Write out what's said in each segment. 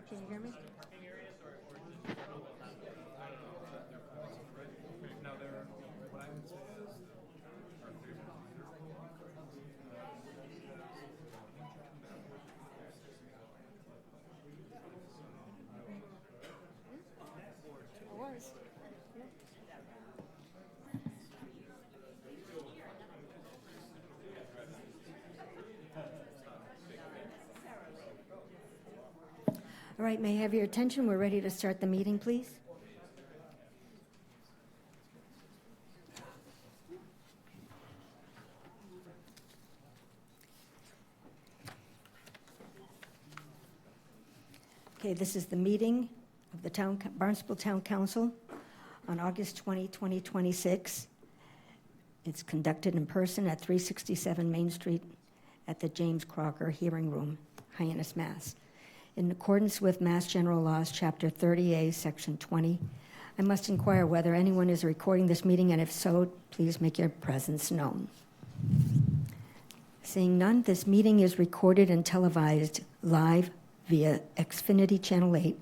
Can you hear me? I was. All right, may I have your attention? We're ready to start the meeting, please. Okay, this is the meeting of the Barnstable Town Council on August 20, 2026. It's conducted in person at 367 Main Street at the James Crocker Hearing Room, Hyannis, Mass. In accordance with Mass General Laws, Chapter 30A, Section 20, I must inquire whether anyone is recording this meeting, and if so, please make your presence known. Seeing none, this meeting is recorded and televised live via Xfinity Channel 8,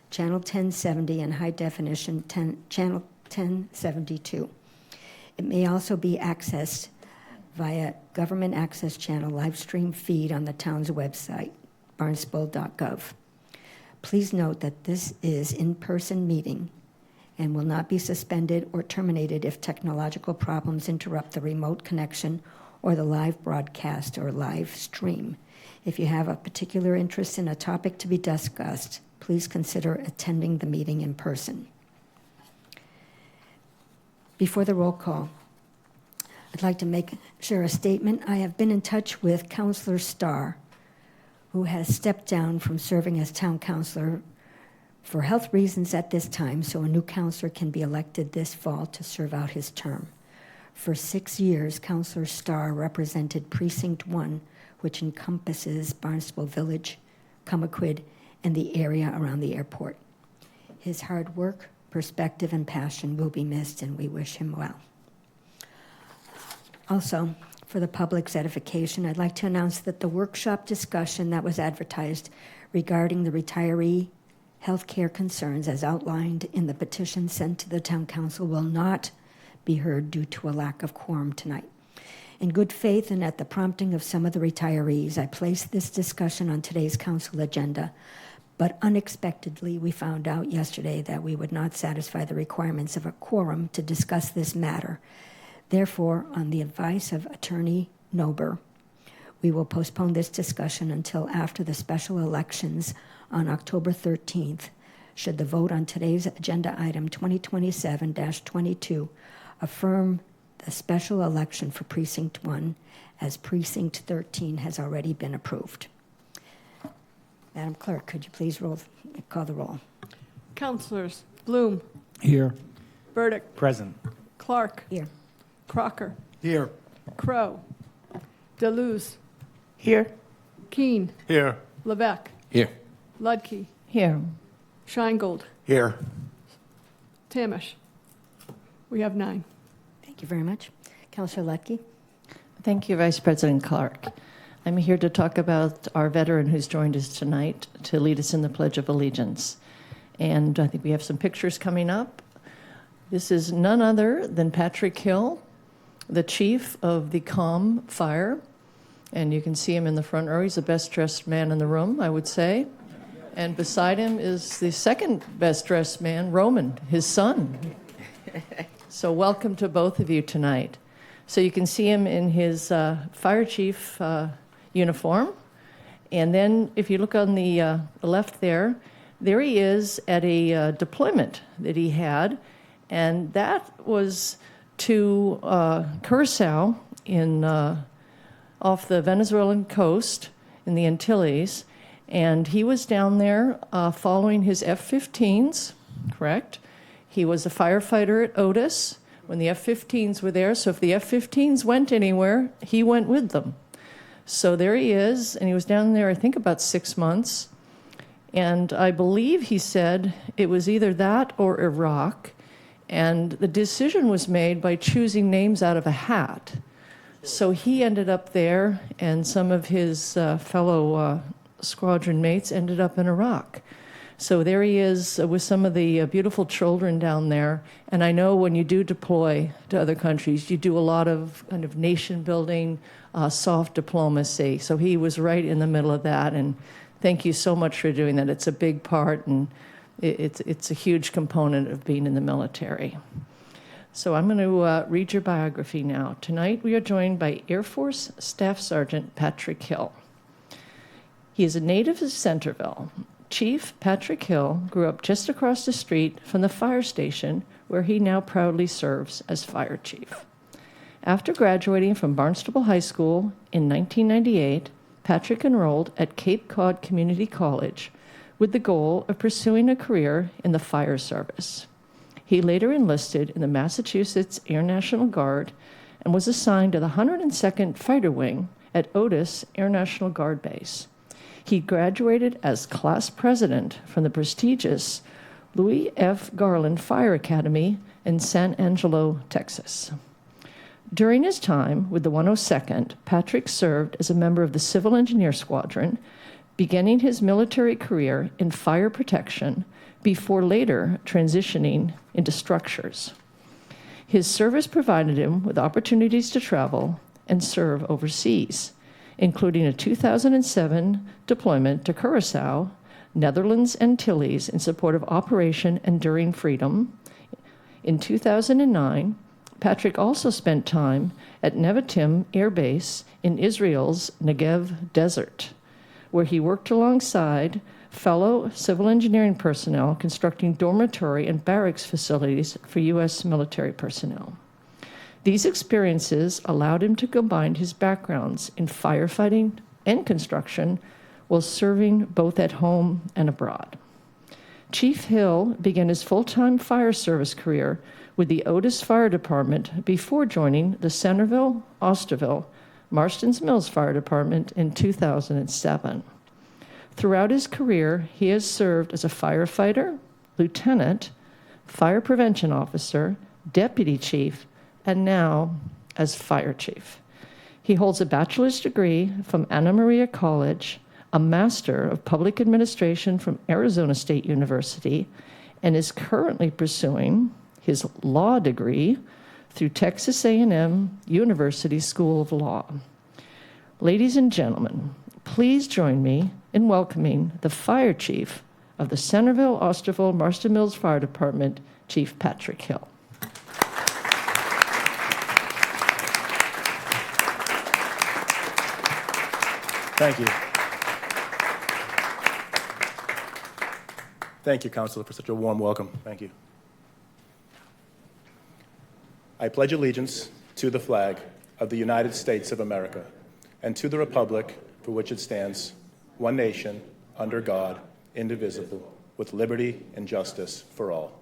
Channel 1070, and High Definition Channel 1072. It may also be accessed via Government Access Channel live stream feed on the town's website, barnstable.gov. Please note that this is in-person meeting and will not be suspended or terminated if technological problems interrupt the remote connection or the live broadcast or live stream. If you have a particular interest in a topic to be discussed, please consider attending the meeting in person. Before the roll call, I'd like to make a statement. I have been in touch with Councillor Starr, who has stepped down from serving as town councillor for health reasons at this time, so a new councillor can be elected this fall to serve out his term. For 6 years, Councillor Starr represented Precinct 1, which encompasses Barnstable Village, Comaquid, and the area around the airport. His hard work, perspective, and passion will be missed, and we wish him well. Also, for the public's edification, I'd like to announce that the workshop discussion that was advertised regarding the retiree healthcare concerns as outlined in the petition sent to the town council will not be heard due to a lack of quorum tonight. In good faith and at the prompting of some of the retirees, I placed this discussion on today's council agenda, but unexpectedly we found out yesterday that we would not satisfy the requirements of a quorum to discuss this matter. Therefore, on the advice of Attorney Nober, we will postpone this discussion until after the special elections on October 13th, should the vote on today's agenda item 2027-22 affirm the special election for Precinct 1 as Precinct 13 has already been approved. Madam Clerk, could you please call the roll? Councilors Bloom. Here. Burdick. Present. Clark. Here. Crocker. Here. Crow. Deleuze. Here. Keene. Here. Levesque. Here. Ludke. Here. Scheingold. Here. Tamish. We have 9. Thank you very much. Councillor Lutke. Thank you, Vice President Clark. I'm here to talk about our veteran who's joined us tonight to lead us in the Pledge of Allegiance. And I think we have some pictures coming up. This is none other than Patrick Hill, the chief of the COM Fire. And you can see him in the front row. He's the best dressed man in the room, I would say. And beside him is the second best dressed man, Roman, his son. So welcome to both of you tonight. So you can see him in his fire chief uniform. And then if you look on the left there he is at a deployment that he had. And that was to Curacao off the Venezuelan coast in the Antilles. And he was down there following his F-15s, correct? He was a firefighter at Otis when the F-15s were there. So if the F-15s went anywhere, he went with them. So there he is, and he was down there, I think, about 6 months. And I believe he said it was either that or Iraq. And the decision was made by choosing names out of a hat. So he ended up there, and some of his fellow squadron mates ended up in Iraq. So there he is with some of the beautiful children down there. And I know when you do deploy to other countries, you do a lot of kind of nation building, soft diplomacy. So he was right in the middle of that. And thank you so much for doing that. It's a big part, and it's a huge component of being in the military. So I'm going to read your biography now. Tonight we are joined by Air Force Staff Sergeant Patrick Hill. He is a native of Centerville. Chief Patrick Hill grew up just across the street from the fire station where he now proudly serves as fire chief. After graduating from Barnstable High School in 1998, Patrick enrolled at Cape Cod Community College with the goal of pursuing a career in the fire service. He later enlisted in the Massachusetts Air National Guard and was assigned to the 102nd Fighter Wing at Otis Air National Guard Base. He graduated as class president from the prestigious Louis F. Garland Fire Academy in San Angelo, Texas. During his time with the 102nd, Patrick served as a member of the Civil Engineer Squadron, beginning his military career in fire protection before later transitioning into structures. His service provided him with opportunities to travel and serve overseas, including a 2007 deployment to Curaçao, Netherlands Antilles in support of Operation Enduring Freedom. In 2009, Patrick also spent time at Nevatim Air Base in Israel's Negev Desert, where he worked alongside fellow civil engineering personnel constructing dormitory and barracks facilities for U.S. military personnel. These experiences allowed him to combine his backgrounds in firefighting and construction while serving both at home and abroad. Chief Hill began his full-time fire service career with the Otis Fire Department before joining the Centerville, Osterville, Marston's Mills Fire Department in 2007. Throughout his career, he has served as a firefighter, lieutenant, fire prevention officer, deputy chief, and now as fire chief. He holds a bachelor's degree from Anna Maria College, a master of public administration from Arizona State University, and is currently pursuing his law degree through Texas A&M University School of Law. Ladies and gentlemen, please join me in welcoming the fire chief of the Centerville, Osterville, Marston Mills Fire Department, Chief Patrick Hill. Thank you. Thank you, Counselor, for such a warm welcome. Thank you. I pledge allegiance to the flag of the United States of America and to the republic for which it stands, one nation, under God, indivisible, with liberty and justice for all.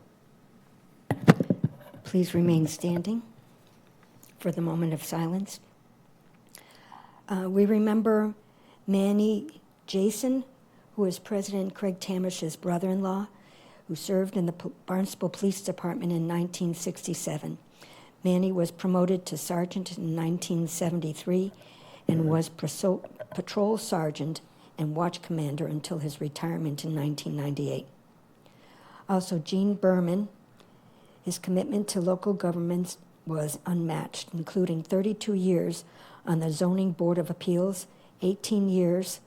Please remain standing for the moment of silence. We remember Manny Jason, who is President Craig Tamish's brother-in-law, who served in the Barnstable Police Department in 1967. Manny was promoted to sergeant in 1973 and was patrol sergeant and watch commander until his retirement in 1998. Also, Gene Berman, his commitment to local governments was unmatched, including 32 years on the Zoning Board of Appeals, 18 years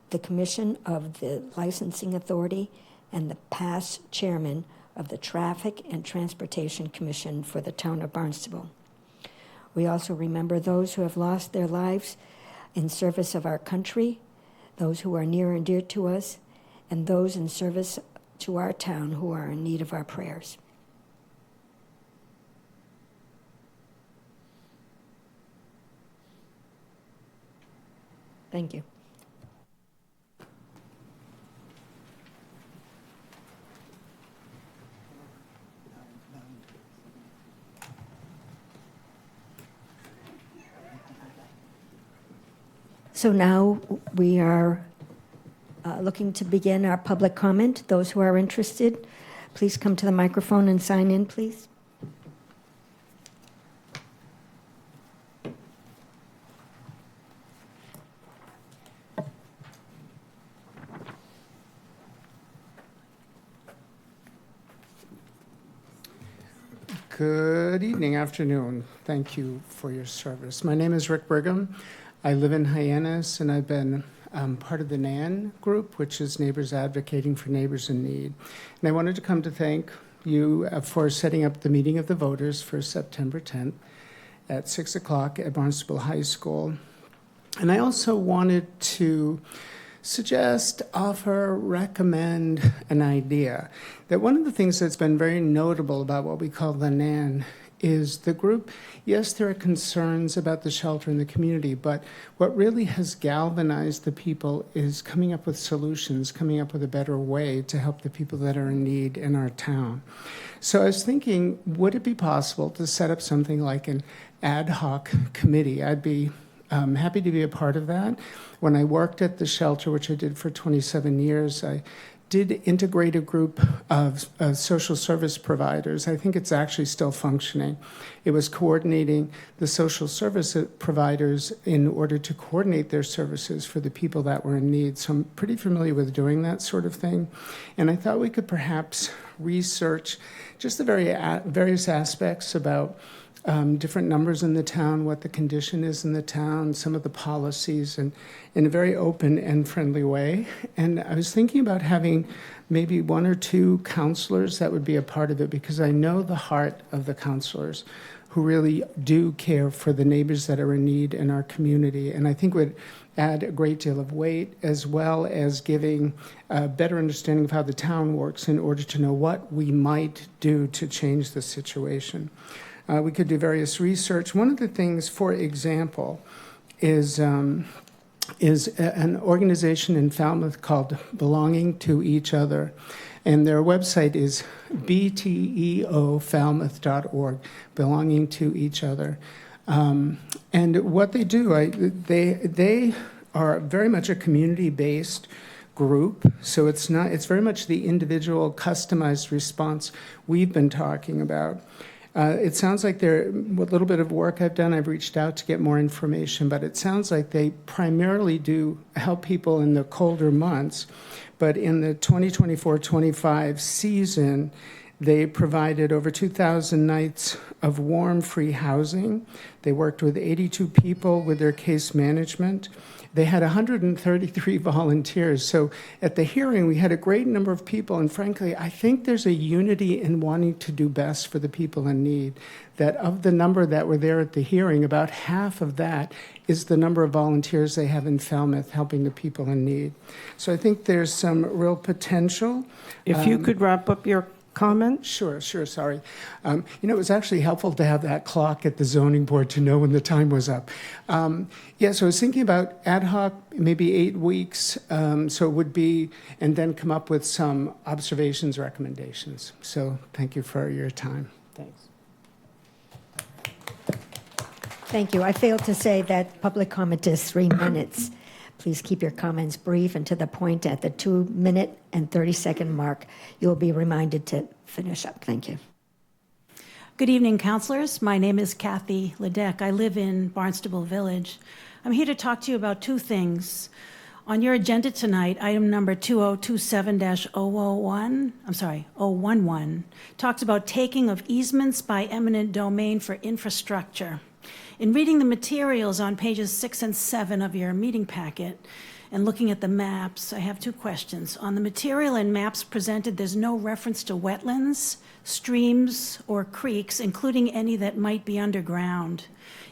the Commission of the Licensing Authority, and the past chairman of the Traffic and Transportation Commission for the town of Barnstable. We also remember those who have lost their lives in service of our country, those who are near and dear to us, and those in service to our town who are in need of our prayers. Thank you. So now we are looking to begin our public comment. Those who are interested, please come to the microphone and sign in, please. Good evening, afternoon. Thank you for your service. My name is Rick Brigham. I live in Hyannis, and I've been part of the NAN group, which is Neighbors Advocating for Neighbors in Need. And I wanted to come to thank you for setting up the meeting of the voters for September 10th at 6 o'clock at Barnstable High School. And I also wanted to suggest, offer, recommend an idea. That one of the things that's been very notable about what we call the NAN is the group, yes, there are concerns about the shelter in the community, but what really has galvanized the people is coming up with solutions, coming up with a better way to help the people that are in need in our town. So I was thinking, would it be possible to set up something like an ad hoc committee? I'd be happy to be a part of that. When I worked at the shelter, which I did for 27 years, I did integrate a group of social service providers. I think it's actually still functioning. It was coordinating the social service providers in order to coordinate their services for the people that were in need. So I'm pretty familiar with doing that sort of thing. And I thought we could perhaps research just the various aspects about different numbers in the town, what the condition is in the town, some of the policies, and in a very open and friendly way. And I was thinking about having maybe one or two counselors that would be a part of it, because I know the heart of the counselors who really do care for the neighbors that are in need in our community. And I think would add a great deal of weight, as well as giving a better understanding of how the town works in order to know what we might do to change the situation. We could do various research. One of the things, for example, is an organization in Falmouth called Belonging to Each Other. And their website is bteofalmouth.org, Belonging to Each Other. And what they do, they are very much a community-based group. So it's very much the individual customized response we've been talking about. It sounds like with a little bit of work I've done, I've reached out to get more information, but it sounds like they primarily do help people in the colder months. But in the 2024-25 season, they provided over 2,000 nights of warm, free housing. They worked with 82 people with their case management. They had 133 volunteers. So at the hearing, we had a great number of people. And frankly, I think there's a unity in wanting to do best for the people in need. That of the number that were there at the hearing, about half of that is the number of volunteers they have in Falmouth helping the people in need. So I think there's some real potential. If you could wrap up your comment? Sure, sorry. It was actually helpful to have that clock at the zoning board to know when the time was up. So I was thinking about ad hoc, maybe 8 weeks, so it would be, and then come up with some observations, recommendations. So thank you for your time. Thanks. Thank you. I failed to say that public comment is 3 minutes. Please keep your comments brief and to the point. At the 2-minute and 30-second mark, you'll be reminded to finish up. Thank you. Good evening, councilors. My name is Kathy Ledeck. I live in Barnstable Village. I'm here to talk to you about two things. On your agenda tonight, item number 2027-011, talks about taking of easements by eminent domain for infrastructure. In reading the materials on pages 6 and 7 of your meeting packet and looking at the maps, I have two questions. On the material and maps presented, there's no reference to wetlands, streams, or creeks, including any that might be underground.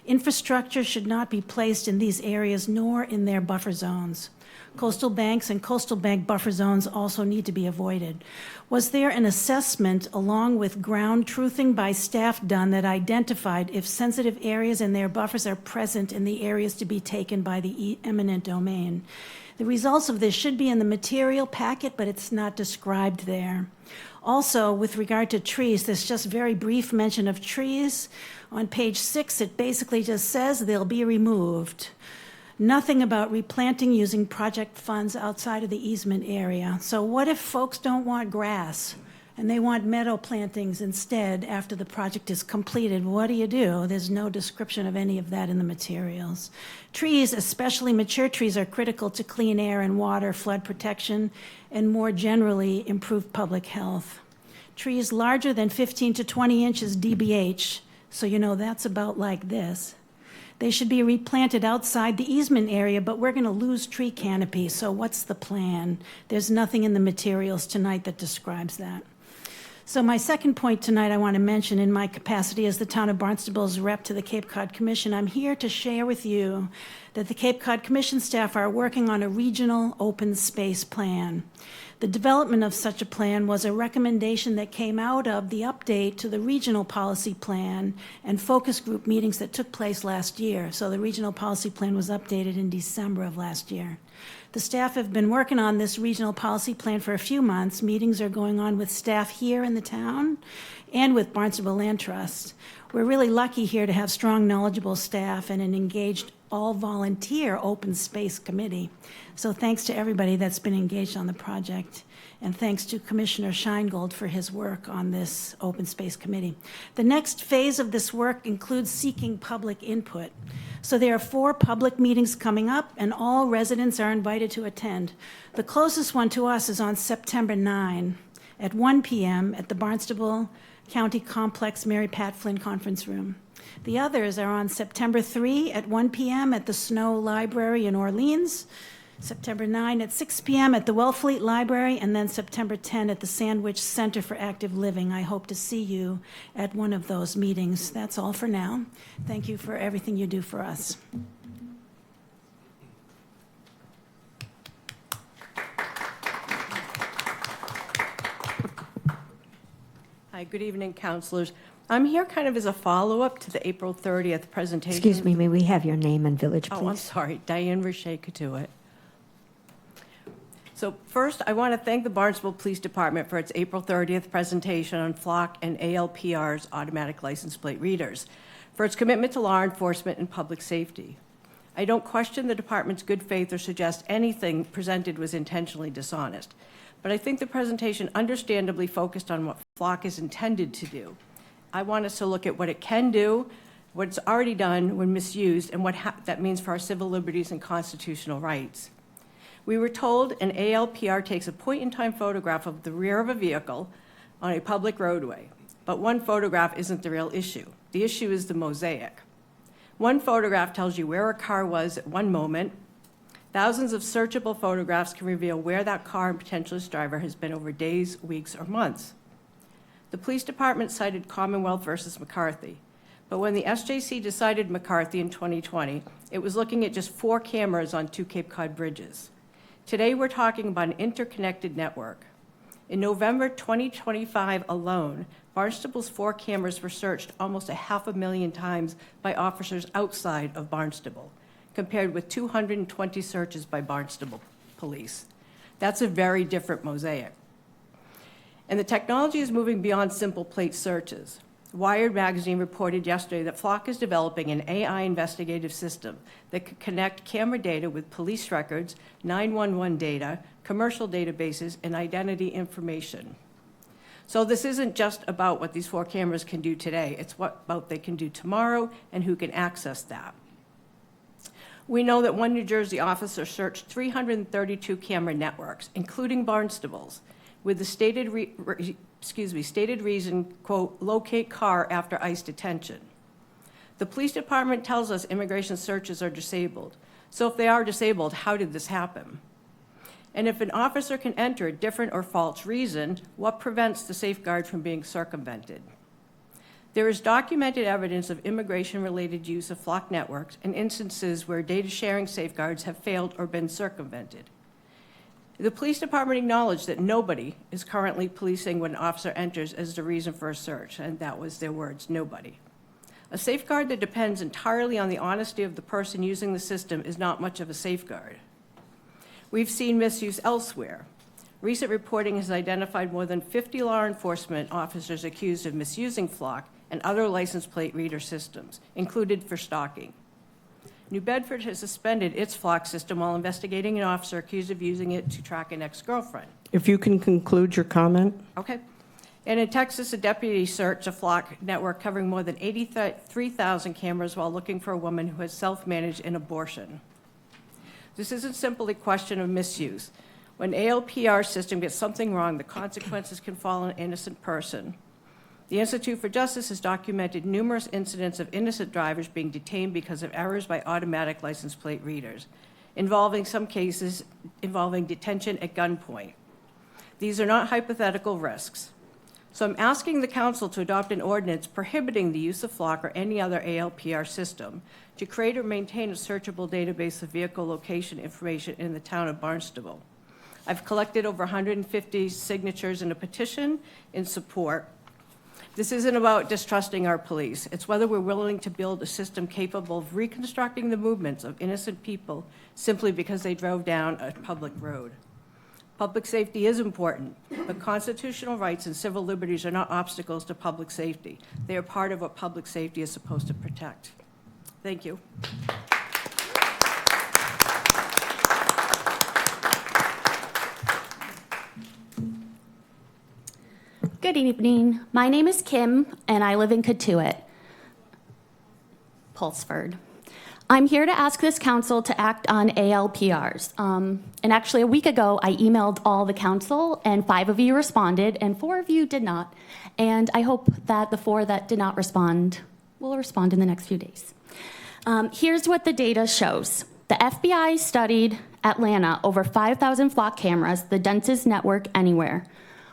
Infrastructure should not be placed in these areas nor in their buffer zones. Coastal banks and coastal bank buffer zones also need to be avoided. Was there an assessment along with ground truthing by staff done that identified if sensitive areas and their buffers are present in the areas to be taken by the eminent domain? The results of this should be in the material packet, but it's not described there. Also, with regard to trees, there's just very brief mention of trees. On page 6, it basically just says they'll be removed. Nothing about replanting using project funds outside of the easement area. So what if folks don't want grass and they want meadow plantings instead after the project is completed? What do? There's no description of any of that in the materials. Trees, especially mature trees, are critical to clean air and water, flood protection, and more generally, improved public health. trees larger than 15 to 20 inches DBH, so you know that's about like this. They should be replanted outside the easement area, but we're going to lose tree canopy, so what's the plan? There's nothing in the materials tonight that describes that. So my second point tonight I want to mention in my capacity as the town of Barnstable's rep to the Cape Cod Commission, I'm here to share with you that the Cape Cod Commission staff are working on a regional open space plan. The development of such a plan was a recommendation that came out of the update to the regional policy plan and focus group meetings that took place last year. So the regional policy plan was updated in December of last year. The staff have been working on this regional policy plan for a few months. Meetings are going on with staff here in the town and with Barnstable Land Trust. We're really lucky here to have strong, knowledgeable staff and an engaged all-volunteer open space committee. So thanks to everybody that's been engaged on the project. And thanks to Commissioner Scheingold for his work on this open space committee. The next phase of this work includes seeking public input. So there are 4 public meetings coming up, and all residents are invited to attend. The closest one to us is on September 9 at 1 p.m. at the Barnstable County Complex Mary Pat Flynn Conference Room. The others are on September 3 at 1 p.m. at the Snow Library in Orleans, September 9 at 6 p.m. at the Wellfleet Library, and then September 10 at the Sandwich Center for Active Living. I hope to see you at one of those meetings. That's all for now. Thank you for everything you do for us. Hi, good evening, councilors. I'm here kind of as a follow-up to the April 30th presentation. Excuse me, may we have your name and village, please? Oh, I'm sorry, Diane Richer-Katuitt. So first, I want to thank the Barnstable Police Department for its April 30th presentation on flock and ALPR's automatic license plate readers, for its commitment to law enforcement and public safety. I don't question the department's good faith or suggest anything presented was intentionally dishonest, but I think the presentation understandably focused on what flock is intended to do. I want us to look at what it can do, what it's already done when misused, and what that means for our civil liberties and constitutional rights. We were told an ALPR takes a point-in-time photograph of the rear of a vehicle on a public roadway, but one photograph isn't the real issue. The issue is the mosaic. One photograph tells you where a car was at one moment. Thousands of searchable photographs can reveal where that car and potential driver has been over days, weeks, or months. The police department cited Commonwealth versus McCarthy, but when the SJC decided McCarthy in 2020, it was looking at just 4 cameras on 2 Cape Cod bridges. Today, we're talking about an interconnected network. In November 2025 alone, Barnstable's 4 cameras were searched almost 500,000 times by officers outside of Barnstable, compared with 220 searches by Barnstable police. That's a very different mosaic. And the technology is moving beyond simple plate searches. Wired magazine reported yesterday that Flock is developing an AI investigative system that could connect camera data with police records, 911 data, commercial databases, and identity information. So this isn't just about what these 4 cameras can do today, it's what about they can do tomorrow and who can access that. We know that one New Jersey officer searched 332 camera networks, including Barnstable's, with the stated reason, quote, locate car after ICE detention. The police department tells us immigration searches are disabled. So if they are disabled, how did this happen? And if an officer can enter a different or false reason, what prevents the safeguard from being circumvented? There is documented evidence of immigration-related use of flock networks and instances where data sharing safeguards have failed or been circumvented. The police department acknowledged that nobody is currently policing when an officer enters as the reason for a search, and that was their words, nobody. A safeguard that depends entirely on the honesty of the person using the system is not much of a safeguard. We've seen misuse elsewhere. Recent reporting has identified more than 50 law enforcement officers accused of misusing Flock and other license plate reader systems, included for stalking. New Bedford has suspended its Flock system while investigating an officer accused of using it to track an ex-girlfriend. If you can conclude your comment. Okay. And in Texas, a deputy searched a Flock network covering more than 83,000 cameras while looking for a woman who had self-managed an abortion. This isn't simply a question of misuse. When ALPR system gets something wrong, the consequences can fall on an innocent person. The Institute for Justice has documented numerous incidents of innocent drivers being detained because of errors by automatic license plate readers, involving some cases involving detention at gunpoint. These are not hypothetical risks. So I'm asking the council to adopt an ordinance prohibiting the use of Flock or any other ALPR system to create or maintain a searchable database of vehicle location information in the town of Barnstable. I've collected over 150 signatures in a petition in support. This isn't about distrusting our police. It's whether we're willing to build a system capable of reconstructing the movements of innocent people simply because they drove down a public road. Public safety is important, but constitutional rights and civil liberties are not obstacles to public safety. They are part of what public safety is supposed to protect. Thank you. Good evening. My name is Kim, and I live in Cotuit, Pulsford. I'm here to ask this council to act on ALPRs. And actually, a week ago, I emailed all the council, and 5 of you responded, and 4 of you did not. And I hope that the 4 that did not respond will respond in the next few days. Here's what the data shows. The FBI studied Atlanta over 5,000 Flock cameras, the densest network anywhere.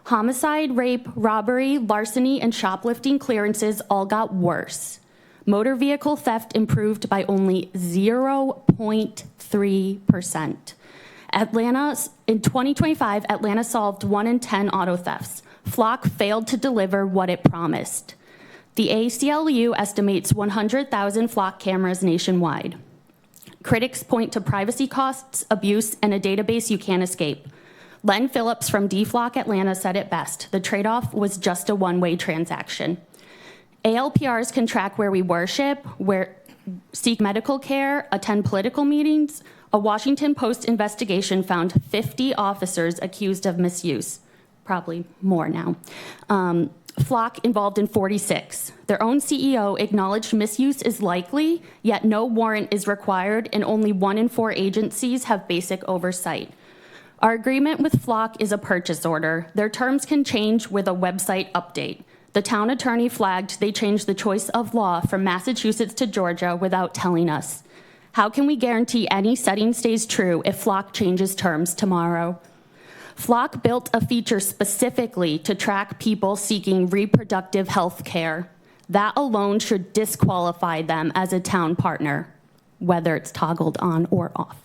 Homicide, rape, robbery, larceny, and shoplifting clearances all got worse. Motor vehicle theft improved by only 0.3%. In 2025, Atlanta solved 1 in 10 auto thefts. Flock failed to deliver what it promised. The ACLU estimates 100,000 Flock cameras nationwide. Critics point to privacy costs, abuse, and a database you can't escape. Len Phillips from DFlock Atlanta said it best. The trade-off was just a one-way transaction. ALPRs can track where we worship, seek medical care, attend political meetings. A Washington Post investigation found 50 officers accused of misuse, probably more now. Flock involved in 46. Their own CEO acknowledged misuse is likely, yet no warrant is required, and only 1 in 4 agencies have basic oversight. Our agreement with Flock is a purchase order. Their terms can change with a website update. The town attorney flagged they changed the choice of law from Massachusetts to Georgia without telling us. How can we guarantee any setting stays true if Flock changes terms tomorrow? Flock built a feature specifically to track people seeking reproductive health care. That alone should disqualify them as a town partner, whether it's toggled on or off.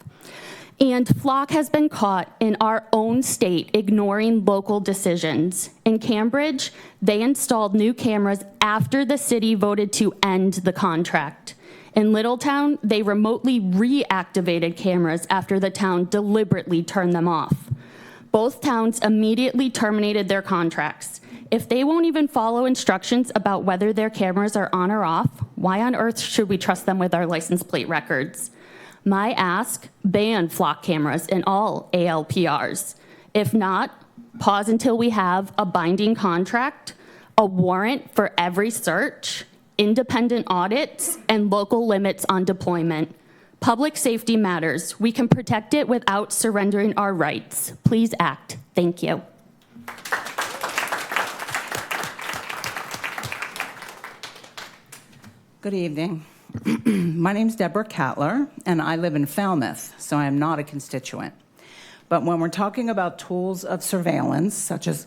And Flock has been caught in our own state ignoring local decisions. In Cambridge, they installed new cameras after the city voted to end the contract. In Littletown, they remotely reactivated cameras after the town deliberately turned them off. Both towns immediately terminated their contracts. If they won't even follow instructions about whether their cameras are on or off, why on earth should we trust them with our license plate records? My ask, ban Flock cameras in all ALPRs. If not, pause until we have a binding contract, a warrant for every search, independent audits, and local limits on deployment. Public safety matters. We can protect it without surrendering our rights. Please act. Thank you. Good evening. My name's Deborah Cattler, and I live in Falmouth, so I am not a constituent. But when we're talking about tools of surveillance, such as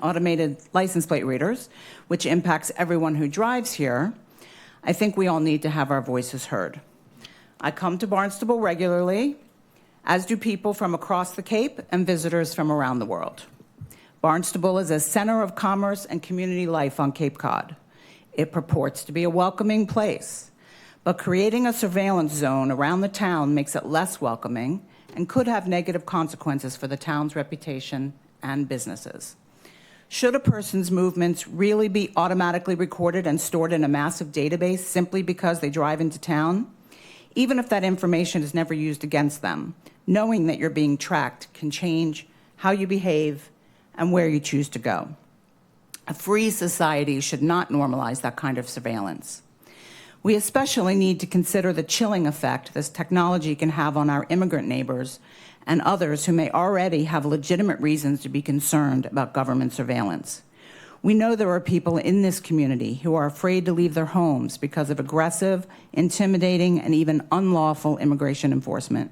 automated license plate readers, which impacts everyone who drives here, I think we all need to have our voices heard. I come to Barnstable regularly, as do people from across the Cape and visitors from around the world. Barnstable is a center of commerce and community life on Cape Cod. It purports to be a welcoming place, but creating a surveillance zone around the town makes it less welcoming and could have negative consequences for the town's reputation and businesses. Should a person's movements really be automatically recorded and stored in a massive database simply because they drive into town? Even if that information is never used against them, knowing that you're being tracked can change how you behave and where you choose to go. A free society should not normalize that kind of surveillance. We especially need to consider the chilling effect this technology can have on our immigrant neighbors and others who may already have legitimate reasons to be concerned about government surveillance. We know there are people in this community who are afraid to leave their homes because of aggressive, intimidating, and even unlawful immigration enforcement.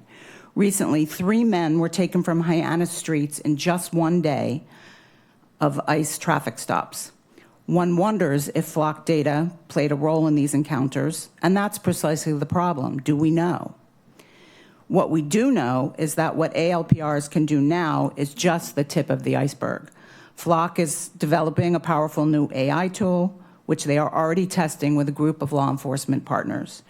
Recently, 3 men were taken from Hyannis streets in just one day of ICE traffic stops. One wonders if flock data played a role in these encounters, and that's precisely the problem. Do we know? What we do know is that what ALPRs can do now is just the tip of the iceberg. Flock is developing a powerful new AI tool, which they are already testing with a group of law enforcement partners.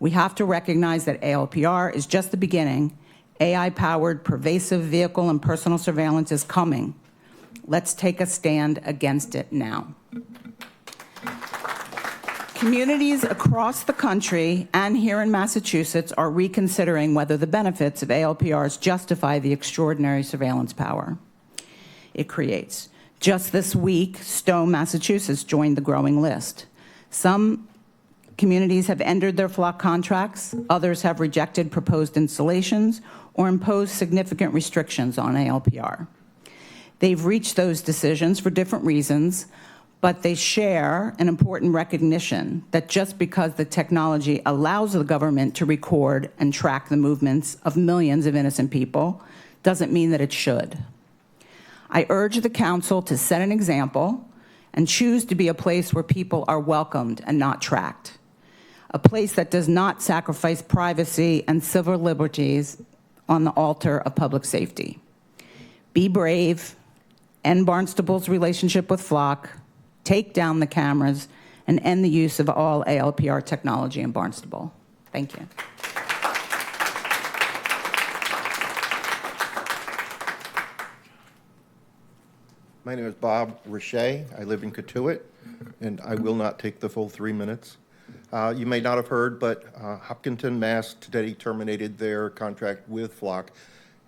We have to recognize that ALPR is just the beginning. AI-powered pervasive vehicle and personal surveillance is coming. Let's take a stand against it now. Communities across the country and here in Massachusetts are reconsidering whether the benefits of ALPRs justify the extraordinary surveillance power it creates. Just this week, Stowe, Massachusetts joined the growing list. Some communities have entered their flock contracts, others have rejected proposed installations or imposed significant restrictions on ALPR. They've reached those decisions for different reasons, but they share an important recognition that just because the technology allows the government to record and track the movements of millions of innocent people doesn't mean that it should. I urge the council to set an example and choose to be a place where people are welcomed and not tracked, a place that does not sacrifice privacy and civil liberties on the altar of public safety. Be brave, end Barnstable's relationship with Flock, take down the cameras, and end the use of all ALPR technology in Barnstable. Thank you. My name is Bob Richet. I live in Cotuit, and I will not take the full 3 minutes. You may not have heard, but Hopkinton, Mass. today terminated their contract with Flock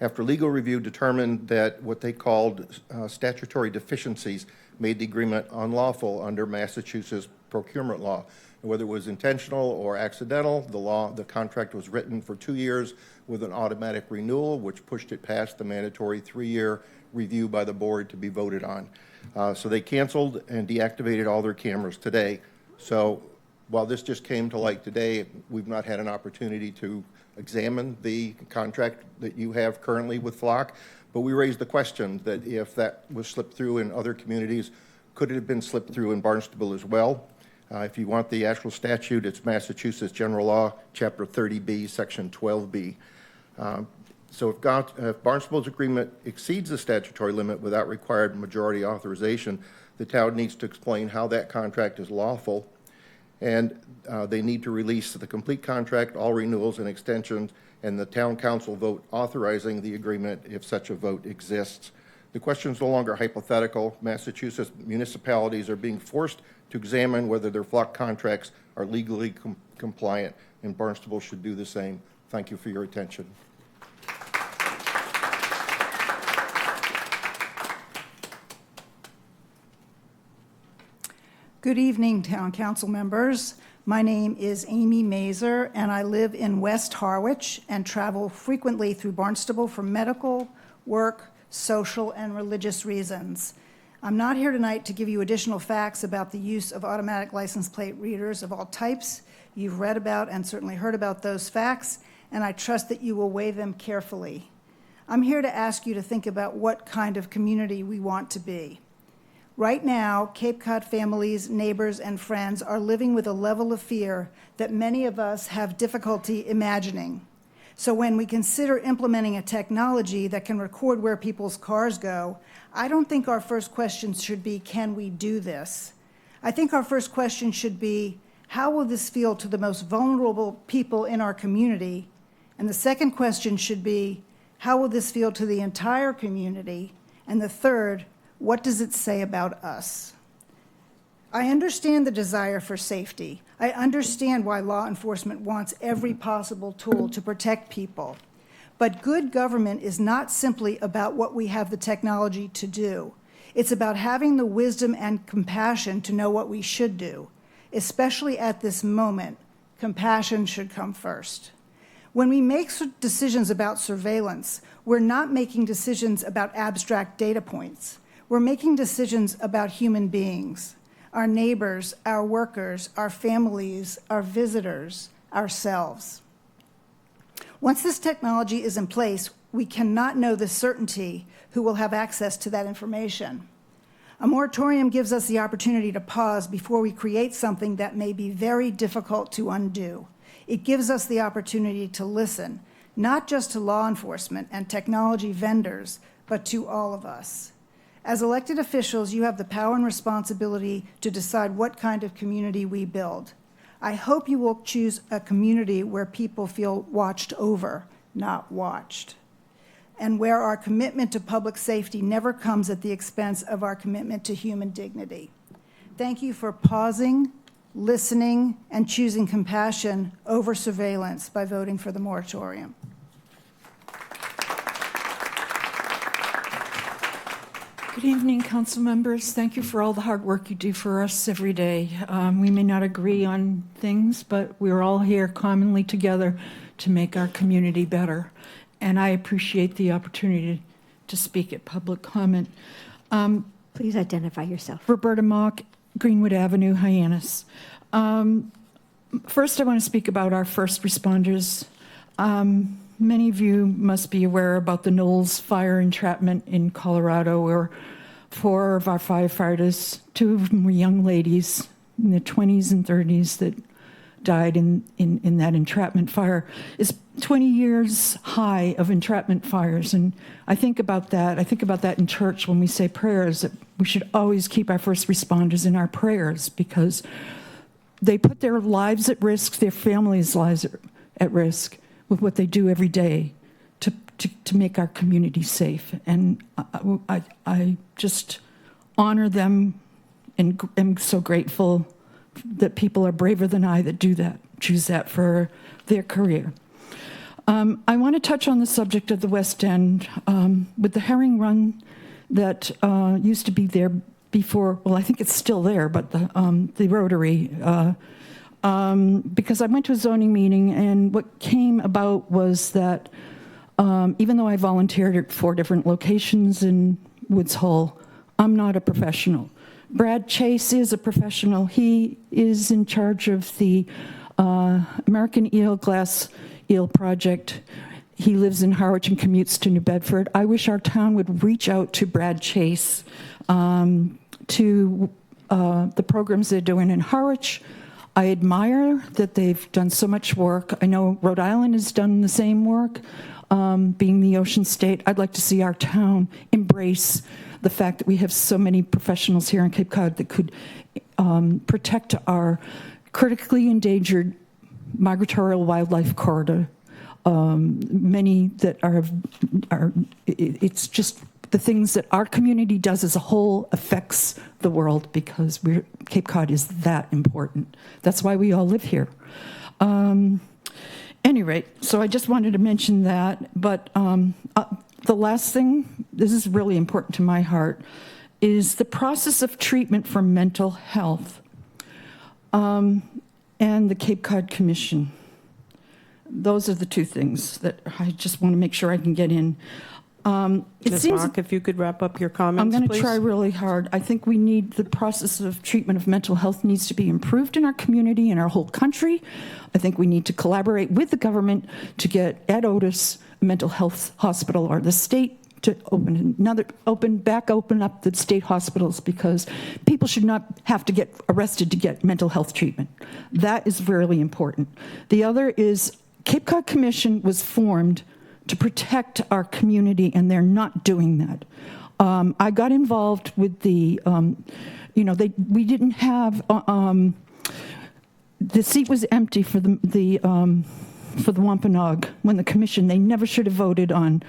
after legal review determined that what they called statutory deficiencies made the agreement unlawful under Massachusetts procurement law. And whether it was intentional or accidental, the contract was written for 2 years with an automatic renewal, which pushed it past the mandatory 3-year review by the board to be voted on. So they canceled and deactivated all their cameras today. So while this just came to light today, we've not had an opportunity to examine the contract that you have currently with Flock. But we raised the question that if that was slipped through in other communities, could it have been slipped through in Barnstable as well? If you want the actual statute, it's Massachusetts General Law, Chapter 30B, Section 12B. So if Barnstable's agreement exceeds the statutory limit without required majority authorization, the town needs to explain how that contract is lawful, and they need to release the complete contract, all renewals and extensions, and the town council vote authorizing the agreement if such a vote exists. The question is no longer hypothetical. Massachusetts municipalities are being forced to examine whether their Flock contracts are legally compliant, and Barnstable should do the same. Thank you for your attention. Good evening, Town Council members. My name is Amy Mazer, and I live in West Harwich and travel frequently through Barnstable for medical, work, social, and religious reasons. I'm not here tonight to give you additional facts about the use of automatic license plate readers of all types. You've read about and certainly heard about those facts, and I trust that you will weigh them carefully. I'm here to ask you to think about what kind of community we want to be. Right now, Cape Cod families, neighbors, and friends are living with a level of fear that many of us have difficulty imagining. So when we consider implementing a technology that can record where people's cars go, I don't think our first question should be, can we do this? I think our first question should be, how will this feel to the most vulnerable people in our community? And the second question should be, how will this feel to the entire community? And the third, what does it say about us? I understand the desire for safety. I understand why law enforcement wants every possible tool to protect people. But good government is not simply about what we have the technology to do. It's about having the wisdom and compassion to know what we should do. Especially at this moment, compassion should come first. When we make decisions about surveillance, we're not making decisions about abstract data points. We're making decisions about human beings, our neighbors, our workers, our families, our visitors, ourselves. Once this technology is in place, we cannot know with certainty who will have access to that information. A moratorium gives us the opportunity to pause before we create something that may be very difficult to undo. It gives us the opportunity to listen, not just to law enforcement and technology vendors, but to all of us. As elected officials, you have the power and responsibility to decide what kind of community we build. I hope you will choose a community where people feel watched over, not watched, and where our commitment to public safety never comes at the expense of our commitment to human dignity. Thank you for pausing, listening, and choosing compassion over surveillance by voting for the moratorium. Good evening, council members. Thank you for all the hard work you do for us every day. We may not agree on things, but we're all here commonly together to make our community better. And I appreciate the opportunity to speak at public comment. Please identify yourself. Roberta Mock, Greenwood Avenue, Hyannis. First, I want to speak about our first responders. Many of you must be aware about the Knowles fire entrapment in Colorado, where 4 of our firefighters, 2 of them were young ladies in their 20s and 30s that died in that entrapment fire. It's 20 years high of entrapment fires, and I think about that. I think about that in church when we say prayers, that we should always keep our first responders in our prayers because they put their lives at risk, their families' lives at risk, with what they do every day to make our community safe. And I just honor them and am so grateful that people are braver than I that do that, choose that for their career. I want to touch on the subject of the West End with the herring run that used to be there before. Well, I think it's still there, but the Rotary. Because I went to a zoning meeting, and what came about was that even though I volunteered at 4 different locations in Woods Hole, I'm not a professional. Brad Chase is a professional. He is in charge of the American Glass Eel Project. He lives in Harwich and commutes to New Bedford. I wish our town would reach out to Brad Chase to the programs they're doing in Harwich. I admire that they've done so much work. I know Rhode Island has done the same work, being the ocean state. I'd like to see our town embrace the fact that we have so many professionals here in Cape Cod that could protect our critically endangered migratory wildlife corridor. Many that are, it's just the things that our community does as a whole affects the world because Cape Cod is that important. That's why we all live here. Any rate, so I just wanted to mention that. But the last thing, this is really important to my heart, is the process of treatment for mental health and the Cape Cod Commission. Those are the 2 things that I just want to make sure I can get in. Ms. Mock, if you could wrap up your comments, I'm going to please. try really hard. I think we need the process of treatment of mental health needs to be improved in our community and our whole country. I think we need to collaborate with the government to get at Otis a mental health hospital, or the state to open up the state hospitals, because people should not have to get arrested to get mental health treatment. That is really important. The other is Cape Cod Commission was formed to protect our community, and they're not doing that. I got involved with the, we didn't have, the seat was empty for the Wampanoag when the commission, they never should have voted on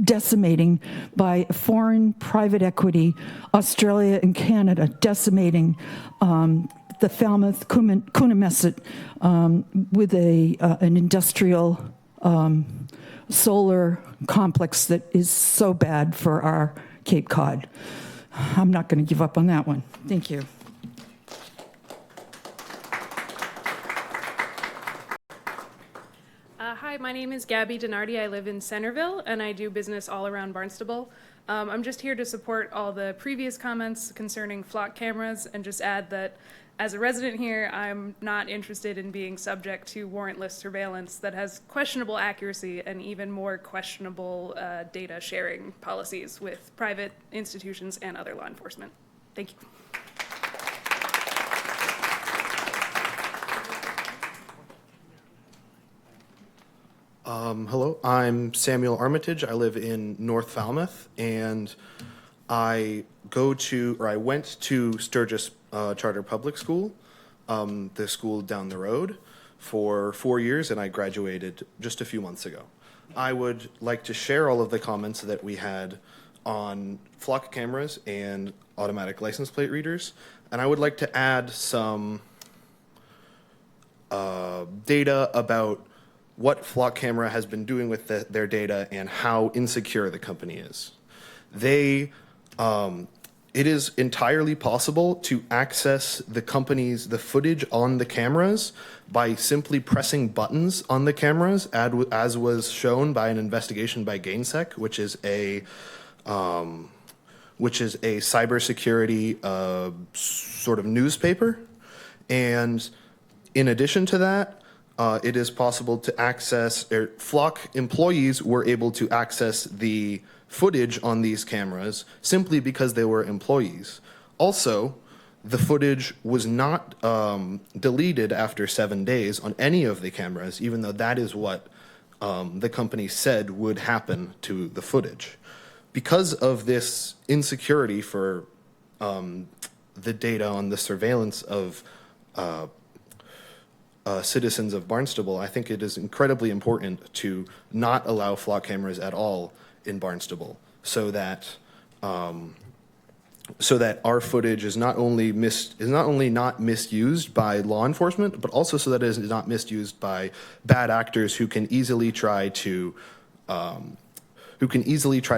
decimating by foreign private equity, Australia and Canada, decimating the Falmouth Coonamessett with an industrial solar complex that is so bad for our Cape Cod. I'm not going to give up on that one. Thank you. Hi, name is Gabby Donardi. I live in Centerville, and I do business all around Barnstable. I'm just here to support all the previous comments concerning flock cameras and just add that as a resident here, I'm not interested in being subject to warrantless surveillance that has questionable accuracy and even more questionable data sharing policies with private institutions and other law enforcement. Thank you. Hello, I'm Samuel Armitage. I live in North Falmouth, and I went to Sturgis Charter Public School, the school down the road, for 4 years, and I graduated just a few months ago. I would like to share all of the comments that we had on flock cameras and automatic license plate readers, and I would like to add some data about what Flock Camera has been doing with their data and how insecure the company is. It is entirely possible to access the footage on the cameras by simply pressing buttons on the cameras, as was shown by an investigation by Gainsec, which is a cybersecurity sort of newspaper. And in addition to that, it is possible to access, Flock employees were able to access the footage on these cameras simply because they were employees. Also, the footage was not deleted after 7 days on any of the cameras, even though that is what the company said would happen to the footage. Because of this insecurity for the data on the surveillance of citizens of Barnstable, I think it is incredibly important to not allow flock cameras at all in Barnstable, so that our footage is not only not misused by law enforcement, but also so that it is not misused by bad actors who can easily try to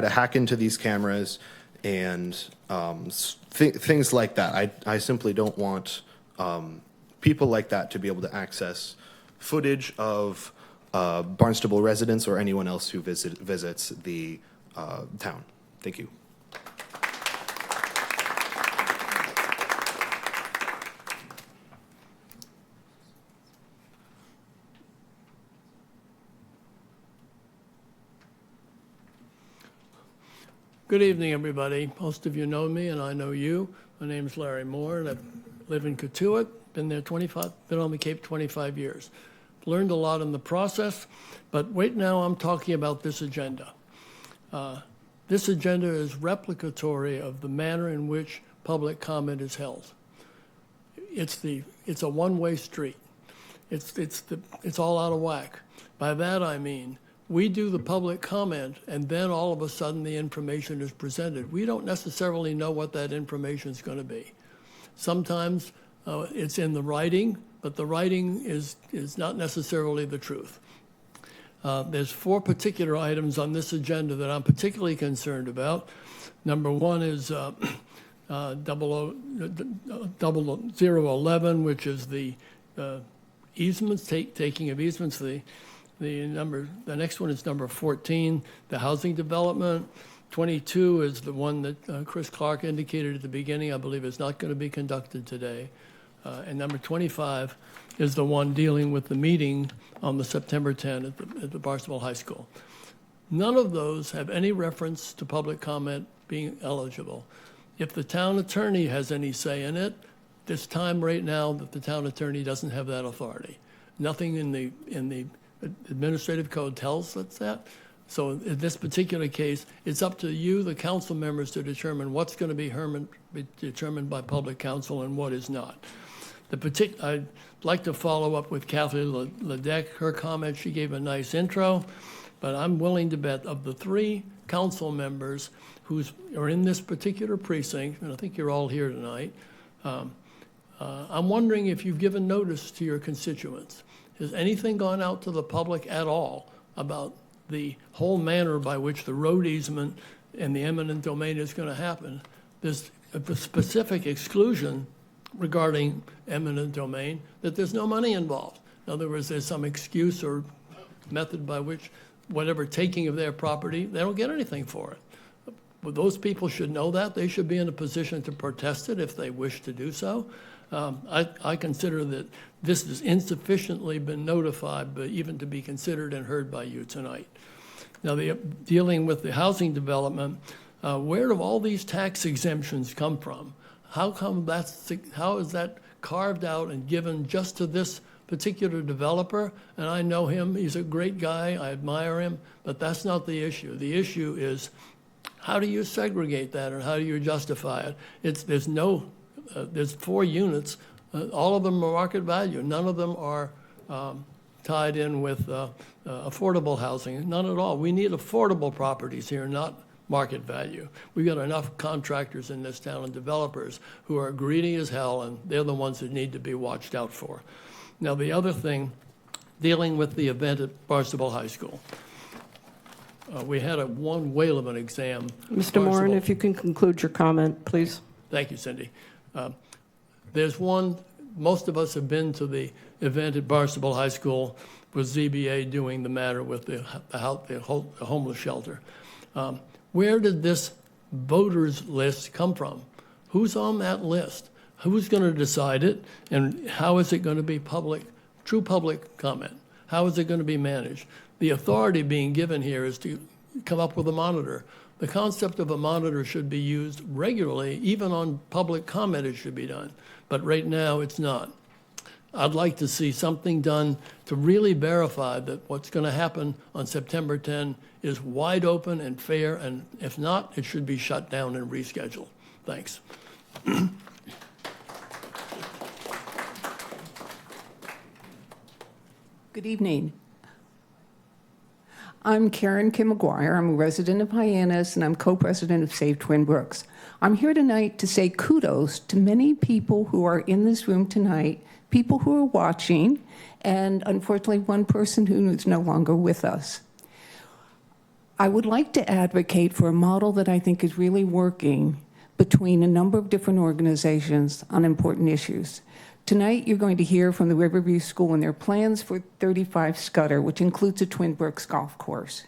hack into these cameras and things like that. I simply don't want people like that to be able to access footage of Barnstable residents or anyone else who visits the town. Thank you. Good evening, everybody. Most of you know me, and I know you. My name is Larry Moore, and I live in Cotuit. Been on the Cape 25 years. Learned a lot in the process, but right now I'm talking about this agenda. This agenda is replicatory of the manner in which public comment is held. It's a one-way street. It's all out of whack. By that I mean, we do the public comment, and then all of a sudden the information is presented. We don't necessarily know what that information is going to be. Sometimes it's in the writing, but the writing is not necessarily the truth. There's 4 particular items on this agenda that I'm particularly concerned about. Number 1 is 0011, which is the easements, taking of easements. The next one is number 14, the housing development. 22 is the one that Chris Clark indicated at the beginning, I believe is not going to be conducted today. And number 25 is the one dealing with the meeting on the September 10 at the Barnstable High School. None of those have any reference to public comment being eligible. If the town attorney has any say in it, this time right now that the town attorney doesn't have that authority. Nothing in the administrative code tells us that. So in this particular case, it's up to you, the council members, to determine what's going to be determined by public counsel and what is not. I'd like to follow up with Kathy Ledeck. Her comment, she gave a nice intro, but I'm willing to bet of the 3 council members who are in this particular precinct, and I think you're all here tonight, I'm wondering if you've given notice to your constituents. Has anything gone out to the public at all about the whole manner by which the road easement and the eminent domain is going to happen? There's a specific exclusion regarding eminent domain that there's no money involved. In other words, there's some excuse or method by which whatever taking of their property, they don't get anything for it. Well, those people should know that. They should be in a position to protest it if they wish to do so. I consider that this has insufficiently been notified, but even to be considered and heard by you tonight. Now, dealing with the housing development, where do all these tax exemptions come from? How is that carved out and given just to this particular developer? And I know him, he's a great guy, I admire him, but that's not the issue. The issue is, how do you segregate that and how do you justify it? There's 4 units, all of them are market value. None of them are tied in with affordable housing, none at all. We need affordable properties here, not market value. We've got enough contractors in this town and developers who are greedy as hell, and they're the ones that need to be watched out for. Now, the other thing, dealing with the event at Barnstable High School. We had one whale of an exam. Mr. Moran, if you can conclude your comment, please. Thank you, Cindy. There's one, most of us have been to the event at Barnstable High School with ZBA doing the matter with the homeless shelter. Where did this voters list come from? Who's on that list? Who's going to decide it? And how is it going to be true public comment? How is it going to be managed? The authority being given here is to come up with a monitor. The concept of a monitor should be used regularly, even on public comment it should be done. But right now it's not. I'd like to see something done to really verify that what's going to happen on September 10 is wide open and fair, and if not, it should be shut down and rescheduled. Thanks. Good evening. I'm Karen Kim McGuire. I'm a resident of Hyannis, and I'm co-president of Save Twin Brooks. I'm here tonight to say kudos to many people who are in this room tonight, people who are watching, and unfortunately one person who is no longer with us. I would like to advocate for a model that I think is really working between a number of different organizations on important issues. Tonight, you're going to hear from the Riverview School and their plans for 35 Scudder, which includes a Twin Brooks golf course.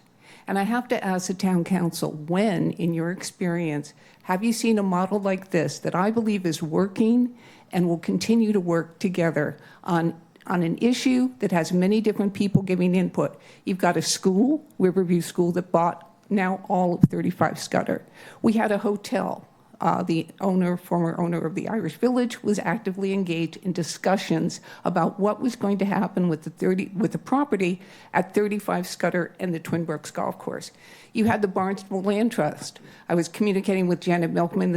And I have to ask the town council, when, in your experience, have you seen a model like this that I believe is working and will continue to work together on an issue that has many different people giving input? You've got a school, Riverview School, that bought now all of 35 Scudder. We had a hotel. The former owner of the Irish Village, was actively engaged in discussions about what was going to happen with the property at 35 Scudder and the Twin Brooks Golf Course. You had the Barnstable Land Trust. I was communicating with Janet Milkman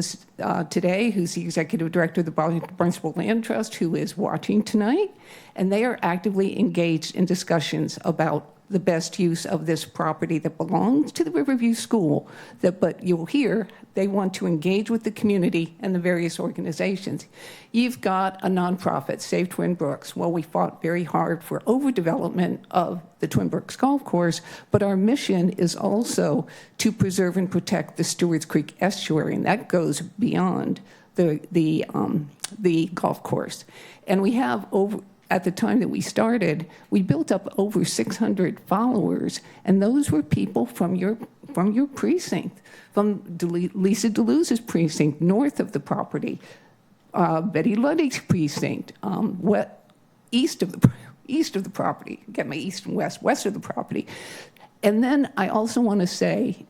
today, who's the executive director of the Barnstable Land Trust, who is watching tonight, and they are actively engaged in discussions about the best use of this property that belongs to the Riverview School. But you'll hear they want to engage with the community and the various organizations. You've got a nonprofit, Save Twin Brooks. Well, we fought very hard for overdevelopment of the Twin Brooks Golf Course, but our mission is also to preserve and protect the Stewart's Creek estuary, and that goes beyond the golf course. And we have at the time that we started, we built up over 600 followers, and those were people from your precinct, from Lisa DeLuz's precinct, north of the property, Betty Luddig's precinct, east of the property. Get my east and west of the property. And then I also want to say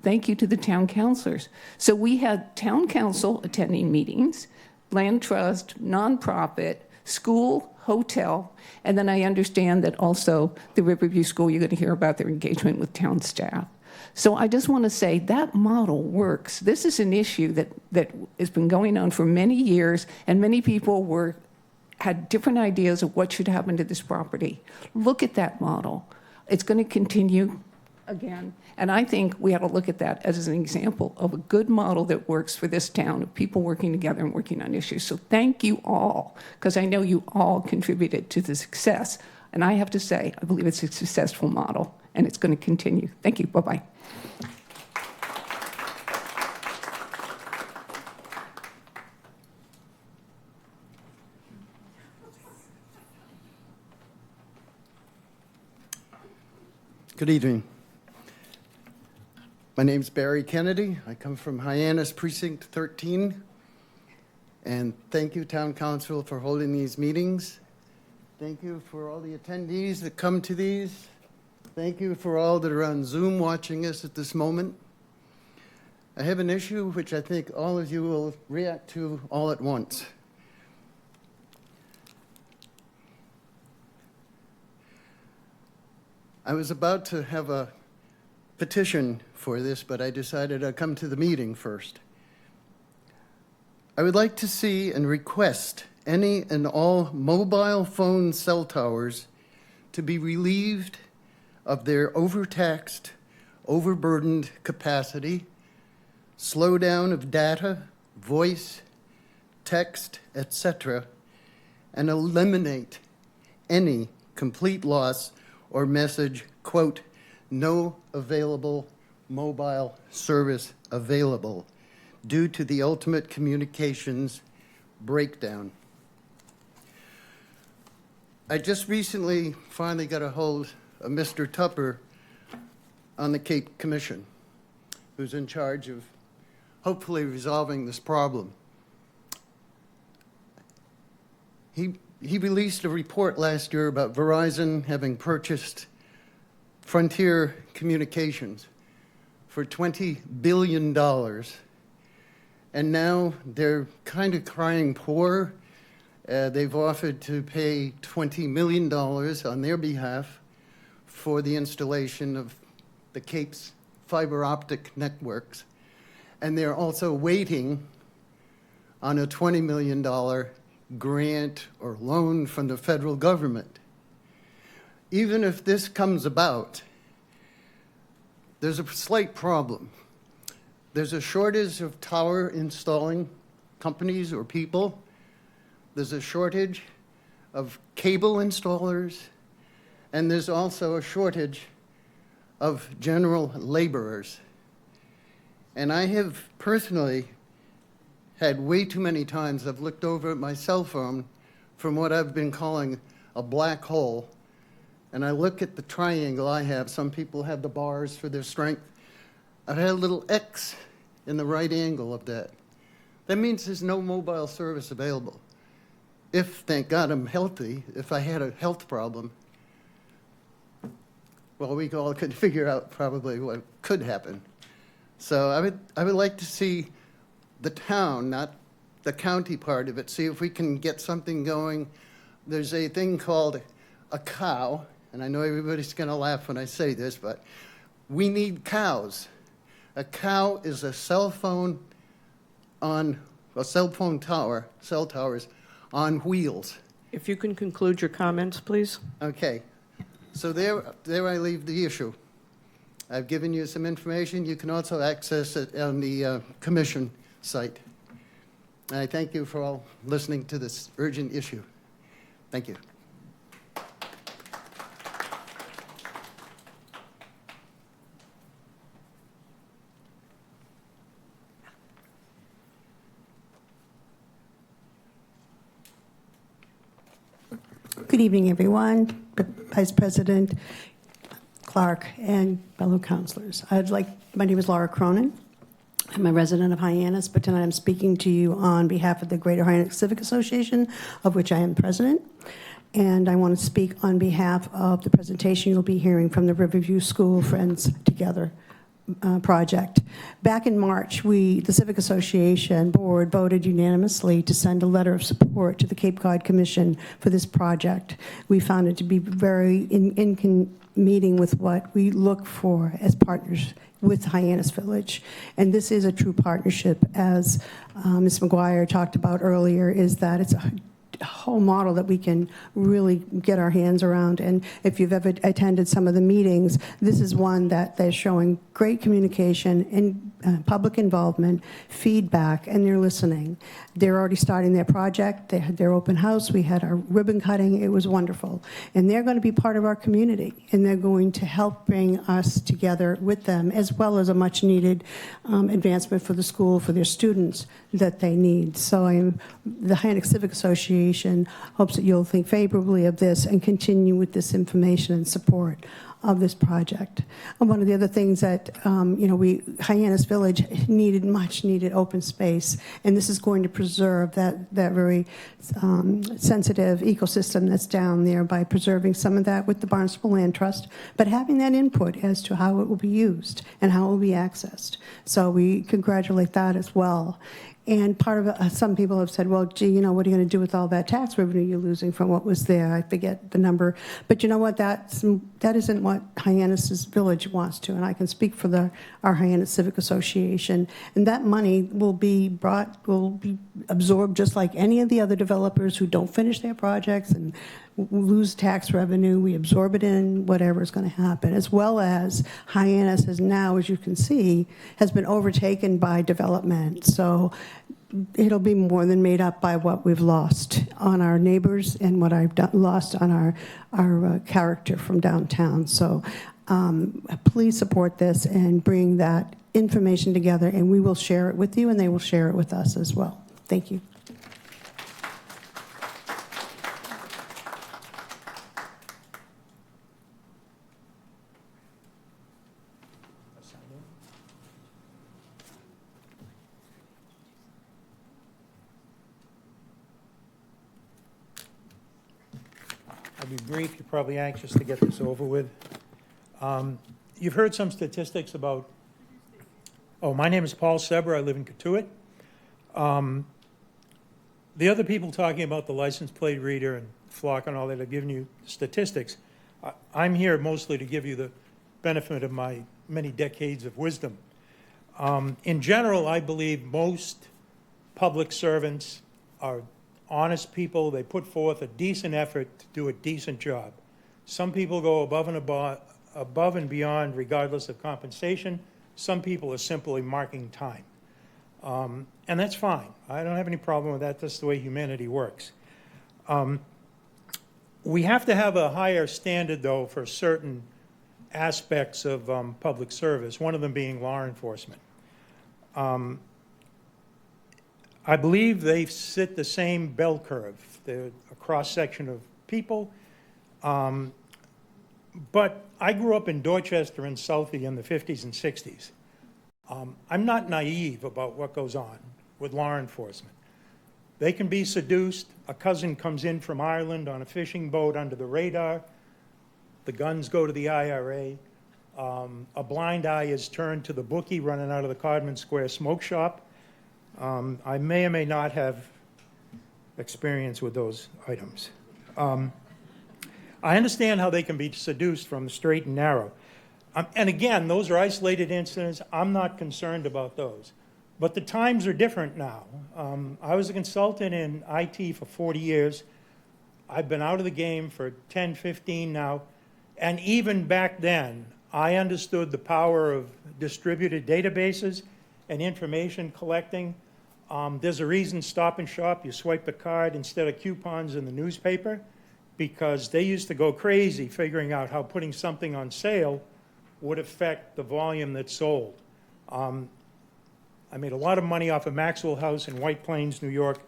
thank you to the town councilors. So we had town council attending meetings, land trust, nonprofit, school, hotel, and then I understand that also the Riverview School, you're going to hear about their engagement with town staff. So I just want to say that model works. This is an issue that has been going on for many years, and many people had different ideas of what should happen to this property. Look at that model. It's going to continue again. And I think we have to look at that as an example of a good model that works for this town, of people working together and working on issues. So thank you all, because I know you all contributed to the success. And I have to say, I believe it's a successful model, and it's going to continue. Thank you. Bye-bye. Good evening. My name's Barry Kennedy. I come from Hyannis Precinct 13. And thank you, Town Council, for holding these meetings. Thank you for all the attendees that come to these. Thank you for all that are on Zoom watching us at this moment. I have an issue which I think all of you will react to all at once. I was about to have a petition for this, but I decided I'd come to the meeting first. I would like to see and request any and all mobile phone cell towers to be relieved of their overtaxed, overburdened capacity, slowdown of data, voice, text, etc., and eliminate any complete loss or message, quote, no available mobile service available due to the ultimate communications breakdown. I just recently finally got a hold of Mr. Tupper on the Cape Commission, who's in charge of hopefully resolving this problem. He released a report last year about Verizon having purchased Frontier Communications for $20 billion. And now they're kind of crying poor. They've offered to pay $20 million on their behalf for the installation of the Cape's fiber optic networks. And they're also waiting on a $20 million grant or loan from the federal government. Even if this comes about, there's a slight problem. There's a shortage of tower installing companies or people. There's a shortage of cable installers, and there's also a shortage of general laborers. And I have personally had way too many times I've looked over at my cell phone from what I've been calling a black hole, and I look at the triangle I have. Some people have the bars for their strength. I've had a little X in the right angle of that. That means there's no mobile service available. If, thank God, I'm healthy, if I had a health problem, well, we all could figure out probably what could happen. So I would like to see the town, not the county part of it, see if we can get something going. There's a thing called a cow, and I know everybody's going to laugh when I say this, but we need cows. A cow is a cell phone on a cell phone tower, cell towers on wheels. If you can conclude your comments, please. Okay. So there I leave the issue. I've given you some information. You can also access it on the commission site. And I thank you for all listening to this urgent issue. Thank you. Good evening, everyone. Vice President Clark and fellow councilors. My name is Laura Cronin. I'm a resident of Hyannis, but tonight I'm speaking to you on behalf of the Greater Hyannis Civic Association, of which I am president. And I want to speak on behalf of the presentation you'll be hearing from the Riverview School Friends Together project. Back in March, the Civic Association board voted unanimously to send a letter of support to the Cape Cod Commission for this project. We found it to be very in meeting with what we look for as partners with Hyannis Village. And this is a true partnership, as Ms. McGuire talked about earlier, is that it's a whole model that we can really get our hands around. And if you've ever attended some of the meetings, this is one that they're showing great communication and public involvement, feedback, and they're listening. They're already starting their project. They had their open house. We had our ribbon cutting. It was wonderful. And they're going to be part of our community, and they're going to help bring us together with them, as well as a much needed advancement for the school, for their students that they need. So the Hyannis Civic Association Association hopes that you'll think favorably of this and continue with this information and support of this project. And one of the other things that, Hyannis Village much needed open space, and this is going to preserve that very sensitive ecosystem that's down there by preserving some of that with the Barnstable Land Trust, but having that input as to how it will be used and how it will be accessed. So we congratulate that as well. And part of it, some people have said, well, gee, what are you going to do with all that tax revenue you're losing from what was there? I forget the number. But you know what? That isn't what Hyannis Village wants to. And I can speak for our Hyannis Civic Association. And that money will be absorbed just like any of the other developers who don't finish their projects and lose tax revenue. We absorb it in whatever is going to happen, as well as Hyannis has now, as you can see, has been overtaken by development. So it'll be more than made up by what we've lost on our neighbors and what I've lost on our character from downtown. So please support this and bring that information together, and we will share it with you, and they will share it with us as well. Thank you. I'll be brief. You're probably anxious to get this over with. You've heard some statistics about, my name is Paul Seber. I live in Cotuit. The other people talking about the license plate reader and Flock and all that have given you statistics. I'm here mostly to give you the benefit of my many decades of wisdom. In general, I believe most public servants are honest people. They put forth a decent effort to do a decent job. Some people go above and beyond regardless of compensation. Some people are simply marking time. And that's fine. I don't have any problem with that. That's the way humanity works. We have to have a higher standard, though, for certain aspects of public service, one of them being law enforcement. I believe they sit the same bell curve. They're a cross-section of people. But I grew up in Dorchester and Southie in the 50s and 60s. I'm not naive about what goes on with law enforcement. They can be seduced. A cousin comes in from Ireland on a fishing boat under the radar. The guns go to the IRA. A blind eye is turned to the bookie running out of the Codman Square smoke shop. I may or may not have experience with those items. I understand how they can be seduced from the straight and narrow. And again, those are isolated incidents. I'm not concerned about those. But the times are different now. I was a consultant in IT for 40 years. I've been out of the game for 10, 15 now. And even back then, I understood the power of distributed databases and information collecting. There's a reason Stop and Shop, you swipe the card instead of coupons in the newspaper, because they used to go crazy figuring out how putting something on sale would affect the volume that's sold. I made a lot of money off of Maxwell House in White Plains, New York,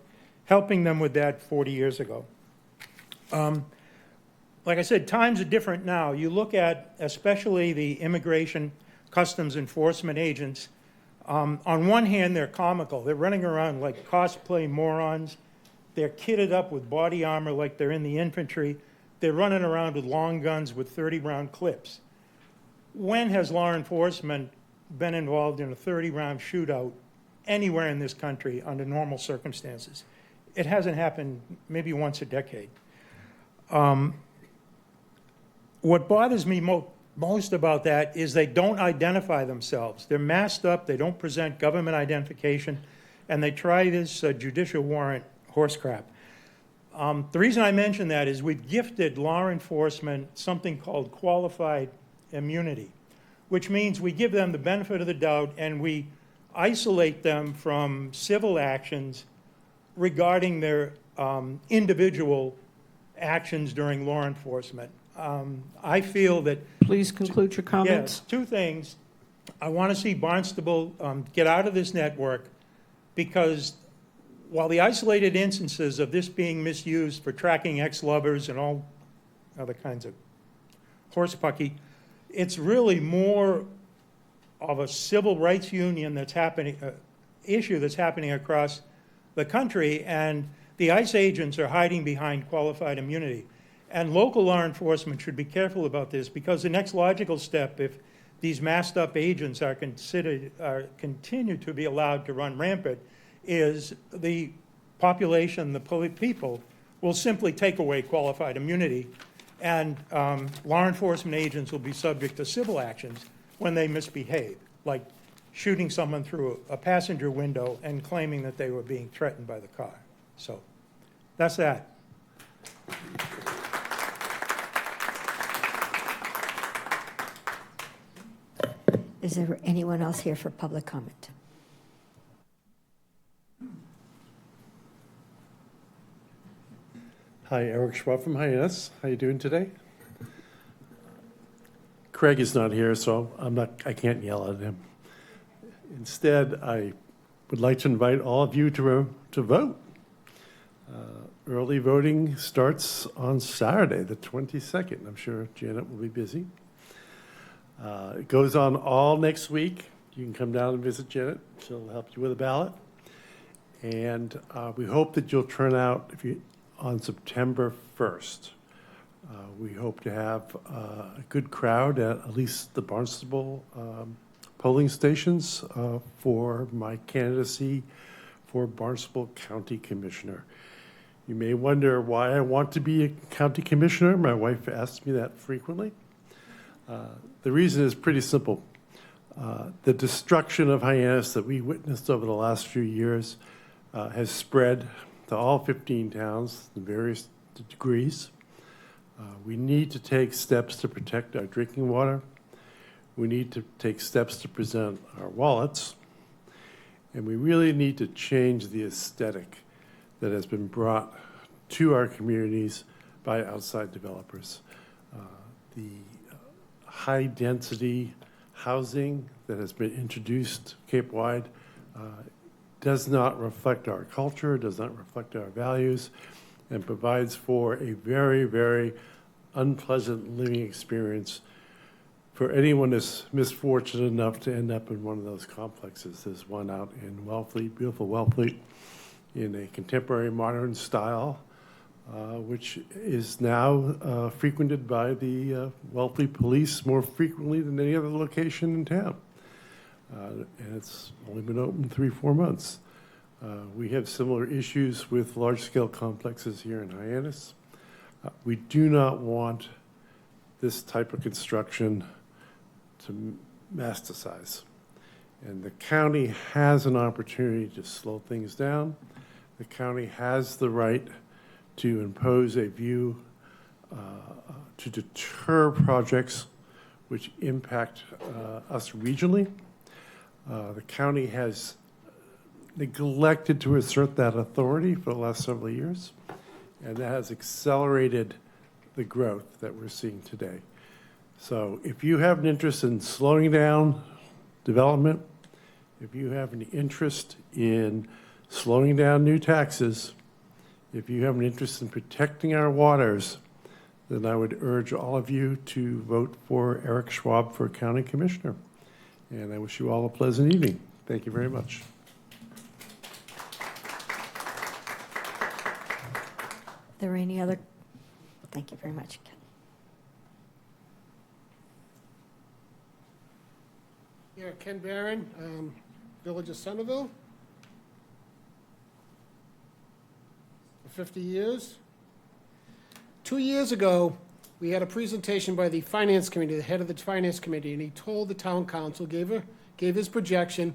helping them with that 40 years ago. Like I said, times are different now. You look at especially the immigration customs enforcement agents. On one hand, they're comical. They're running around like cosplay morons. They're kitted up with body armor like they're in the infantry. They're running around with long guns with 30-round clips. When has law enforcement been involved in a 30-round shootout anywhere in this country under normal circumstances? It hasn't happened maybe once a decade. What bothers me most about that is they don't identify themselves. They're masked up, they don't present government identification, and they try this judicial warrant horse crap. The reason I mention that is we've gifted law enforcement something called qualified immunity, which means we give them the benefit of the doubt and we isolate them from civil actions regarding their individual actions during law enforcement. I feel that... Please conclude your comments. Yes, two things. I want to see Barnstable get out of this network because while the isolated instances of this being misused for tracking ex-lovers and all other kinds of horsepucky, it's really more of a civil rights union that's happening, issue that's happening across the country, and the ICE agents are hiding behind qualified immunity. And local law enforcement should be careful about this, because the next logical step, if these masked up agents are continue to be allowed to run rampant, is the population, the people, will simply take away qualified immunity, and law enforcement agents will be subject to civil actions when they misbehave, like shooting someone through a passenger window and claiming that they were being threatened by the car. So that's that. Is there anyone else here for public comment? Hi, Eric Schwab from Hyannis. How you doing today? Craig is not here, so I can't yell at him. Instead, I would like to invite all of you to vote. Early voting starts on Saturday, the 22nd. I'm sure Janet will be busy. It goes on all next week. You can come down and visit Janet. She'll help you with a ballot. And we hope that you'll turn out on September 1st. We hope to have a good crowd at least the Barnstable polling stations for my candidacy for Barnstable County Commissioner. You may wonder why I want to be a county commissioner. My wife asks me that frequently. The reason is pretty simple. The destruction of Hyannis that we witnessed over the last few years has spread to all 15 towns in various degrees. We need to take steps to protect our drinking water. We need to take steps to present our wallets. And we really need to change the aesthetic that has been brought to our communities by outside developers. The high-density housing that has been introduced Cape-wide does not reflect our culture, does not reflect our values, and provides for a very, very unpleasant living experience for anyone that's misfortunate enough to end up in one of those complexes. There's one out in Wellfleet, beautiful Wellfleet, in a contemporary modern style, which is now frequented by the Wellfleet police more frequently than any other location in town. And it's only been open 3-4 months. We have similar issues with large-scale complexes here in Hyannis. We do not want this type of construction to masticize. And the county has an opportunity to slow things down. The county has the right to impose a view to deter projects which impact us regionally. The county has neglected to assert that authority for the last several years, and that has accelerated the growth that we're seeing today. So if you have an interest in slowing down development, if you have an interest in slowing down new taxes, if you have an interest in protecting our waters, then I would urge all of you to vote for Eric Schwab for County Commissioner. And I wish you all a pleasant evening. Thank you very much. Are there any other? Thank you very much, Ken. Yeah, Ken Barron, Village of Centerville. For 50 years. 2 years ago, we had a presentation by the Finance Committee, the head of the Finance Committee, and he told the town council, gave his projection.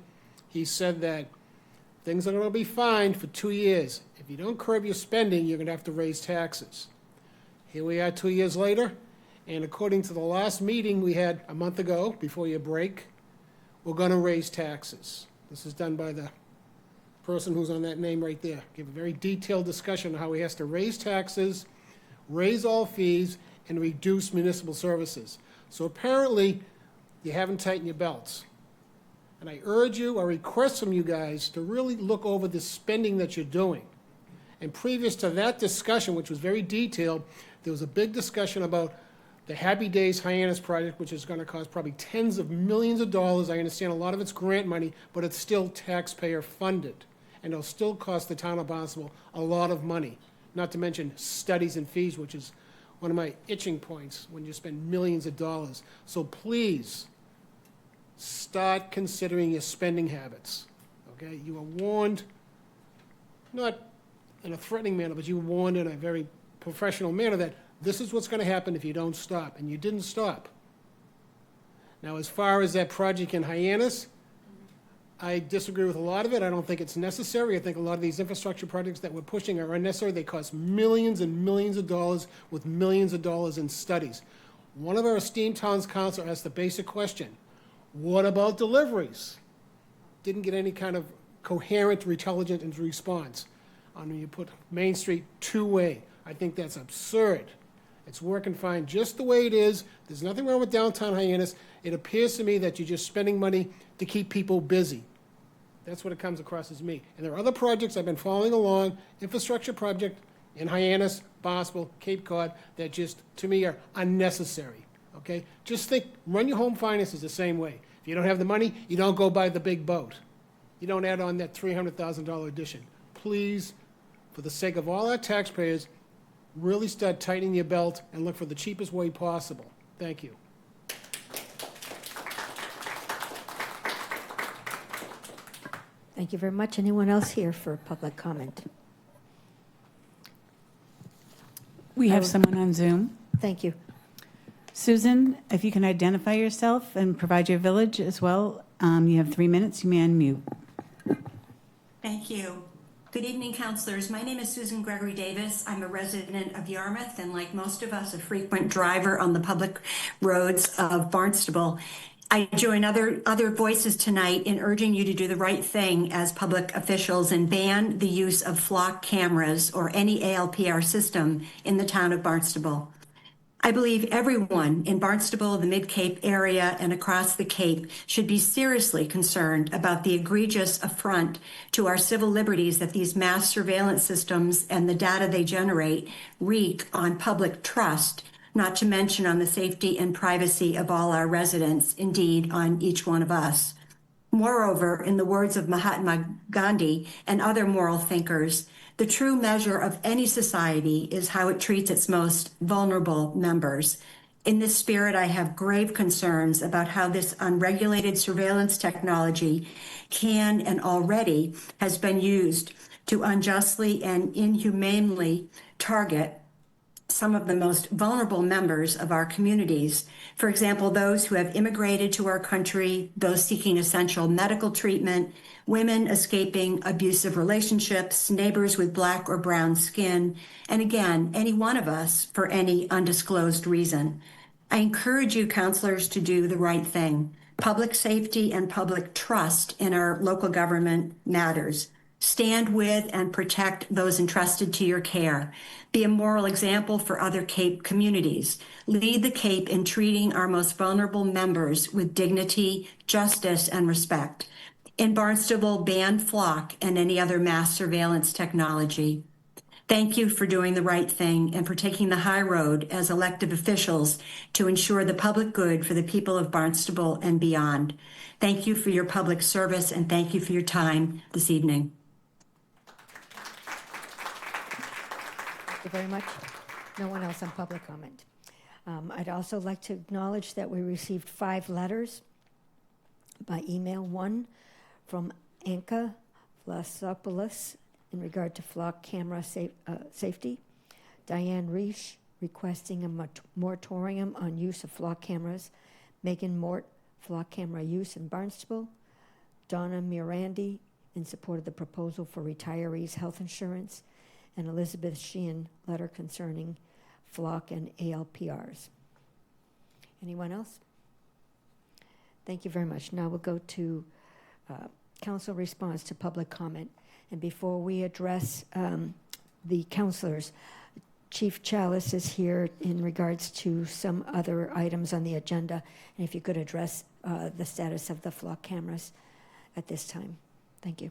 He said that things are going to be fine for 2 years. If you don't curb your spending, you're going to have to raise taxes. Here we are 2 years later, and according to the last meeting we had a month ago, before your break, we're going to raise taxes. This is done by the person who's on that name right there. Give a very detailed discussion on how he has to raise taxes, raise all fees, and reduce municipal services. So apparently, you haven't tightened your belts. And I urge you, or request from you guys, to really look over the spending that you're doing. And previous to that discussion, which was very detailed, there was a big discussion about the Happy Days Hyannis project, which is going to cost probably tens of millions of dollars. I understand a lot of it's grant money, but it's still taxpayer funded. And it'll still cost the town of Barnstable a lot of money, not to mention studies and fees, which is one of my itching points when you spend millions of dollars. So please, start considering your spending habits, okay? You are warned, not in a threatening manner, but you were warned in a very professional manner that this is what's going to happen if you don't stop, and you didn't stop. Now, as far as that project in Hyannis, I disagree with a lot of it. I don't think it's necessary. I think a lot of these infrastructure projects that we're pushing are unnecessary. They cost millions and millions of dollars with millions of dollars in studies. One of our esteemed town's council asked the basic question, what about deliveries? Didn't get any kind of coherent, intelligent response. When you put Main Street two-way, I think that's absurd. It's working fine just the way it is. There's nothing wrong with downtown Hyannis. It appears to me that you're just spending money to keep people busy. That's what it comes across as me. And there are other projects I've been following along, infrastructure project in Hyannis, Barnstable, Cape Cod, that just, to me, are unnecessary, okay? Just think, run your home finances the same way. If you don't have the money, you don't go buy the big boat. You don't add on that $300,000 addition. Please, for the sake of all our taxpayers, really start tightening your belt and look for the cheapest way possible. Thank you. Thank you very much. Anyone else here for public comment? We have someone on Zoom. Thank you. Susan, if you can identify yourself and provide your village as well. You have 3 minutes. You may unmute. Thank you. Good evening, councilors. My name is Susan Gregory Davis. I'm a resident of Yarmouth and, like most of us, a frequent driver on the public roads of Barnstable. I join other voices tonight in urging you to do the right thing as public officials and ban the use of flock cameras or any ALPR system in the town of Barnstable. I believe everyone in Barnstable, the Mid-Cape area, and across the Cape should be seriously concerned about the egregious affront to our civil liberties that these mass surveillance systems and the data they generate wreak on public trust, not to mention on the safety and privacy of all our residents, indeed on each one of us. Moreover, in the words of Mahatma Gandhi and other moral thinkers, the true measure of any society is how it treats its most vulnerable members. In this spirit, I have grave concerns about how this unregulated surveillance technology can and already has been used to unjustly and inhumanely target some of the most vulnerable members of our communities. For example, those who have immigrated to our country, those seeking essential medical treatment, women escaping abusive relationships, neighbors with black or brown skin, and again, any one of us for any undisclosed reason. I encourage you, councilors, to do the right thing. Public safety and public trust in our local government matters. Stand with and protect those entrusted to your care. Be a moral example for other Cape communities. Lead the Cape in treating our most vulnerable members with dignity, justice, and respect. In Barnstable, ban flock and any other mass surveillance technology. Thank you for doing the right thing and for taking the high road as elected officials to ensure the public good for the people of Barnstable and beyond. Thank you for your public service and thank you for your time this evening. Thank you very much. No one else on public comment. I'd also like to acknowledge that we received 5 letters by email. One from Anka Vlasopoulos in regard to flock camera safety. Diane Reish requesting a moratorium on use of flock cameras. Megan Mort, flock camera use in Barnstable. Donna Mirandi in support of the proposal for retirees' health insurance. And Elizabeth Sheehan, letter concerning flock and ALPRs. Anyone else? Thank you very much. Now we'll go to council response to public comment. And before we address the councilors, Chief Chalice is here in regards to some other items on the agenda. And if you could address the status of the flock cameras at this time. Thank you.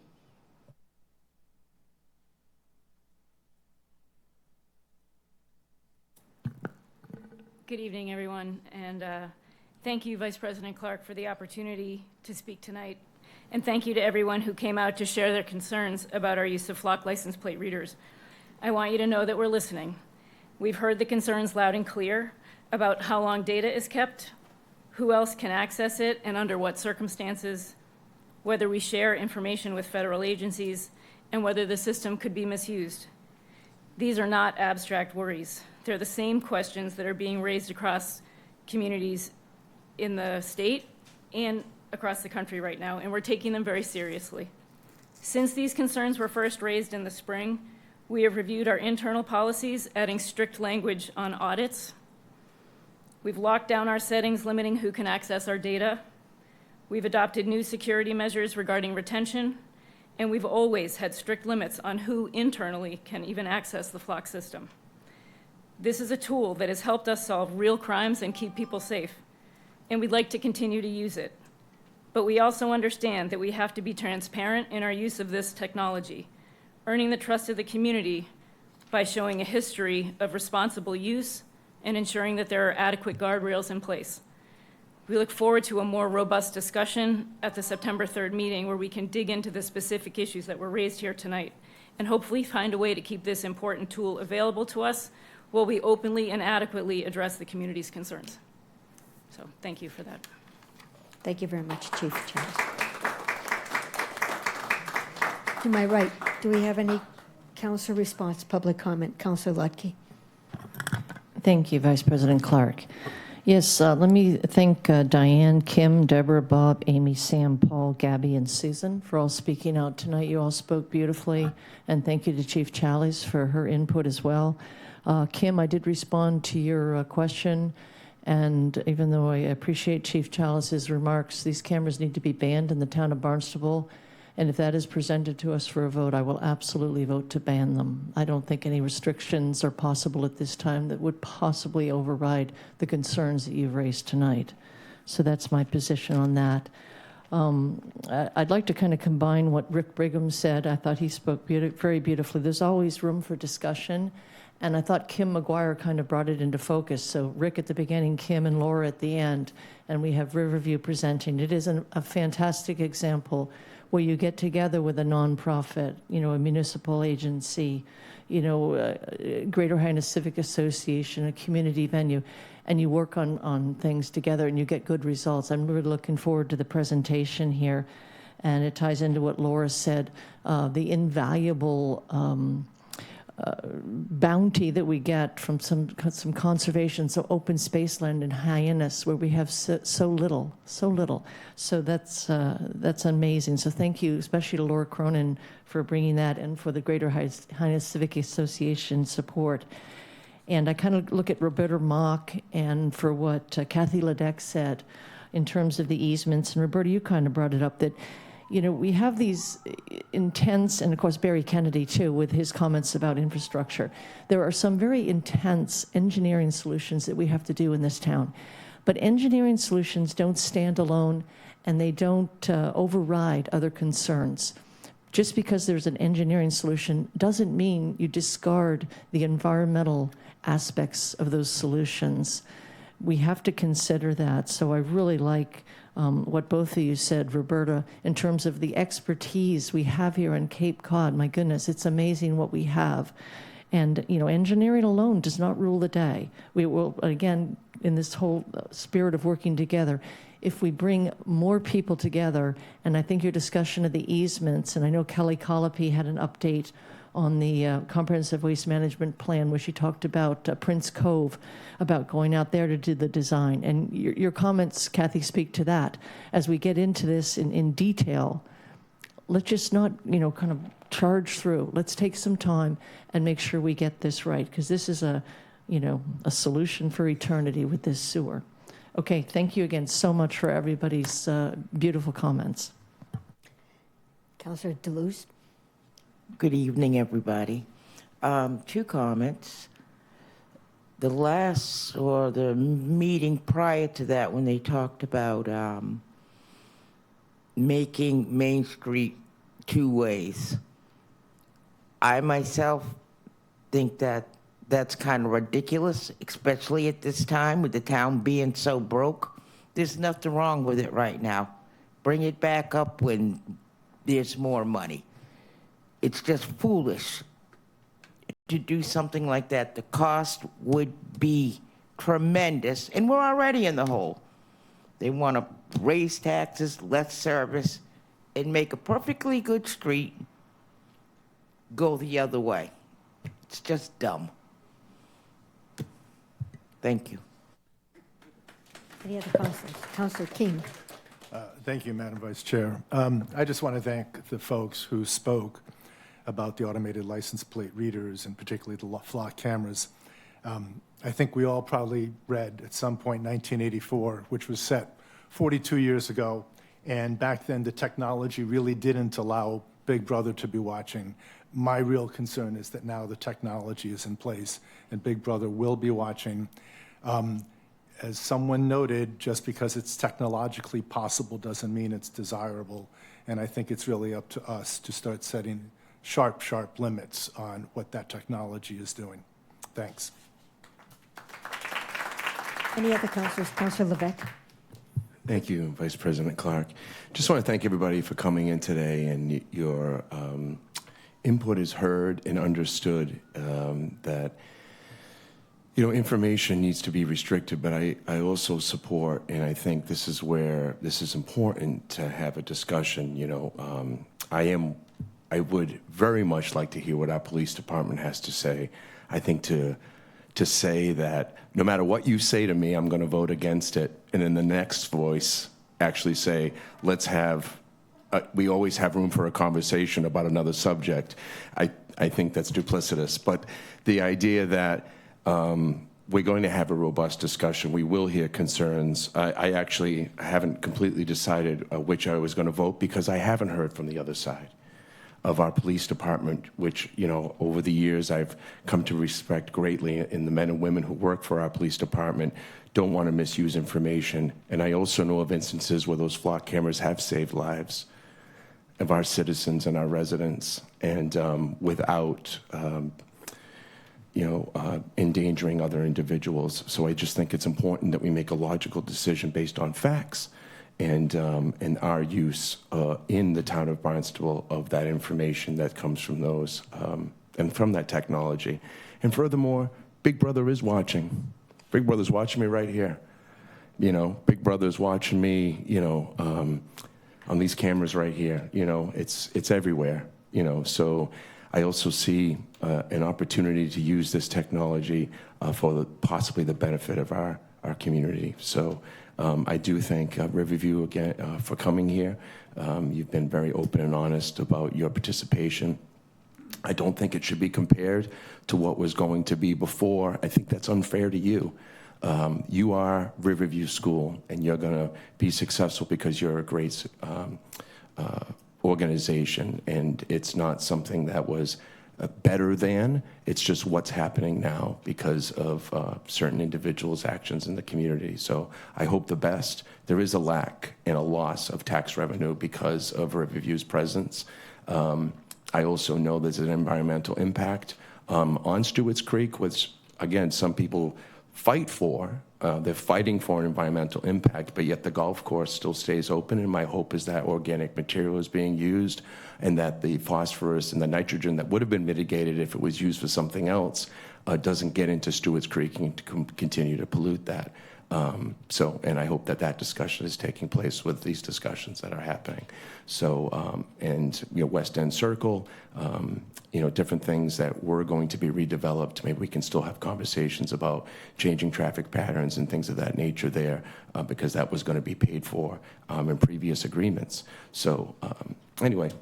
Good evening, everyone, and thank you, Vice President Clark, for the opportunity to speak tonight. And thank you to everyone who came out to share their concerns about our use of flock license plate readers. I want you to know that we're listening. We've heard the concerns loud and clear about how long data is kept, who else can access it, and under what circumstances, whether we share information with federal agencies, and whether the system could be misused. These are not abstract worries. They're the same questions that are being raised across communities in the state and across the country right now, and we're taking them very seriously. Since these concerns were first raised in the spring, we have reviewed our internal policies, adding strict language on audits. We've locked down our settings limiting who can access our data. We've adopted new security measures regarding retention, and we've always had strict limits on who internally can even access the flock system. This is a tool that has helped us solve real crimes and keep people safe, and we'd like to continue to use it. But we also understand that we have to be transparent in our use of this technology, earning the trust of the community by showing a history of responsible use and ensuring that there are adequate guardrails in place. We look forward to a more robust discussion at the September 3rd meeting where we can dig into the specific issues that were raised here tonight and hopefully find a way to keep this important tool available to us while we openly and adequately address the community's concerns. So thank you for that. Thank you very much, Chief Charles. To my right, do we have any council response, public comment? Councilor Lutke. Thank you, Vice President Clark. Yes, let me thank Diane, Kim, Deborah, Bob, Amy, Sam, Paul, Gabby, and Susan for all speaking out tonight. You all spoke beautifully, and thank you to Chief Challis for her input as well. Kim, I did respond to your question, and even though I appreciate Chief Challis's remarks, these cameras need to be banned in the town of Barnstable, and if that is presented to us for a vote, I will absolutely vote to ban them. I don't think any restrictions are possible at this time that would possibly override the concerns that you've raised tonight. So that's my position on that. I'd like to kind of combine what Rick Brigham said. I thought he spoke very beautifully. There's always room for discussion, and I thought Kim McGuire kind of brought it into focus. So Rick at the beginning, Kim and Laura at the end, and we have Riverview presenting. It is a fantastic example where you get together with a nonprofit, a municipal agency, Greater Hyannis Civic Association, a community venue, and you work on things together and you get good results. I'm really looking forward to the presentation here, and it ties into what Laura said, the invaluable bounty that we get from some conservation, so open space land in Hyannis where we have so little. So that's amazing. So thank you, especially to Laura Cronin for bringing that and for the Greater Hyannis Civic Association support. And I kind of look at Roberta Mock and for what Kathy Ledeck said in terms of the easements. And Roberta, you kind of brought it up that we have these intense, and of course Barry Kennedy too, with his comments about infrastructure. There are some very intense engineering solutions that we have to do in this town. But engineering solutions don't stand alone, and they don't override other concerns. Just because there's an engineering solution doesn't mean you discard the environmental aspects of those solutions. We have to consider that. So I really like what both of you said, Roberta, in terms of the expertise we have here in Cape Cod. My goodness, it's amazing what we have. And, engineering alone does not rule the day. We will, again, in this whole spirit of working together, if we bring more people together, and I think your discussion of the easements, and I know Kelly Colopy had an update on the Comprehensive Waste Management Plan where she talked about Prince Cove, about going out there to do the design. And your comments, Kathy, speak to that. As we get into this in detail, let's just not, kind of charge through. Let's take some time and make sure we get this right, because this is a solution for eternity with this sewer. Okay, thank you again so much for everybody's beautiful comments. Councilor Deleuze. Good evening, everybody. 2 comments. The meeting prior to that, when they talked about making Main Street two ways. I myself think that that's kind of ridiculous, especially at this time with the town being so broke. There's nothing wrong with it right now. Bring it back up when there's more money. It's just foolish to do something like that. The cost would be tremendous, and we're already in the hole. They want to raise taxes, less service, and make a perfectly good street go the other way. It's just dumb. Thank you. Any other councilors? Councilor King. Thank you, Madam Vice Chair. I just want to thank the folks who spoke about the automated license plate readers and particularly the flock cameras. I think we all probably read at some point 1984, which was set 42 years ago. And back then, the technology really didn't allow Big Brother to be watching. My real concern is that now the technology is in place and Big Brother will be watching. As someone noted, just because it's technologically possible doesn't mean it's desirable. And I think it's really up to us to start setting sharp, sharp limits on what that technology is doing. Thanks. Any other councilors? Councilor Levesque. Thank you, Vice President Clark. Just want to thank everybody for coming in today, and your input is heard and understood. That information needs to be restricted, but I also support, and I think this is where this is important to have a discussion. I would very much like to hear what our police department has to say. I think to say that no matter what you say to me, I'm going to vote against it, and in the next voice actually say, let's have, we always have room for a conversation about another subject. I think that's duplicitous. But the idea that we're going to have a robust discussion, we will hear concerns. I actually haven't completely decided which I was going to vote because I haven't heard from the other side of our police department, which, over the years I've come to respect greatly, and the men and women who work for our police department don't want to misuse information. And I also know of instances where those flock cameras have saved lives of our citizens and our residents, and without, endangering other individuals. So I just think it's important that we make a logical decision based on facts and our use in the town of Barnstable of that information that comes from those and from that technology. And furthermore, Big Brother is watching. Big Brother's watching me right here. Big Brother's watching me, on these cameras right here. It's everywhere. So I also see an opportunity to use this technology for possibly the benefit of our community. So I do thank Riverview again for coming here. You've been very open and honest about your participation. I don't think it should be compared to what was going to be before. I think that's unfair to you. You are Riverview School, and you're going to be successful because you're a great organization, and it's not something that was better than. It's just what's happening now because of certain individuals' actions in the community. So I hope the best. There is a lack and a loss of tax revenue because of Riverview's presence. I also know there's an environmental impact on Stewart's Creek, which, again, some people fight for. They're fighting for an environmental impact, but yet the golf course still stays open, and my hope is that organic material is being used and that the phosphorus and the nitrogen that would have been mitigated if it was used for something else doesn't get into Stewart's Creek and continue to pollute that. And I hope that discussion is taking place with these discussions that are happening. So, West End Circle, different things that were going to be redeveloped. Maybe we can still have conversations about changing traffic patterns and things of that nature there, because that was going to be paid for in previous agreements. So,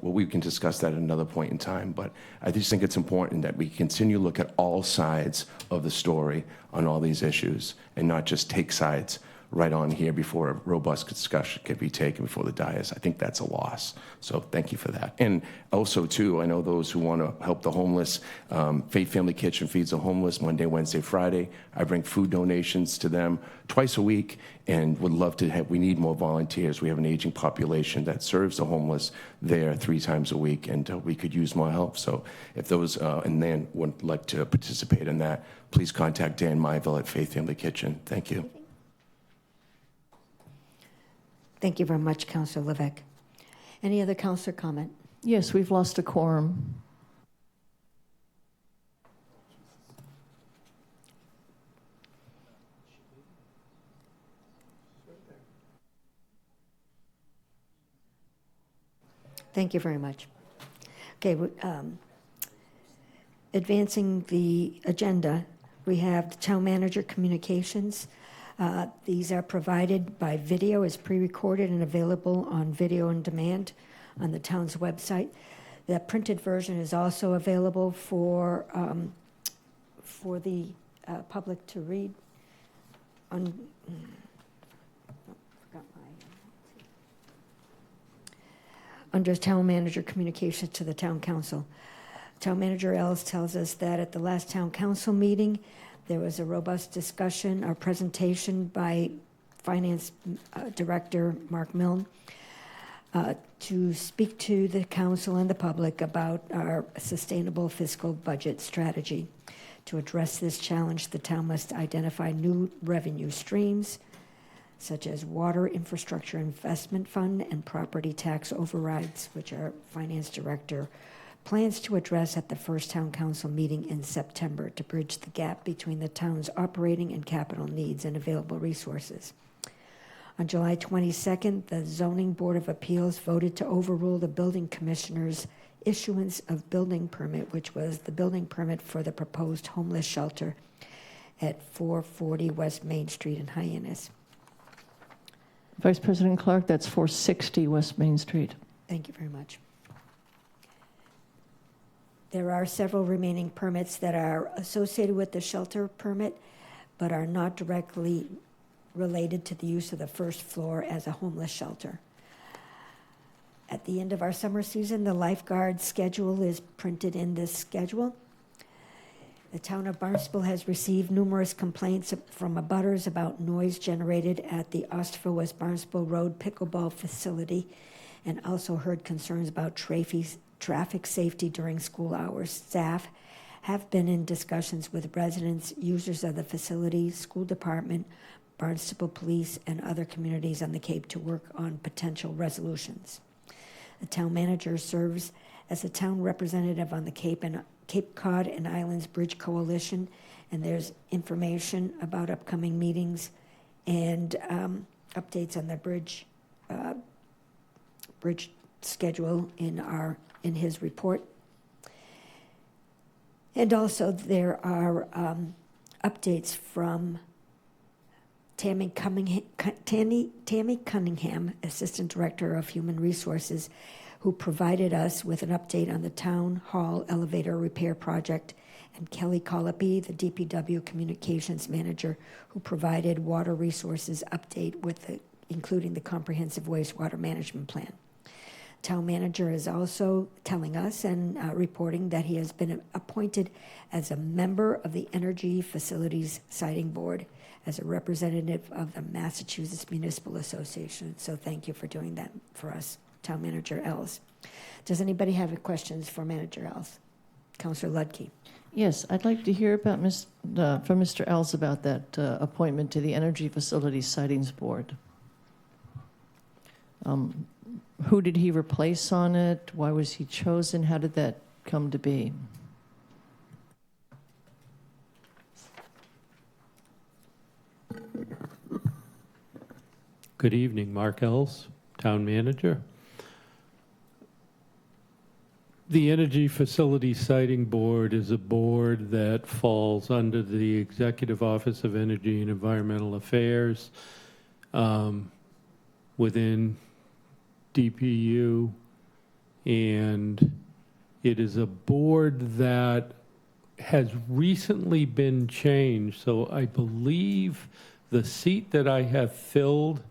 we can discuss that at another point in time, but I just think it's important that we continue to look at all sides of the story on all these issues and not just take sides right on here before a robust discussion can be taken before the dais. I think that's a loss. So thank you for that. And also, too, I know those who want to help the homeless. Faith Family Kitchen feeds the homeless Monday, Wednesday, Friday. I bring food donations to them twice a week and would love to have, we need more volunteers. We have an aging population that serves the homeless there 3 times a week, and we could use more help. So if those and Dan would like to participate in that, please contact Dan Myville at Faith Family Kitchen. Thank you. Thank you very much, Councillor Levesque. Any other councillor comment? Yes, we've lost a quorum. Thank you very much. Okay, advancing the agenda, we have the town manager communications. These are provided by video as pre-recorded and available on video on demand on the town's website. The printed version is also available for the public to read. Under town manager communications to the town council. Town manager Ellis tells us that at the last town council meeting, there was a robust discussion or presentation by Finance Director Mark Milne to speak to the council and the public about our sustainable fiscal budget strategy. To address this challenge, the town must identify new revenue streams, such as water infrastructure investment fund and property tax overrides, which our finance director plans to address at the first town council meeting in September to bridge the gap between the town's operating and capital needs and available resources. On July 22nd, the Zoning Board of Appeals voted to overrule the building commissioner's issuance of building permit, which was the building permit for the proposed homeless shelter at 440 West Main Street in Hyannis. Vice President Clark, that's 460 West Main Street. Thank you very much. There are several remaining permits that are associated with the shelter permit, but are not directly related to the use of the first floor as a homeless shelter. At the end of our summer season, the lifeguard schedule is printed in this schedule. The town of Barnstable has received numerous complaints from abutters about noise generated at the Osterville West Barnstable Road pickleball facility, and also heard concerns about traffic safety during school hours. Staff have been in discussions with residents, users of the facility, school department, Barnstable Police, and other communities on the Cape to work on potential resolutions. The town manager serves as a town representative on the Cape Cod and Islands Bridge Coalition, and there's information about upcoming meetings and updates on the bridge schedule in his report. And also there are updates from Tammy Cunningham, Assistant Director of Human Resources, who provided us with an update on the Town Hall Elevator Repair Project, and Kelly Colopy, the DPW Communications Manager, who provided Water Resources update including the Comprehensive Wastewater Management Plan. Town Manager is also telling us and reporting that he has been appointed as a member of the Energy Facilities Siting Board as a representative of the Massachusetts Municipal Association. So thank you for doing that for us, Town Manager Ells. Does anybody have any questions for Manager Ells? Councillor Ludke. Yes, I'd like to hear about from Mr. Ells about that appointment to the Energy Facilities Sightings Board. Who did he replace on it? Why was he chosen? How did that come to be? Good evening, Mark Ells, Town Manager. The Energy Facility Siting Board is a board that falls under the Executive Office of Energy and Environmental Affairs within DPU, and it is a board that has recently been changed. So I believe the seat that I have filled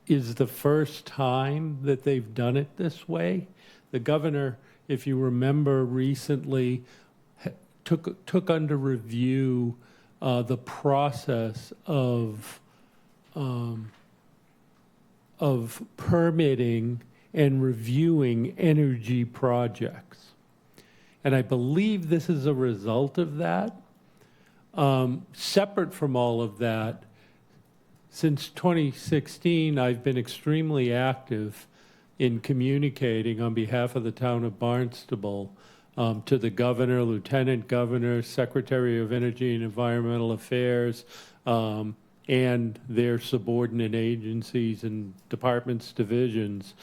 is the first time that they've done it this way. The governor, if you remember recently, took under review the process of permitting and reviewing energy projects. And I believe this is a result of that. Separate from all of that, since 2016, I've been extremely active in communicating on behalf of the town of Barnstable to the governor, lieutenant governor, secretary of energy and environmental affairs, and their subordinate agencies and departments, divisions,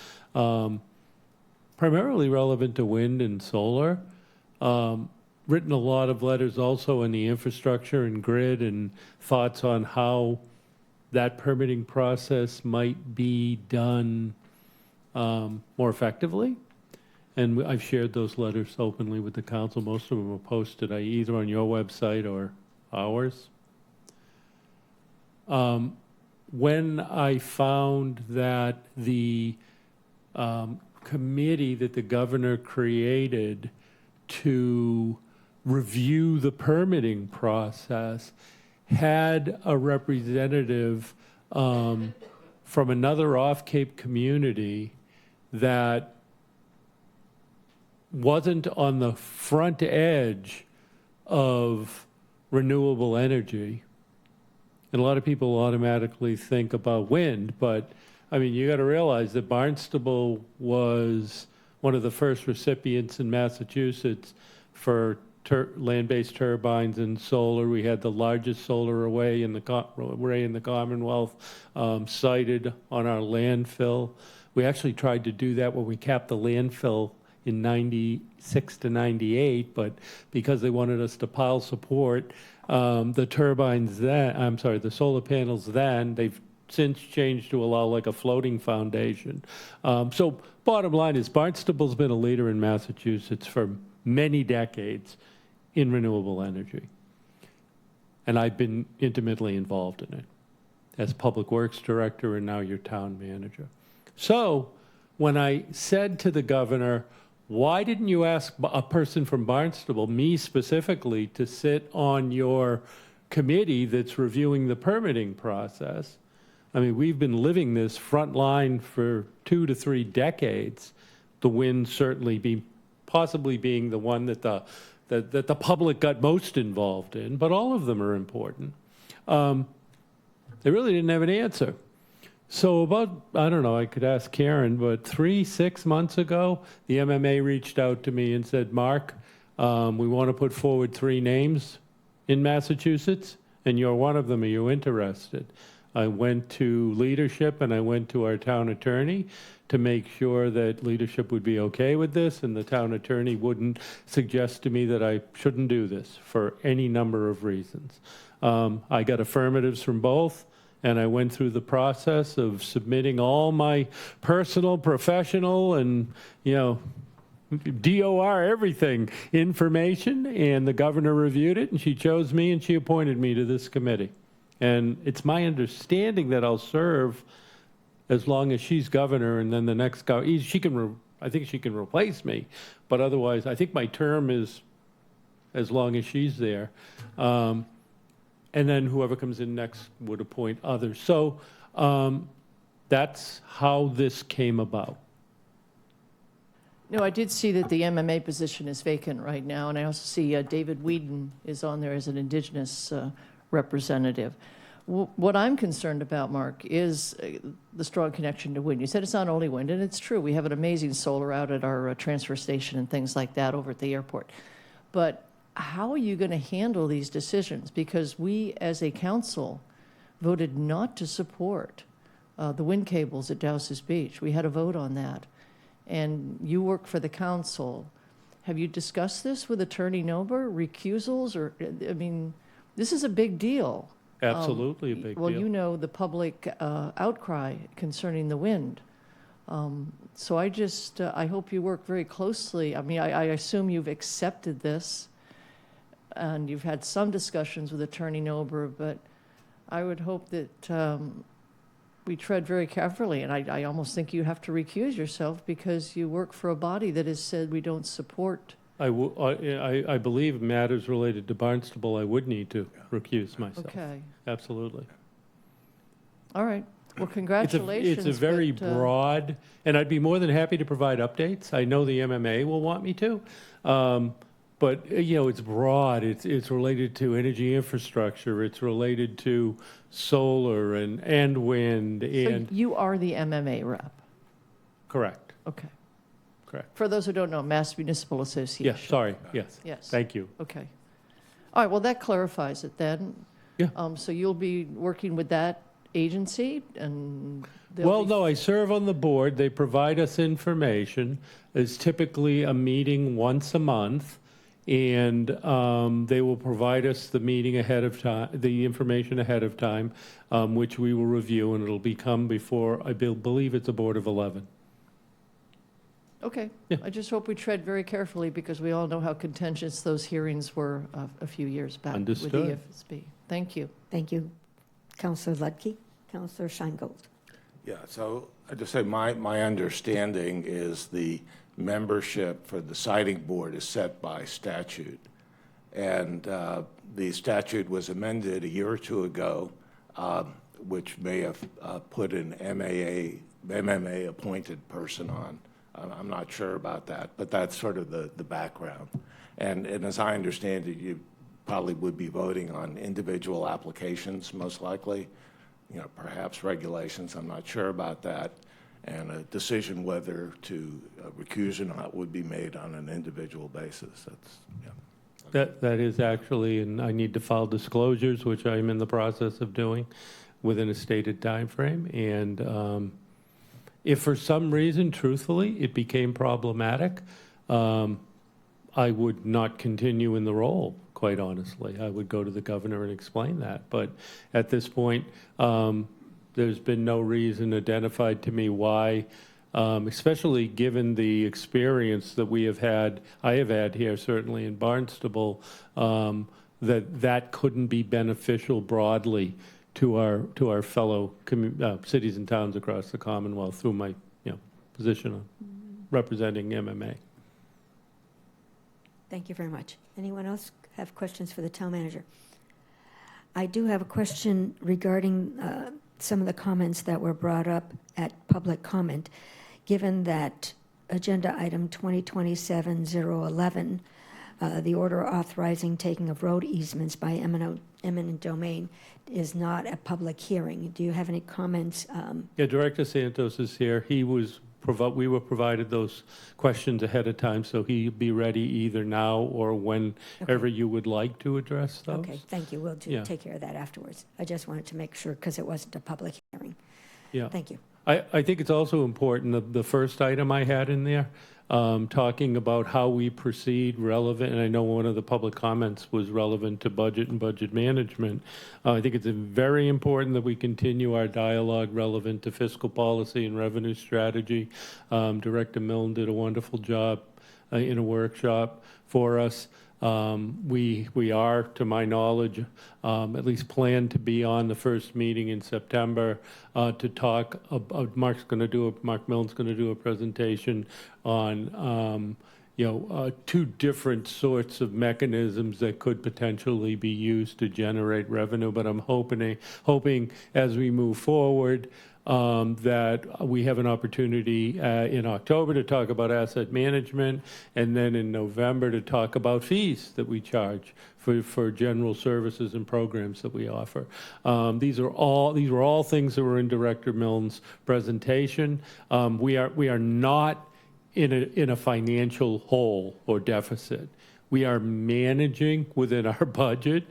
primarily relevant to wind and solar. Written a lot of letters also in the infrastructure and grid and thoughts on how that permitting process might be done more effectively. And I've shared those letters openly with the council. Most of them are posted either on your website or ours. When I found that the committee that the governor created to review the permitting process had a representative from another off-Cape community that wasn't on the front edge of renewable energy. And a lot of people automatically think about wind, but I mean, you got to realize that Barnstable was one of the first recipients in Massachusetts for land-based turbines and solar. We had the largest solar array in the Commonwealth sited on our landfill. We actually tried to do that when we capped the landfill in 96 to 98, but because they wanted us to pile support, the solar panels then, they've since changed to allow like a floating foundation. So bottom line is Barnstable's been a leader in Massachusetts for many decades in renewable energy. And I've been intimately involved in it as Public Works Director and now your town manager. So when I said to the governor, why didn't you ask a person from Barnstable, me specifically, to sit on your committee that's reviewing the permitting process? I mean, we've been living this front line for 2 to 3 decades. The wind certainly possibly being the one that the public got most involved in, but all of them are important. They really didn't have an answer. So about, I don't know, I could ask Karen, but 6 months ago, the MMA reached out to me and said, Mark, we want to put forward 3 names in Massachusetts, and you're one of them. Are you interested? I went to leadership and I went to our town attorney to make sure that leadership would be okay with this, and the town attorney wouldn't suggest to me that I shouldn't do this for any number of reasons. I got affirmatives from both. And I went through the process of submitting all my personal, professional, and, DOR, everything, information, and the governor reviewed it, and she chose me, and she appointed me to this committee. And it's my understanding that I'll serve as long as she's governor, and then the next guy, I think she can replace me, but otherwise, I think my term is as long as she's there. And then whoever comes in next would appoint others. So that's how this came about. No, I did see that the MMA position is vacant right now, and I also see David Whedon is on there as an Indigenous representative. What I'm concerned about, Mark, is the strong connection to wind. You said it's not only wind, and it's true. We have an amazing solar out at our transfer station and things like that over at the airport. But how are you going to handle these decisions? Because we, as a council, voted not to support the wind cables at Dowses Beach. We had a vote on that. And you work for the council. Have you discussed this with Attorney Nober, recusals? Or, I mean, this is a big deal. Absolutely a big deal. Well, you know the public outcry concerning the wind. So I hope you work very closely. I mean, I assume you've accepted this, and you've had some discussions with Attorney Nober, but I would hope that we tread very carefully, and I almost think you have to recuse yourself because you work for a body that has said we don't support. I believe matters related to Barnstable, I would need to recuse myself. Okay. Absolutely. All right. Well, congratulations. It's a very but, broad, and I'd be more than happy to provide updates. I know the MMA will want me to. But, it's broad. It's related to energy infrastructure. It's related to solar and wind and. So you are the MMA rep? Correct. Okay. Correct. For those who don't know, Mass Municipal Association. Yes, sorry, yes. Yes. Thank you. Okay. All right, well, that clarifies it then. Yeah. So you'll be working with that agency and Well, no, I serve on the board. They provide us information. There's typically a meeting once a month, and they will provide us the meeting ahead of time, the information ahead of time, which we will review, and it'll become before, I believe it's a board of 11. Okay. Yeah. I just hope we tread very carefully because we all know how contentious those hearings were a few years back with Understood. the EFSB. Thank you. Thank you, Councillor Ludke. Councillor Scheingold. Yeah, so I just say my understanding is the membership for the siting board is set by statute. And the statute was amended a year or two ago, which may have put an MMA appointed person on. I'm not sure about that, but that's sort of the background. And as I understand it, you probably would be voting on individual applications, most likely, perhaps regulations, I'm not sure about that. And a decision whether to recuse or not would be made on an individual basis. That is actually, and I need to file disclosures, which I'm in the process of doing within a stated time frame. And if for some reason, truthfully, it became problematic, I would not continue in the role, quite honestly. I would go to the governor and explain that. But at this point, there's been no reason identified to me why, especially given the experience that I have had here, certainly in Barnstable, that couldn't be beneficial broadly to our fellow cities and towns across the Commonwealth through my position of representing MMA. Thank you very much. Anyone else have questions for the town manager? I do have a question regarding some of the comments that were brought up at public comment. Given that agenda item 2027-011, the order authorizing taking of road easements by eminent domain is not a public hearing. Do you have any comments? Yeah, Director Santos is here. We were provided those questions ahead of time, so he'll be ready either now or whenever you would like to address those. Okay, thank you. We'll take care of that afterwards. I just wanted to make sure because it wasn't a public hearing. Yeah. Thank you. I think it's also important, the first item I had in there, talking about how we proceed relevant, and I know one of the public comments was relevant to budget and budget management. I think it's very important that we continue our dialogue relevant to fiscal policy and revenue strategy. Director Milne did a wonderful job in a workshop for us. We are, to my knowledge, at least plan to be on the first meeting in September to talk about, Mark Milne's going to do a presentation on, two different sorts of mechanisms that could potentially be used to generate revenue. But I'm hoping as we move forward, that we have an opportunity in October to talk about asset management, and then in November to talk about fees that we charge for general services and programs that we offer. These were all things that were in Director Milne's presentation. We are not in a financial hole or deficit. We are managing within our budget,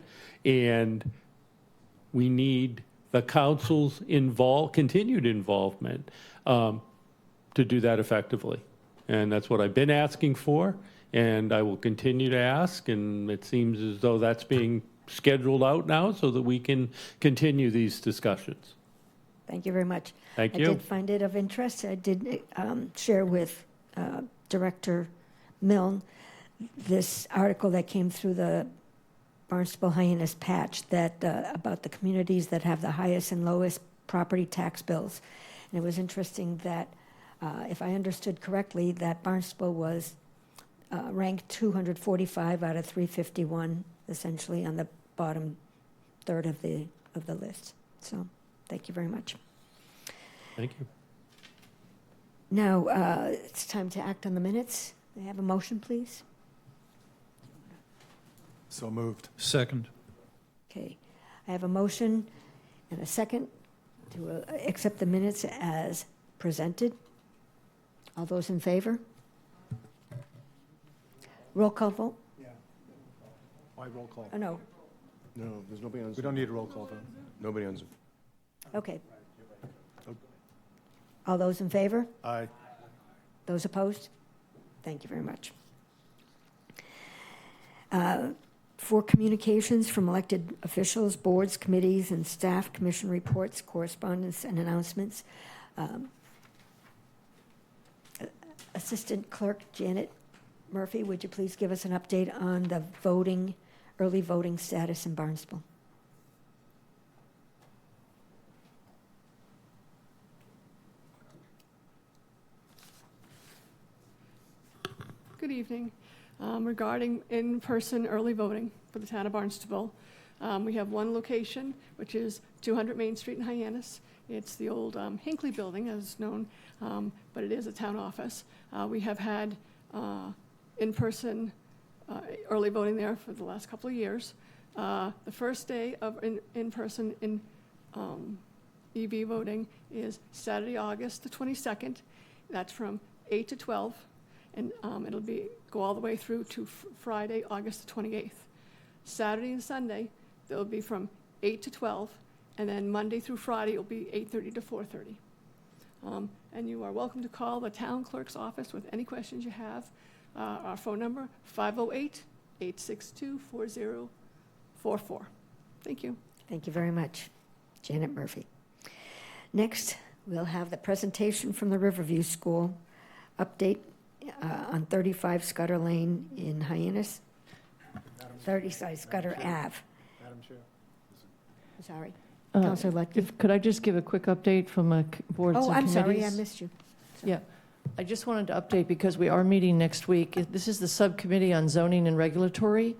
and we need the council's continued involvement to do that effectively. And that's what I've been asking for, and I will continue to ask, and it seems as though that's being scheduled out now so that we can continue these discussions. Thank you very much. Thank you. I did find it of interest. I did share with Director Milne this article that came through the Barnstable Hyannis patch that about the communities that have the highest and lowest property tax bills. And it was interesting that, if I understood correctly, that Barnstable was ranked 245 out of 351, essentially on the bottom third of the list. So, thank you very much. Thank you. Now, it's time to act on the minutes. May I have a motion, please? So moved. Second. Okay. I have a motion and a second to accept the minutes as presented. All those in favor? Roll call vote? Why roll call? Oh, no. No, there's nobody on Zoom. We don't need a roll call vote. Nobody on Zoom. Okay. All those in favor? Aye. Those opposed? Thank you very much. For communications from elected officials, boards, committees, and staff, commission reports, correspondence, and announcements. Assistant Clerk Janet Murphy, would you please give us an update on the early voting status in Barnstable? Good evening. Regarding in-person early voting for the town of Barnstable, we have one location, which is 200 Main Street in Hyannis. It's the old Hinckley building, as known, but it is a town office. We have had in-person early voting there for the last couple of years. The first day of in-person EV voting is Saturday, August the 22nd. That's from 8 to 12. And it'll go all the way through to Friday, August the 28th. Saturday and Sunday, they'll be from 8 to 12, and then Monday through Friday, it'll be 8:30 to 4:30. And you are welcome to call the town clerk's office with any questions you have. Our phone number, 508-862-4044. Thank you. Thank you very much, Janet Murphy. Next, we'll have the presentation from the Riverview School update on 35 Scudder Lane in Hyannis. 35 Scudder Ave. Madam Chair. Sorry. Councilor Lutke. Could I just give a quick update from boards and Oh, committees? I'm sorry, I missed you. Yeah. I just wanted to update because we are meeting next week. This is the subcommittee on zoning and regulatory,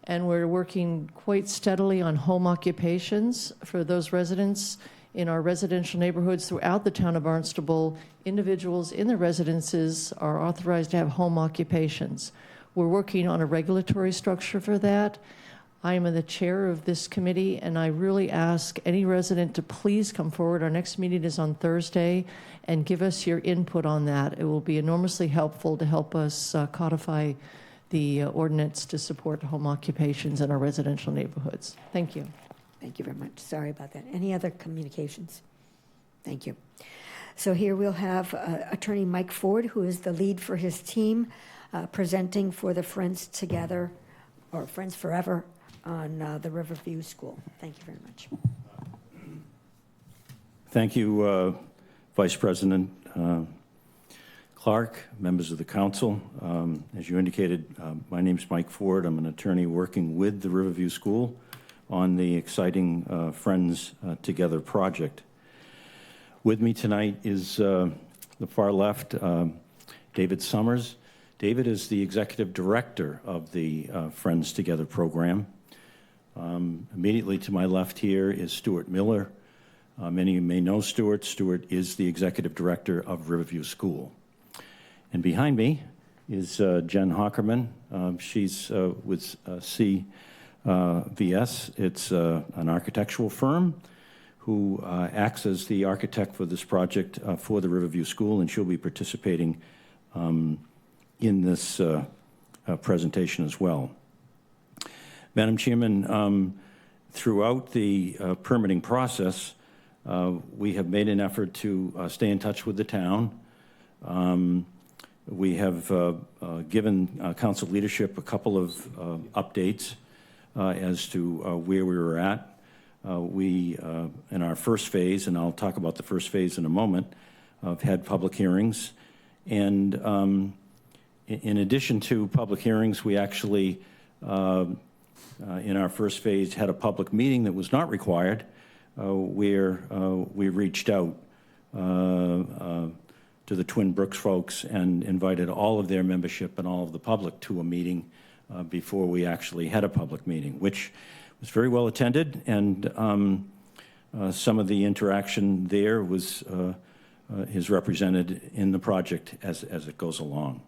and we're working quite steadily on home occupations for those residents in our residential neighborhoods throughout the town of Barnstable. Individuals in the residences are authorized to have home occupations. We're working on a regulatory structure for that. I am the chair of this committee, and I really ask any resident to please come forward. Our next meeting is on Thursday, and give us your input on that. It will be enormously helpful to help us codify the ordinance to support home occupations in our residential neighborhoods. Thank you. Thank you very much. Sorry about that. Any other communications? Thank you. So here we'll have Attorney Mike Ford, who is the lead for his team, presenting for the Friends Together, or Friends Forever, on the Riverview School. Thank you very much. Thank you, Vice President Clark, members of the council. As you indicated, my name is Mike Ford. I'm an attorney working with the Riverview School on the exciting Friends Together project. With me tonight is the far left, David Summers. David is the executive director of the Friends Together program. Immediately to my left here is Stuart Miller. Many of you may know Stuart. Stuart is the executive director of Riverview School. And behind me is Jen Hockerman. She's with CVS. It's an architectural firm who acts as the architect for this project for the Riverview School, and she'll be participating in this presentation as well. Madam Chairman, throughout the permitting process, we have made an effort to stay in touch with the town. We have given council leadership a couple of updates as to where we were at. We, in our first phase, and I'll talk about the first phase in a moment, have had public hearings. And in addition to public hearings, we actually in our first phase, had a public meeting that was not required, where we reached out to the Twin Brooks folks and invited all of their membership and all of the public to a meeting before we actually had a public meeting, which was very well attended, and some of the interaction there was is represented in the project as it goes along.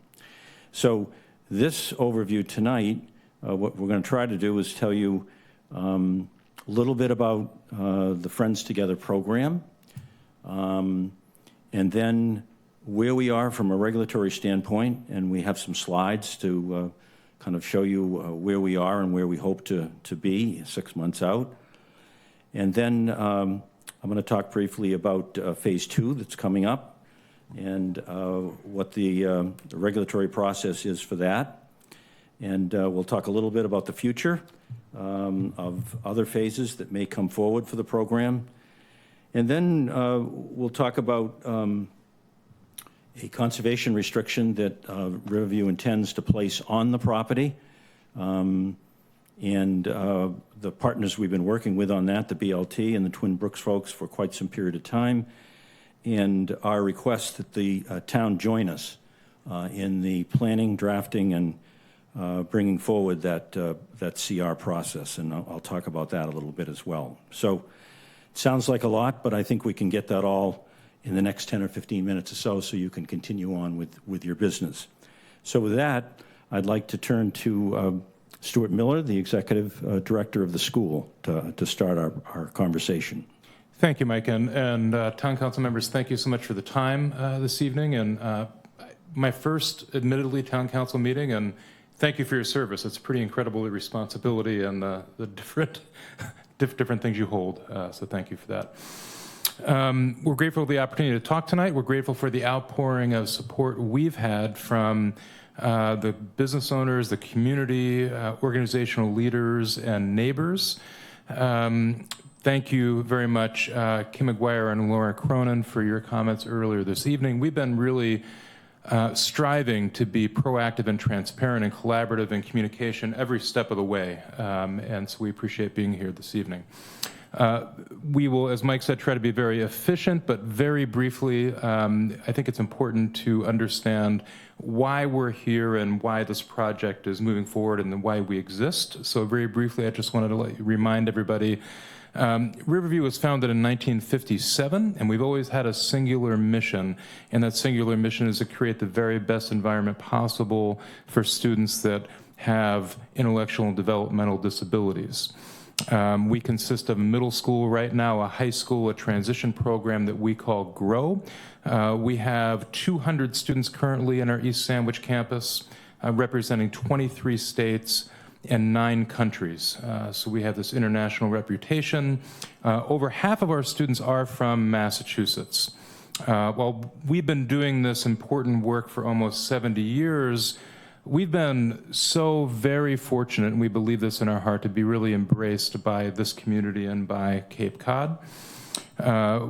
So this overview tonight, what we're going to try to do is tell you a little bit about the Friends Together program, and then where we are from a regulatory standpoint, and we have some slides to kind of show you where we are and where we hope to be 6 months out. And then I'm going to talk briefly about phase 2 that's coming up, and what the regulatory process is for that. And we'll talk a little bit about the future of other phases that may come forward for the program. And then we'll talk about a conservation restriction that Riverview intends to place on the property. And the partners we've been working with on that, the BLT and the Twin Brooks folks, for quite some period of time. And our request that the town join us in the planning, drafting, and bringing forward that CR process. And I'll talk about that a little bit as well. So it sounds like a lot, but I think we can get that all in the next 10 or 15 minutes or so you can continue on with your business. So with that, I'd like to turn to Stuart Miller, the Executive Director of the school, to start our conversation. Thank you, Mike, and Town Council members, thank you so much for the time this evening, and my first, admittedly, Town Council meeting, and thank you for your service. It's a pretty incredible responsibility and the different things you hold, so thank you for that. We're grateful for the opportunity to talk tonight. We're grateful for the outpouring of support we've had from the business owners, the community, organizational leaders, and neighbors. Thank you very much, Kim McGuire and Laura Cronin, for your comments earlier this evening. We've been really striving to be proactive and transparent and collaborative in communication every step of the way, and so we appreciate being here this evening. We will, as Mike said, try to be very efficient, but very briefly, I think it's important to understand why we're here and why this project is moving forward and then why we exist. So very briefly, I just wanted to remind everybody, Riverview was founded in 1957, and we've always had a singular mission, and that singular mission is to create the very best environment possible for students that have intellectual and developmental disabilities. We consist of a middle school right now, a high school, a transition program that we call GROW. We have 200 students currently in our East Sandwich campus, representing 23 states and 9 countries. So we have this international reputation. Over half of our students are from Massachusetts. While we've been doing this important work for almost 70 years, we've been so very fortunate, and we believe this in our heart, to be really embraced by this community and by Cape Cod.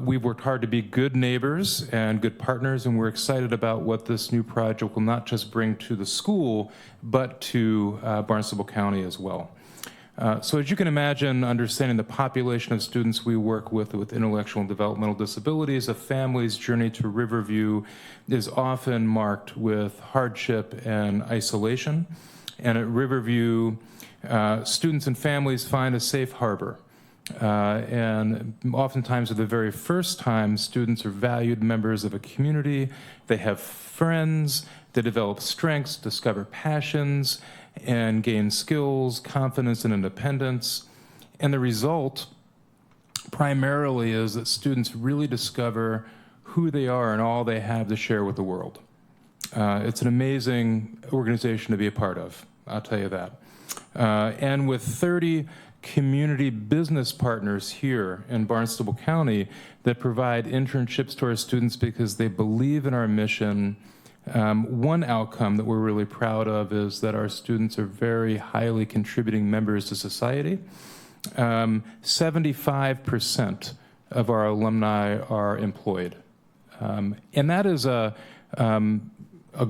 We've worked hard to be good neighbors and good partners, and we're excited about what this new project will not just bring to the school, but to Barnstable County as well. So as you can imagine, understanding the population of students we work with intellectual and developmental disabilities, a family's journey to Riverview is often marked with hardship and isolation. And at Riverview, students and families find a safe harbor. And oftentimes, for the very first time, students are valued members of a community. They have friends. They develop strengths, discover passions, and gain skills, confidence, and independence. And the result primarily is that students really discover who they are and all they have to share with the world. It's an amazing organization to be a part of, I'll tell you that. And with 30 community business partners here in Barnstable County that provide internships to our students because they believe in our mission. One outcome that we're really proud of is that our students are very highly contributing members to society. 75% of our alumni are employed. And that is a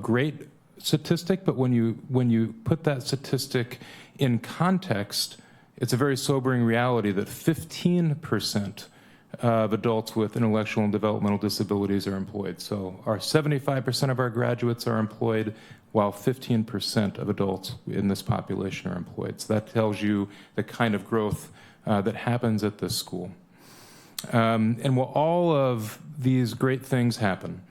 great statistic, but when you put that statistic in context, it's a very sobering reality that 15% of adults with intellectual and developmental disabilities are employed. So our 75% of our graduates are employed, while 15% of adults in this population are employed. So that tells you the kind of growth that happens at this school. And while all of these great things happen,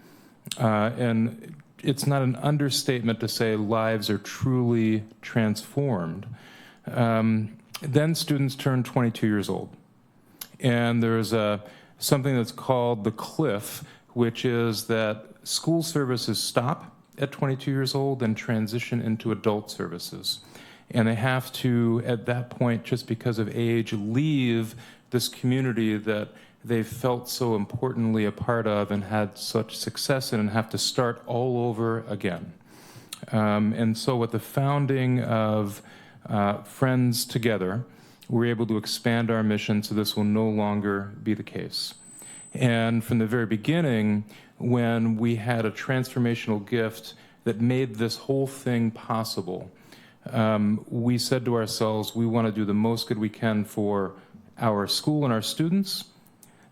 and it's not an understatement to say lives are truly transformed, then students turn 22 years old. And there's something that's called the cliff, which is that school services stop at 22 years old and transition into adult services. And they have to, at that point, just because of age, leave this community that they've felt so importantly a part of and had such success in, and have to start all over again. And so with the founding of Friends Together, we're able to expand our mission so this will no longer be the case. And from the very beginning, when we had a transformational gift that made this whole thing possible, we said to ourselves, we want to do the most good we can for our school and our students,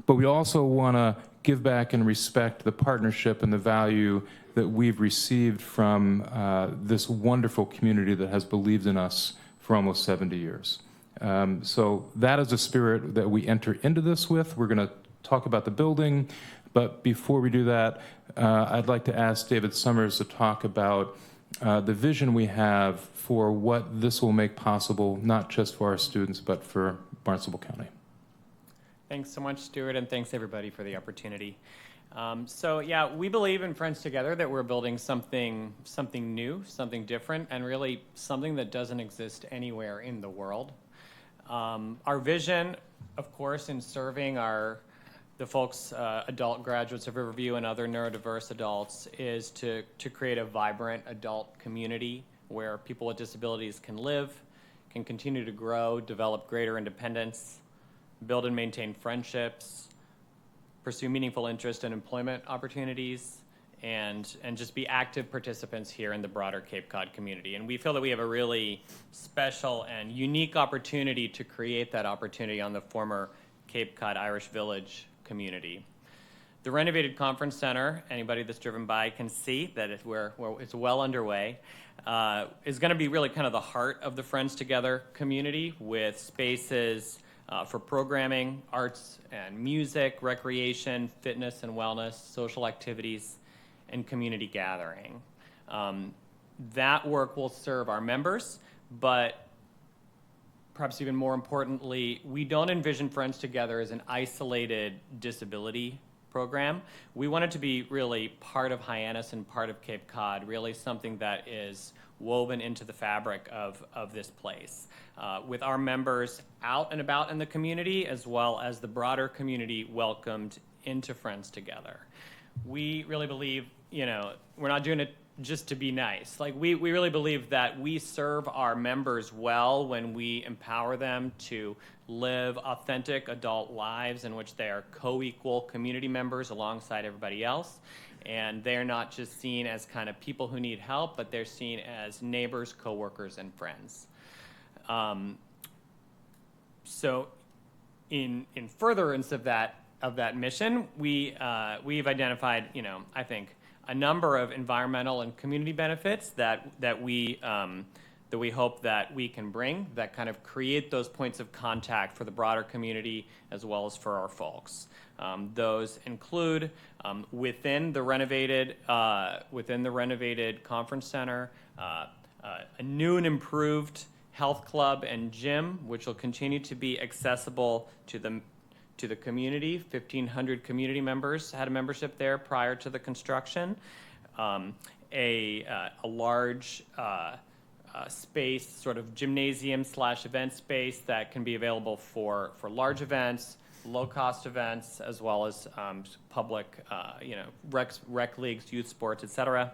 but we also want to give back and respect the partnership and the value that we've received from this wonderful community that has believed in us for almost 70 years. So that is the spirit that we enter into this with. We're going to talk about the building, but before we do that, I'd like to ask David Summers to talk about the vision we have for what this will make possible, not just for our students, but for Barnstable County. Thanks so much, Stuart, and thanks everybody for the opportunity. So yeah, we believe in Friends Together that we're building something new, something different, and really something that doesn't exist anywhere in the world. Our vision, of course, in serving the folks, adult graduates of Riverview and other neurodiverse adults, is to create a vibrant adult community where people with disabilities can live, can continue to grow, develop greater independence, build and maintain friendships, pursue meaningful interest and employment opportunities, and just be active participants here in the broader Cape Cod community. And we feel that we have a really special and unique opportunity to create that opportunity on the former Cape Cod Irish Village community. The renovated conference center, anybody that's driven by can see that it's well underway, is going to be really kind of the heart of the Friends Together community, with spaces for programming, arts and music, recreation, fitness and wellness, social activities, and community gathering. That work will serve our members, but perhaps even more importantly, we don't envision Friends Together as an isolated disability program. We want it to be really part of Hyannis and part of Cape Cod, really something that is woven into the fabric of this place, with our members out and about in the community, as well as the broader community welcomed into Friends Together. We really believe, we're not doing it just to be nice. Like, we really believe that we serve our members well when we empower them to live authentic adult lives in which they are co-equal community members alongside everybody else. And they're not just seen as kind of people who need help, but they're seen as neighbors, coworkers, and friends. So in furtherance of that mission, we've identified, I think, a number of environmental and community benefits that we hope that we can bring, that kind of create those points of contact for the broader community as well as for our folks. Those include within the renovated conference center, a new and improved health club and gym, which will continue to be accessible to the community. 1,500 community members had a membership there prior to the construction. A large space, sort of gymnasium/event space that can be available for large events, low-cost events, as well as public, rec leagues, youth sports, etc.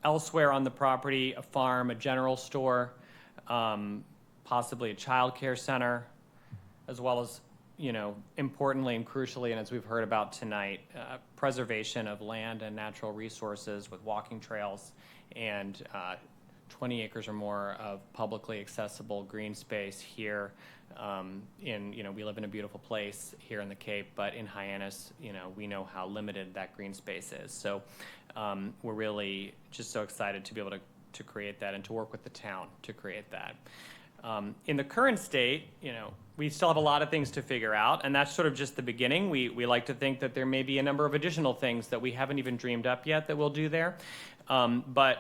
Elsewhere on the property, a farm, a general store, possibly a child care center, as well as, importantly and crucially, and as we've heard about tonight, preservation of land and natural resources with walking trails and 20 acres or more of publicly accessible green space here we live in a beautiful place here in the Cape, but in Hyannis, we know how limited that green space is. So we're really just so excited to be able to create that and to work with the town to create that. In the current state, we still have a lot of things to figure out, and that's sort of just the beginning. We like to think that there may be a number of additional things that we haven't even dreamed up yet that we'll do there. But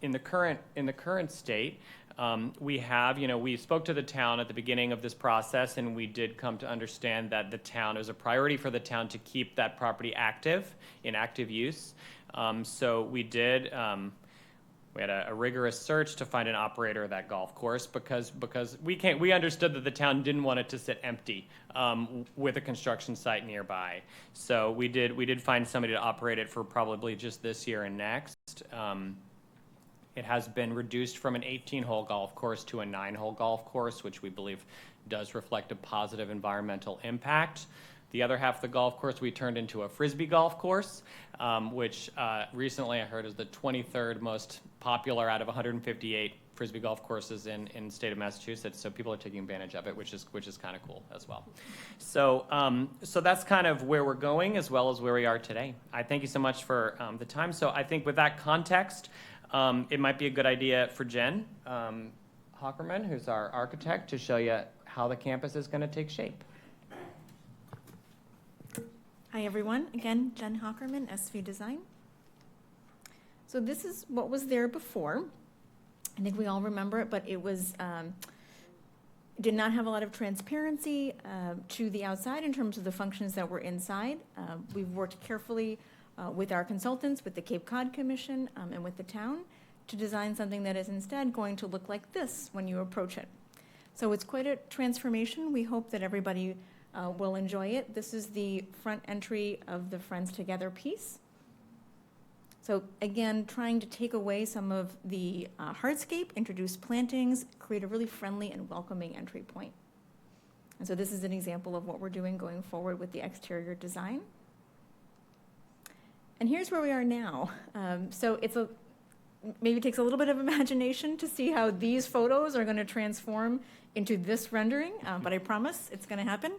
in the current state, we spoke to the town at the beginning of this process, and we did come to understand that the town, it was a priority for the town to keep that property in active use. So we did. We had a rigorous search to find an operator of that golf course because we understood that the town didn't want it to sit empty with a construction site nearby. So we did find somebody to operate it for probably just this year and next. It has been reduced from an 18-hole golf course to a 9-hole golf course, which we believe does reflect a positive environmental impact. The other half of the golf course we turned into a Frisbee golf course, which recently I heard is the 23rd most popular out of 158 Frisbee golf courses in the state of Massachusetts. So people are taking advantage of it, which is kind of cool as well. So that's kind of where we're going as well as where we are today. I thank you so much for the time. So I think with that context, it might be a good idea for Jen Hockerman, who's our architect, to show you how the campus is going to take shape. Hi, everyone. Again, Jen Hockerman, SV Design. So this is what was there before. I think we all remember it, but it was did not have a lot of transparency to the outside in terms of the functions that were inside. We've worked carefully with our consultants, with the Cape Cod Commission, and with the town to design something that is instead going to look like this when you approach it. So it's quite a transformation. We hope that everybody will enjoy it. This is the front entry of the Friends Together piece. So again, trying to take away some of the hardscape, introduce plantings, create a really friendly and welcoming entry point. And so this is an example of what we're doing going forward with the exterior design. And here's where we are now. So maybe takes a little bit of imagination to see how these photos are going to transform into this rendering, but I promise it's going to happen.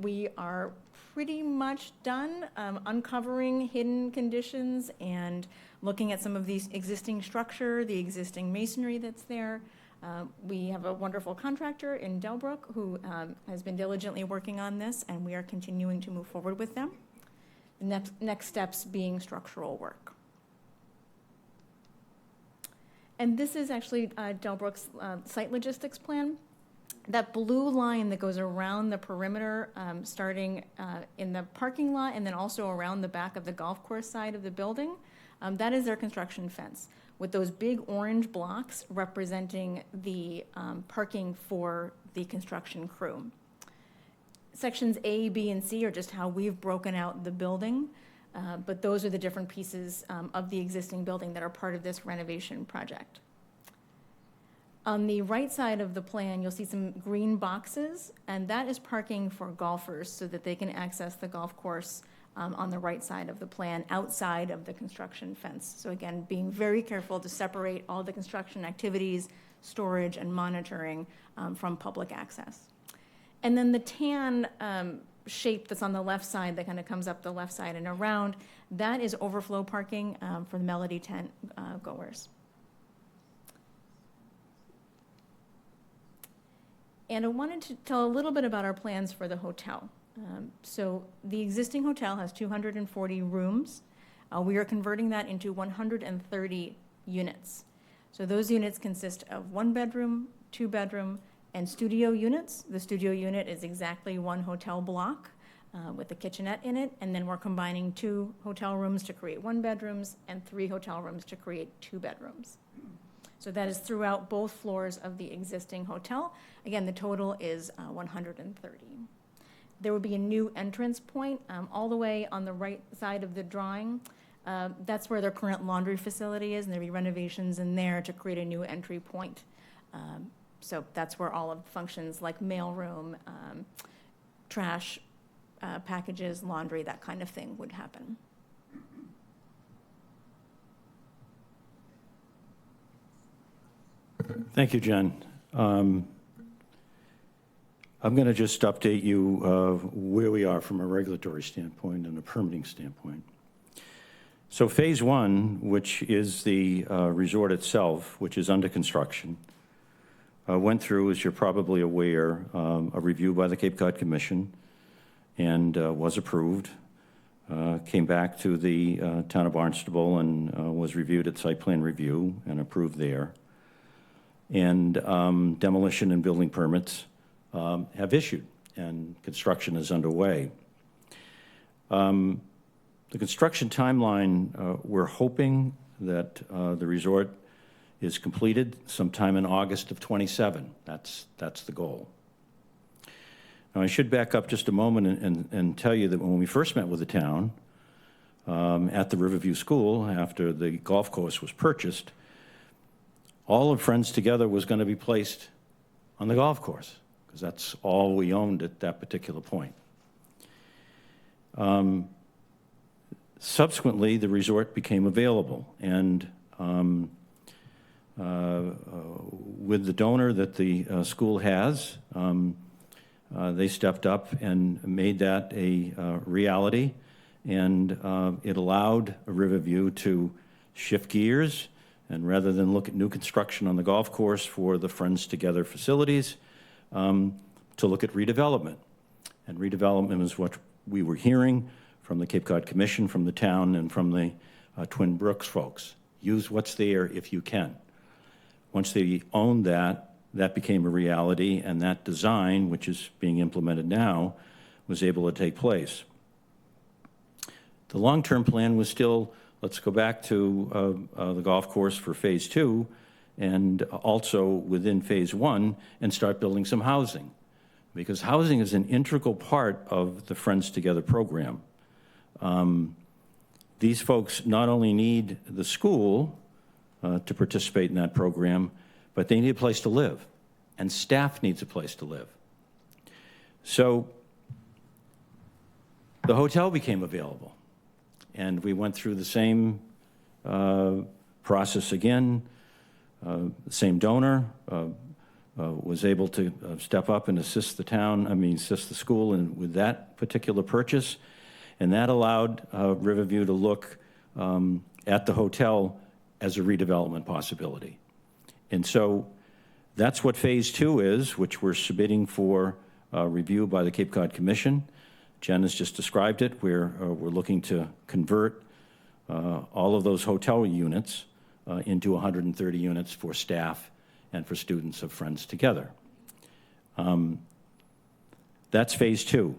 We are pretty much done uncovering hidden conditions and looking at some of the existing structure, the existing masonry that's there. We have a wonderful contractor in Delbrook who has been diligently working on this, and we are continuing to move forward with them. The next steps being structural work. And this is actually Delbrook's site logistics plan. That blue line that goes around the perimeter, starting in the parking lot and then also around the back of the golf course side of the building, that is their construction fence, with those big orange blocks representing the parking for the construction crew. Sections A, B, and C are just how we've broken out the building, but those are the different pieces of the existing building that are part of this renovation project. On the right side of the plan, you'll see some green boxes, and that is parking for golfers so that they can access the golf course on the right side of the plan, outside of the construction fence. So again, being very careful to separate all the construction activities, storage, and monitoring from public access. And then the tan shape that's on the left side that kind of comes up the left side and around, that is overflow parking for the Melody tent goers. And I wanted to tell a little bit about our plans for the hotel. So the existing hotel has 240 rooms. We are converting that into 130 units. So those units consist of 1 bedroom, 2 bedroom, and studio units. The studio unit is exactly 1 hotel block with a kitchenette in it, and then we're combining 2 hotel rooms to create 1 bedrooms and 3 hotel rooms to create 2 bedrooms. So that is throughout both floors of the existing hotel. Again, the total is 130. There will be a new entrance point all the way on the right side of the drawing. That's where their current laundry facility is, and there'll be renovations in there to create a new entry point. So that's where all of the functions like mailroom, trash, packages, laundry, that kind of thing would happen. Thank you, Jen. I'm going to just update you where we are from a regulatory standpoint and a permitting standpoint. So phase one, which is the resort itself, which is under construction, went through, as you're probably aware, a review by the Cape Cod Commission and was approved. Came back to the town of Barnstable and was reviewed at site plan review and approved there. And demolition and building permits have issued, and construction is underway. The construction timeline, we're hoping that the resort is completed sometime in August of '27. That's the goal. Now, I should back up just a moment and tell you that when we first met with the town at the Riverview School, after the golf course was purchased, all of Friends Together was going to be placed on the golf course, because that's all we owned at that particular point. Subsequently, the resort became available, and with the donor that the school has, they stepped up and made that a reality, and it allowed Riverview to shift gears, and rather than look at new construction on the golf course for the Friends Together facilities, to look at redevelopment. And redevelopment is what we were hearing from the Cape Cod Commission, from the town, and from the Twin Brooks folks. Use what's there if you can. Once they owned that, that became a reality, and that design, which is being implemented now, was able to take place. The long-term plan was still, let's go back to the golf course for phase two, and also within phase one, and start building some housing, because housing is an integral part of the Friends Together program. These folks not only need the school to participate in that program, but they need a place to live, and staff needs a place to live. So the hotel became available, and we went through the same process again. The same donor was able to step up and assist assist the school with that particular purchase. And that allowed Riverview to look at the hotel as a redevelopment possibility. And so that's what phase two is, which we're submitting for review by the Cape Cod Commission. Jen has just described it, where we're looking to convert all of those hotel units into 130 units for staff and for students of Friends Together. That's phase two.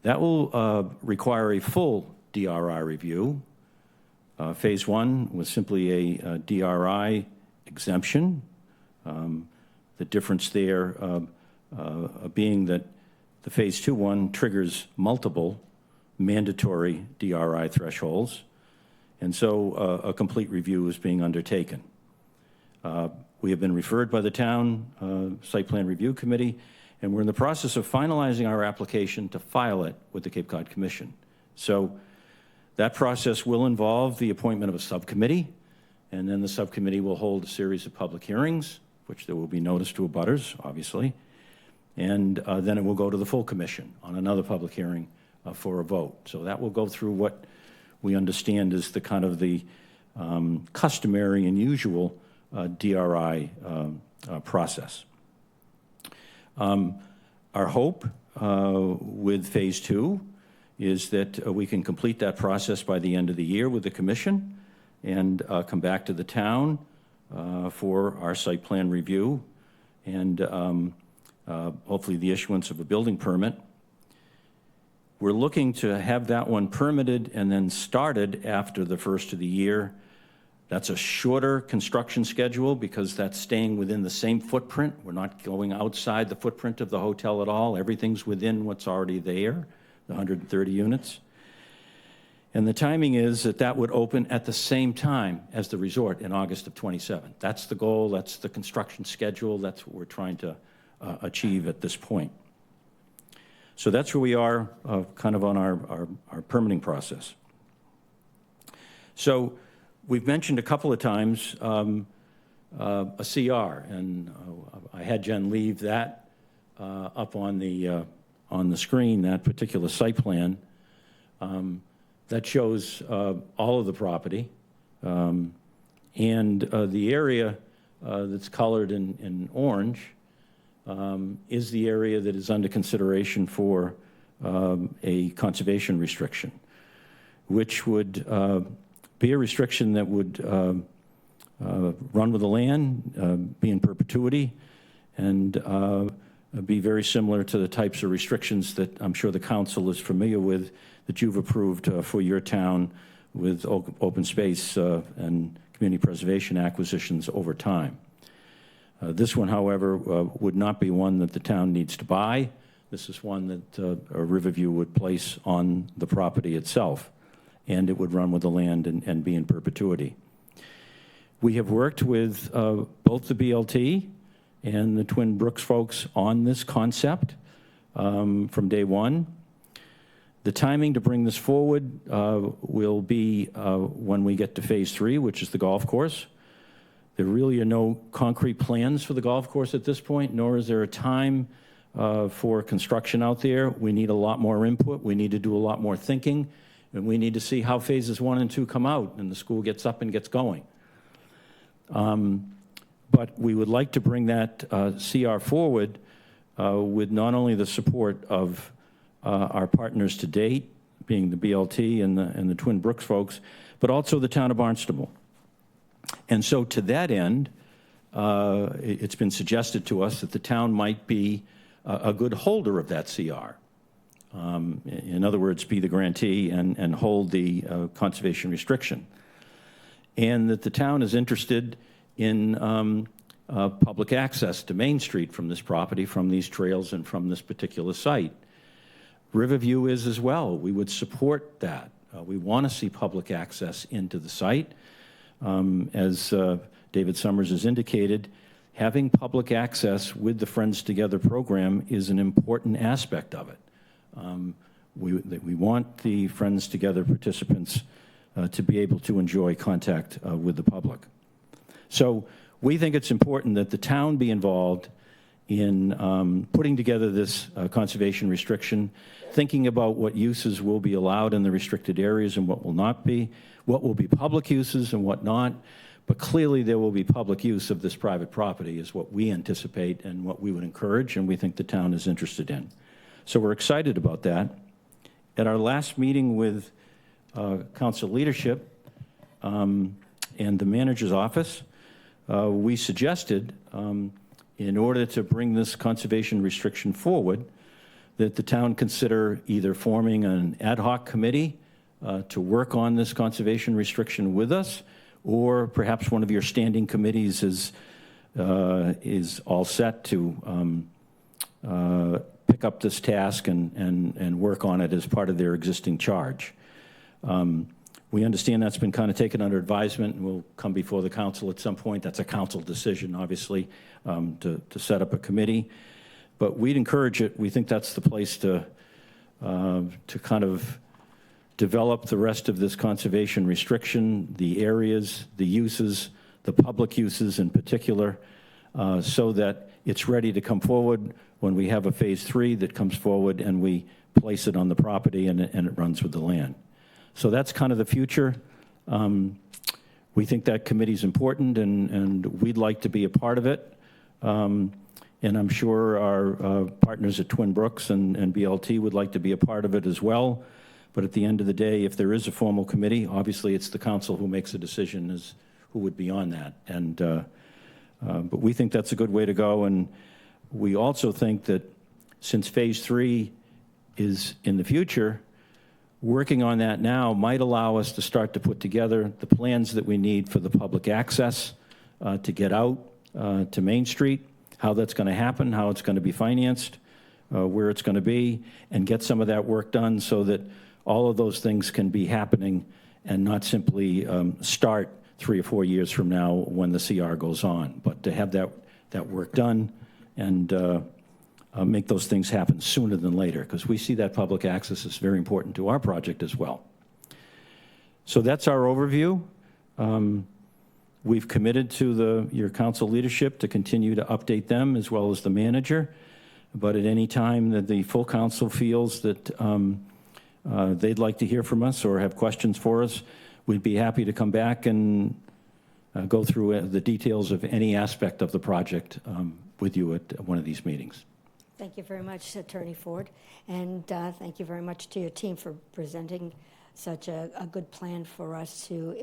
That will require a full DRI review. Phase one was simply a DRI exemption. The difference there being that the phase two one triggers multiple mandatory DRI thresholds, and so a complete review is being undertaken. We have been referred by the town Site Plan Review Committee, and we're in the process of finalizing our application to file it with the Cape Cod Commission. So that process will involve the appointment of a subcommittee, and then the subcommittee will hold a series of public hearings, which there will be notice to abutters, obviously, and then it will go to the full commission on another public hearing for a vote. So that will go through what we understand is the kind of the customary and usual DRI process. Our hope with phase two is that we can complete that process by the end of the year with the commission and come back to the town for our site plan review and hopefully the issuance of a building permit. We're looking to have that one permitted and then started after the first of the year. That's a shorter construction schedule because that's staying within the same footprint. We're not going outside the footprint of the hotel at all. Everything's within what's already there, the 130 units. And the timing is that that would open at the same time as the resort in August of '27. That's the goal, that's the construction schedule, that's what we're trying to achieve at this point. So that's where we are kind of on our permitting process. So we've mentioned a couple of times a CR, and I had Jen leave that up on the screen, that particular site plan. That shows all of the property, and the area that's colored in orange is the area that is under consideration for a conservation restriction, which would be a restriction that would run with the land, be in perpetuity, and be very similar to the types of restrictions that I'm sure the council is familiar with that you've approved for your town with open space and community preservation acquisitions over time. This one, however, would not be one that the town needs to buy. This is one that Riverview would place on the property itself, and it would run with the land and be in perpetuity. We have worked with both the BLT and the Twin Brooks folks on this concept from day one. The timing to bring this forward will be when we get to phase 3, which is the golf course. There really are no concrete plans for the golf course at this point, nor is there a time for construction out there. We need a lot more input. We need to do a lot more thinking, and we need to see how phases 1 and 2 come out and the school gets up and gets going. But we would like to bring that CR forward with not only the support of our partners to date, being the BLT and the Twin Brooks folks, but also the town of Barnstable. And so to that end, it's been suggested to us that the town might be a good holder of that CR. In other words, be the grantee and hold the conservation restriction. And that the town is interested in public access to Main Street from this property, from these trails, and from this particular site. Riverview is as well. We would support that. We want to see public access into the site. As David Summers has indicated, having public access with the Friends Together program is an important aspect of it. We want the Friends Together participants to be able to enjoy contact with the public. So we think it's important that the town be involved in putting together this conservation restriction, thinking about what uses will be allowed in the restricted areas and what will not be, what will be public uses and what not. But clearly there will be public use of this private property is what we anticipate and what we would encourage and we think the town is interested in. So we're excited about that. At our last meeting with council leadership and the manager's office, we suggested in order to bring this conservation restriction forward, that the town consider either forming an ad hoc committee to work on this conservation restriction with us, or perhaps one of your standing committees is all set to pick up this task and work on it as part of their existing charge. We understand that's been kind of taken under advisement and will come before the council at some point. That's a council decision, obviously, to set up a committee. But we'd encourage it. We think that's the place to kind of develop the rest of this conservation restriction, the areas, the uses, the public uses in particular, so that it's ready to come forward when we have a phase 3 that comes forward and we place it on the property and it runs with the land. So that's kind of the future. We think that committee is important and we'd like to be a part of it. And I'm sure our partners at Twin Brooks and BLT would like to be a part of it as well. But at the end of the day, if there is a formal committee, obviously it's the council who makes a decision as who would be on that. And but we think that's a good way to go. And we also think that since phase 3 is in the future, working on that now might allow us to start to put together the plans that we need for the public access to get out to Main Street, how that's going to happen, how it's going to be financed, where it's going to be, and get some of that work done so that all of those things can be happening and not simply start 3 or 4 years from now when the CR goes on, but to have that work done and make those things happen sooner than later, because we see that public access is very important to our project as well. So that's our overview. We've committed to your council leadership to continue to update them as well as the manager, but at any time that the full council feels that they'd like to hear from us or have questions for us, we'd be happy to come back and go through the details of any aspect of the project with you at one of these meetings. Thank you very much, Attorney Ford, and thank you very much to your team for presenting such a good plan for us to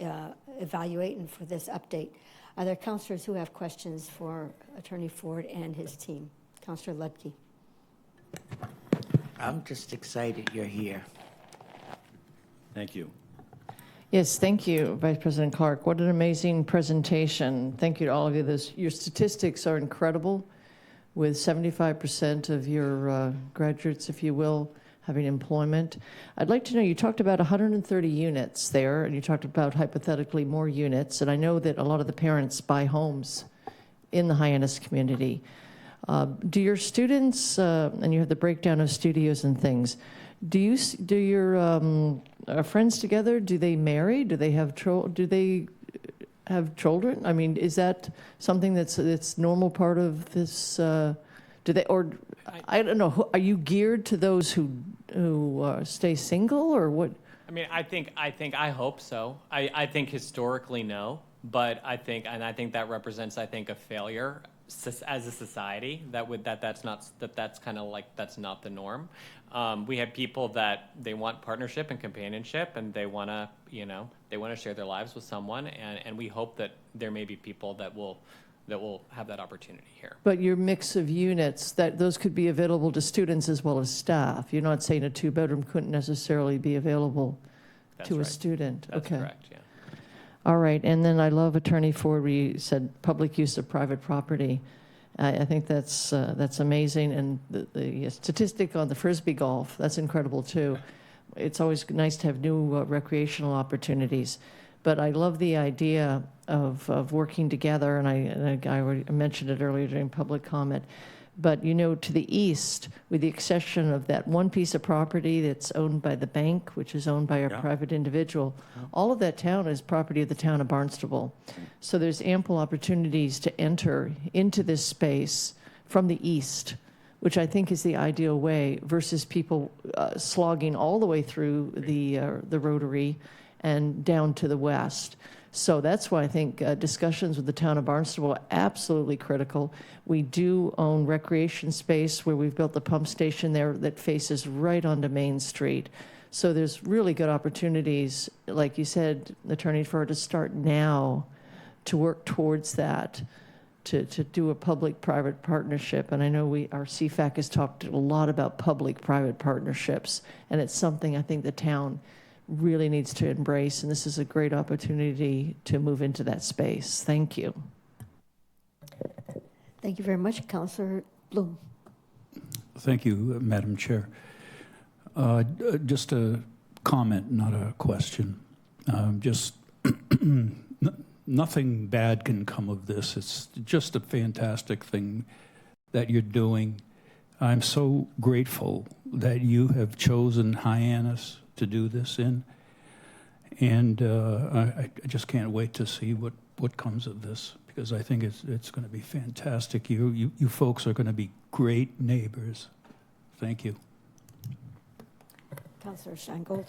evaluate and for this update. Are there councilors who have questions for Attorney Ford and his team? Councilor Ludke. I'm just excited you're here. Thank you. Yes, thank you, Vice President Clark. What an amazing presentation. Thank you to all of you. Your statistics are incredible, with 75% of your graduates, if you will, having employment. I'd like to know, you talked about 130 units there, and you talked about hypothetically more units, and I know that a lot of the parents buy homes in the Hyannis community. Do your students, and you have the breakdown of studios and things, do your friends together, do they marry? Do they have children? I mean, is that something that's normal part of this? Do they, or I don't know, are you geared to those who stay single, or what? I mean, I hope so. I think historically no, but I think that represents, I think, a failure as a society that's kind of like, that's not the norm. We have people that they want partnership and companionship, and they want to share their lives with someone, and we hope that there may be people that will have that opportunity here. But your mix of units, those could be available to students as well as staff. You're not saying a 2-bedroom couldn't necessarily be available to a student. That's okay. correct, yeah. All right, and then I love Attorney Ford, where you said public use of private property. I think that's amazing, and the statistic on the Frisbee golf, that's incredible too. It's always nice to have new recreational opportunities. But I love the idea of working together, and I already mentioned it earlier during public comment. But, to the east, with the exception of that one piece of property that's owned by the bank, which is owned by a private individual, all of that town is property of the town of Barnstable. So there's ample opportunities to enter into this space from the east, which I think is the ideal way, versus people slogging all the way through the Rotary and down to the west. So that's why I think discussions with the town of Barnstable are absolutely critical. We do own recreation space where we've built the pump station there that faces right onto Main Street. So there's really good opportunities, like you said, Attorney Ford, to start now to work towards that, to do a public-private partnership. And I know our CFAC has talked a lot about public-private partnerships, and it's something I think the town really needs to embrace, and this is a great opportunity to move into that space. Thank you. Thank you very much, Councilor Bloom. Thank you, Madam Chair. Just a comment, not a question. Nothing bad can come of this. It's just a fantastic thing that you're doing. I'm so grateful that you have chosen Hyannis to do this in, and I just can't wait to see what comes of this, because I think it's going to be fantastic. You folks are going to be great neighbors. Thank you. Councilor Scheingold.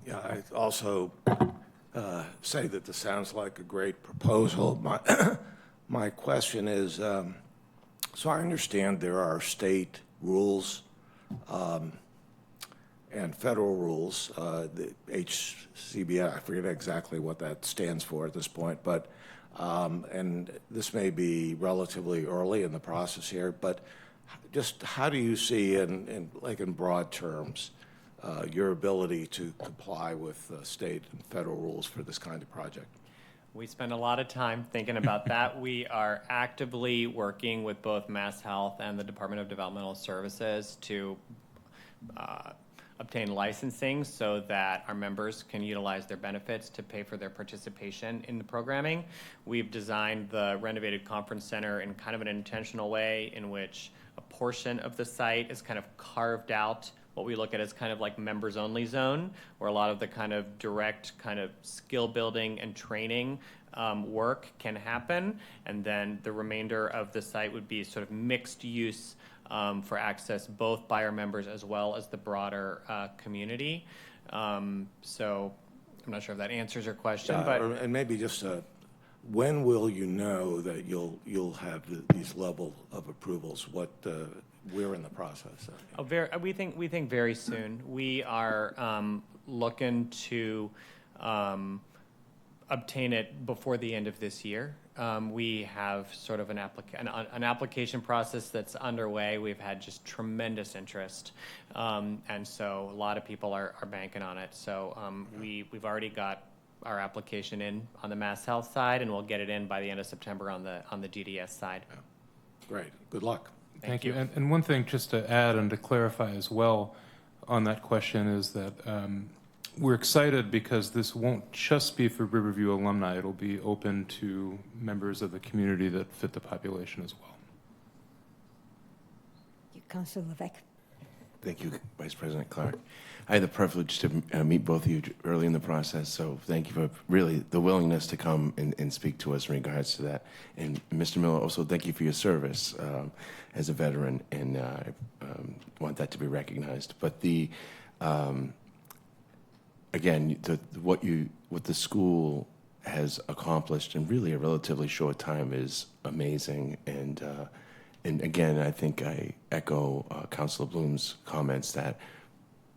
Yeah, I also say that this sounds like a great proposal. My question is, so I understand there are state rules and federal rules, the HCBI, I forget exactly what that stands for at this point, but, and this may be relatively early in the process here, but just how do you see, in broad terms, your ability to comply with state and federal rules for this kind of project? We spend a lot of time thinking about that. We are actively working with both Mass Health and the Department of Developmental Services to obtain licensing so that our members can utilize their benefits to pay for their participation in the programming. We've designed the renovated conference center in kind of an intentional way in which a portion of the site is kind of carved out, what we look at as kind of like members only zone, where a lot of the kind of direct kind of skill building and training work can happen. And then the remainder of the site would be sort of mixed use for access both by our members as well as the broader community. So I'm not sure if that answers your question, but and maybe just when will you know that you'll have these level of approvals? What we're in the process of. we think very soon. We are looking to obtain it before the end of this year. We have sort of an application process that's underway. We've had just tremendous interest, and so a lot of people are banking on it. So we've already got our application in on the Mass Health side, and we'll get it in by the end of September on the DDS side. Yeah. Great. Good luck. Thank you. And one thing just to add and to clarify as well on that question is that we're excited because this won't just be for Riverview alumni. It'll be open to members of the community that fit the population as well. Councilor Levesque. Thank you, Vice President Clark. I had the privilege to meet both of you early in the process, so thank you for really the willingness to come and speak to us in regards to that. And Mr. Miller, also thank you for your service as a veteran, and I want that to be recognized. But the again, what the school has accomplished in really a relatively short time is amazing, and again, I think I echo Councilor Bloom's comments that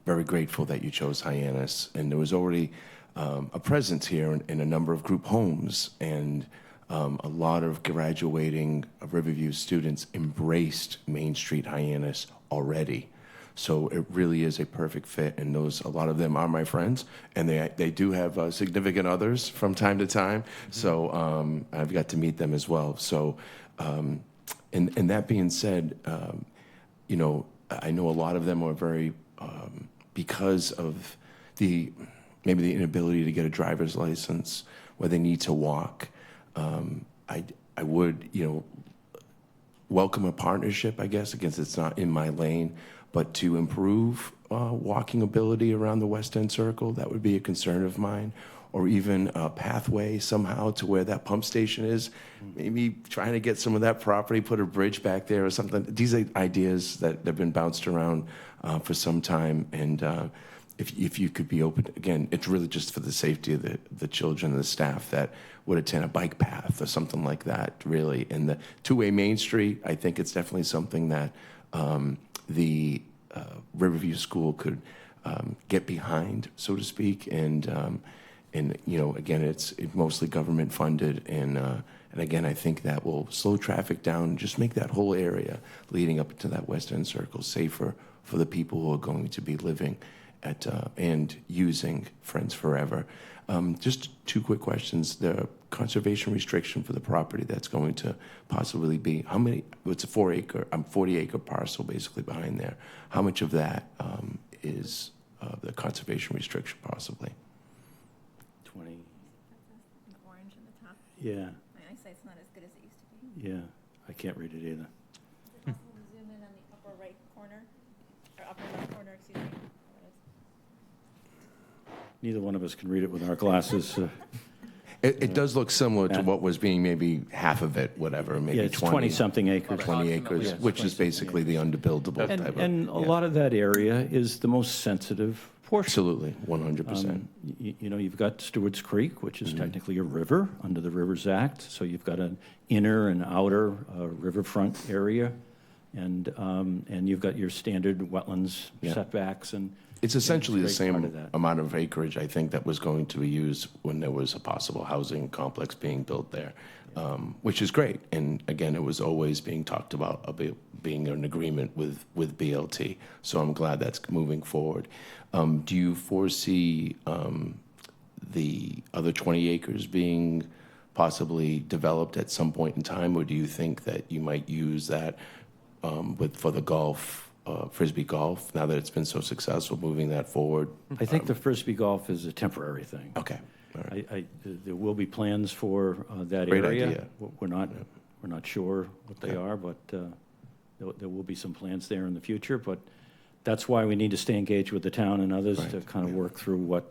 very grateful that you chose Hyannis, and there was already a presence here in a number of group homes, and a lot of graduating Riverview students embraced Main Street Hyannis already. So it really is a perfect fit, and a lot of them are my friends, and they do have significant others from time to time. So I've got to meet them as well. So, and that being said, you know, I know a lot of them are very because of maybe the inability to get a driver's license, where they need to walk. I would, you know, welcome a partnership, I guess, because it's not in my lane. But to improve walking ability around the West End Circle, that would be a concern of mine. Or even a pathway somehow to where that pump station is. Maybe trying to get some of that property, put a bridge back there or something. These are ideas that have been bounced around for some time. And if you could be open, again, it's really just for the safety of the children and the staff that would attend a bike path or something like that, really. And the two-way Main Street, I think it's definitely something that the Riverview School could get behind, so to speak, and you know, again, it's mostly government funded, and again, I think that will slow traffic down, just make that whole area leading up to that West End Circle safer for the people who are going to be living at and using Friends Forever. Just two quick questions. The conservation restriction for the property that's going to possibly be, how many, it's a 40-acre parcel basically behind there. How much of that is the conservation restriction possibly? 20. Orange in the top. Yeah. My eyesight's not as good as it used to be. Yeah, I can't read it either. Is it possible to zoom in on the upper right corner? Or upper left corner, excuse me. Neither one of us can read it with our glasses. It does look similar to what was being maybe half of it, whatever, maybe Yeah, it's 20-something acres. 20 acres, Yes, which is basically the unbuildable type of. And a lot of that area is the most sensitive portion. Absolutely, 100%. You know, you've got Stewart's Creek, which is technically a river under the Rivers Act. So you've got an inner and outer riverfront area, and you've got your standard wetlands setbacks, and it's essentially the same that. amount of acreage, I think, that was going to be used when there was a possible housing complex being built there, which is great. And again, it was always being talked about being in agreement with BLT. So I'm glad that's moving forward. Do you foresee the other 20 acres being possibly developed at some point in time, or do you think that you might use that for the golf Frisbee golf, now that it's been so successful, moving that forward? I think the Frisbee golf is a temporary thing. Okay. All right. There will be plans for that Great area. idea. We're not sure what they are, but there will be some plans there in the future. But that's why we need to stay engaged with the town and others to kind of work through what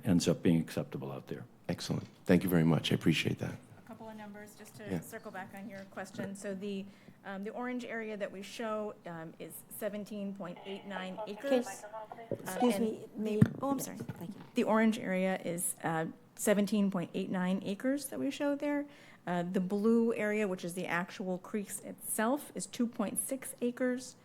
ends up being acceptable out there. Excellent. Thank you very much. I appreciate that. A couple of numbers just to Yeah. circle back on your question. So the orange area that we show is 17.89 acres. Excuse and me, Oh, I'm sorry. Thank you. The orange area is 17.89 acres that we show there. The blue area, which is the actual creeks itself, is 2.6 acres.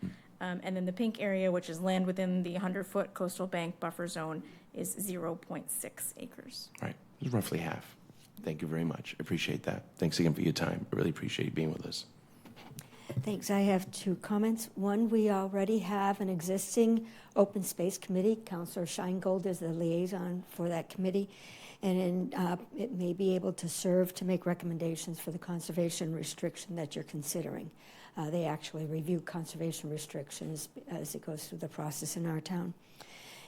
And then the pink area, which is land within the 100-foot coastal bank buffer zone, is 0.6 acres. Right. It's roughly half. Thank you very much. I appreciate that. Thanks again for your time. I really appreciate you being with us. Thanks. I have two comments. One, we already have an existing open space committee. Councilor Scheingold is the liaison for that committee, and it may be able to serve to make recommendations for the conservation restriction that you're considering. They actually review conservation restrictions as it goes through the process in our town.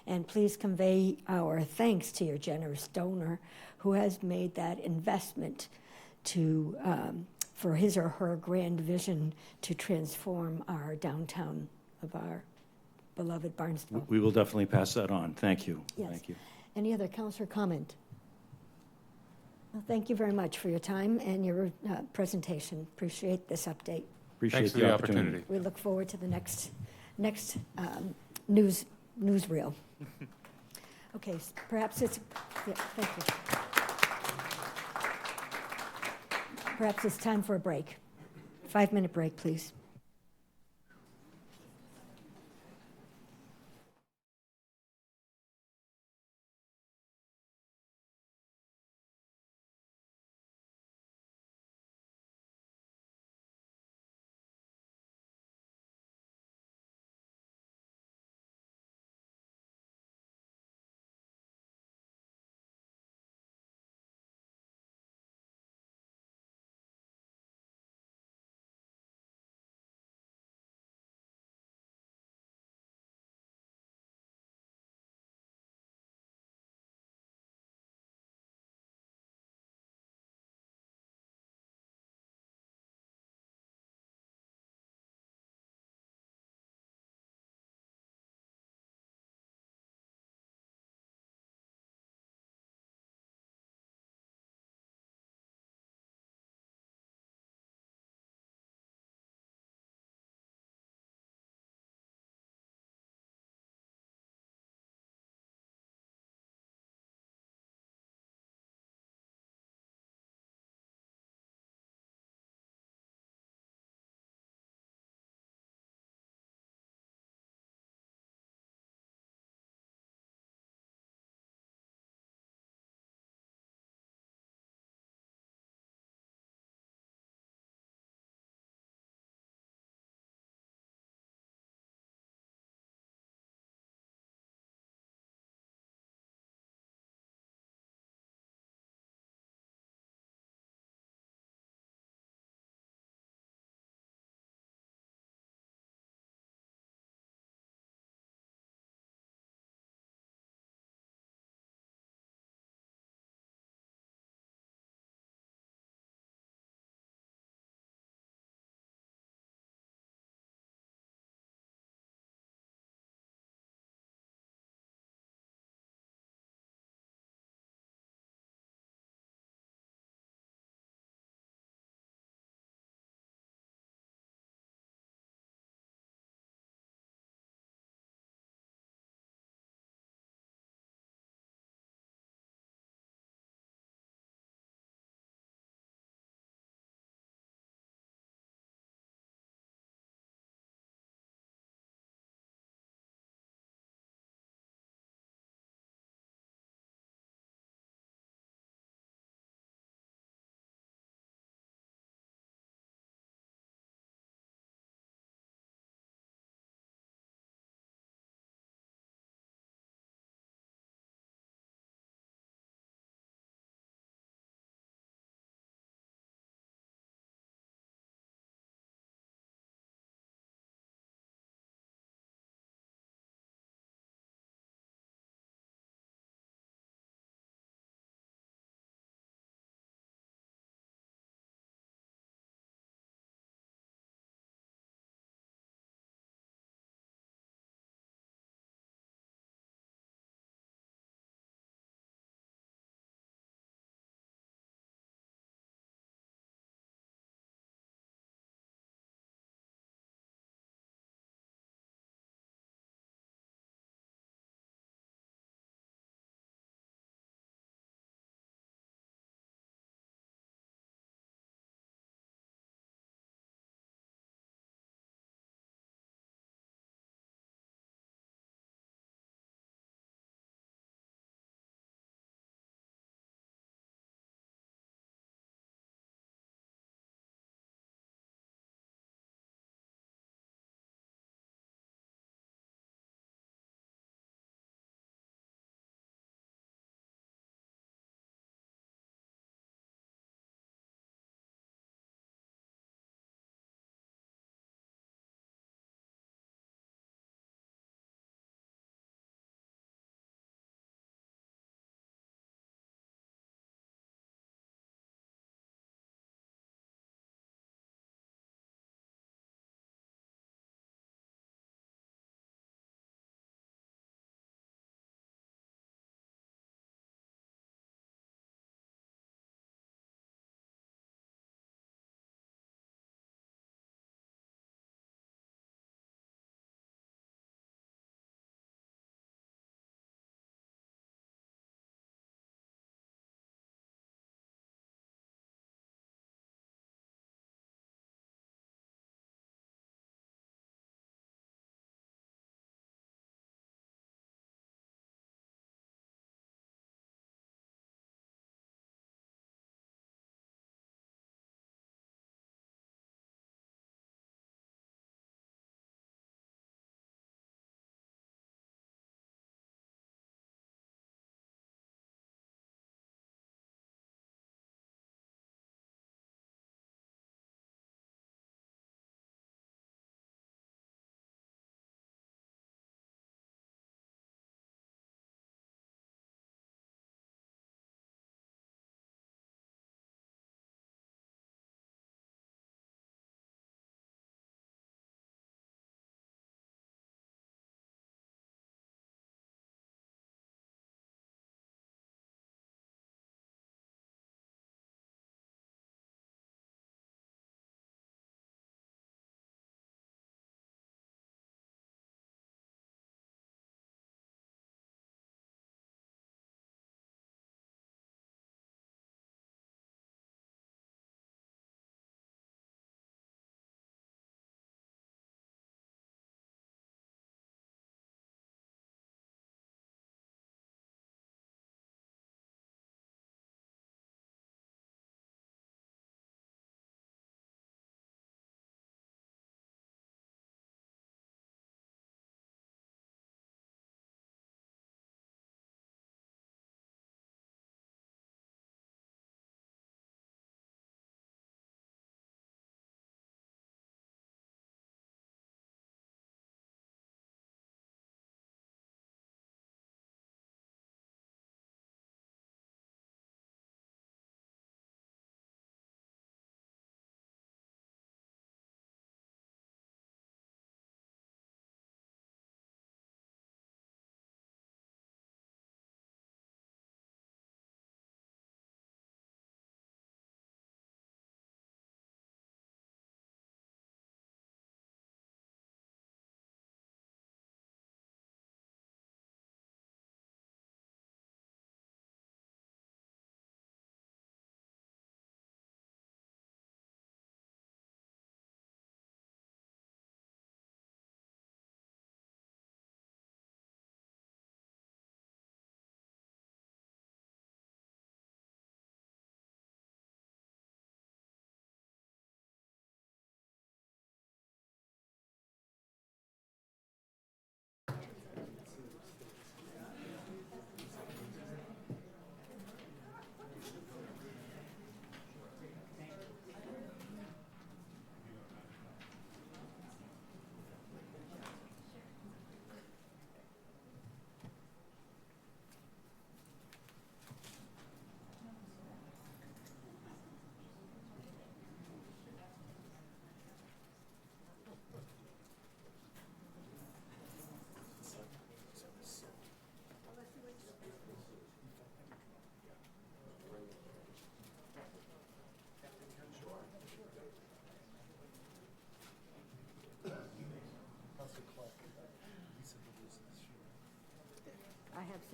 And please convey our thanks to your generous donor who has made that investment to for his or her grand vision to transform our downtown of our beloved Barnstable. We will definitely pass that on. Thank you. Yes. Thank you. Any other councilor comment? Well, thank you very much for your time and your presentation. Appreciate this update. Appreciate Thanks for the the opportunity. opportunity. We look forward to the next newsreel. Okay, perhaps it's, yeah, thank you. Perhaps it's time for a break. 5-minute break, please.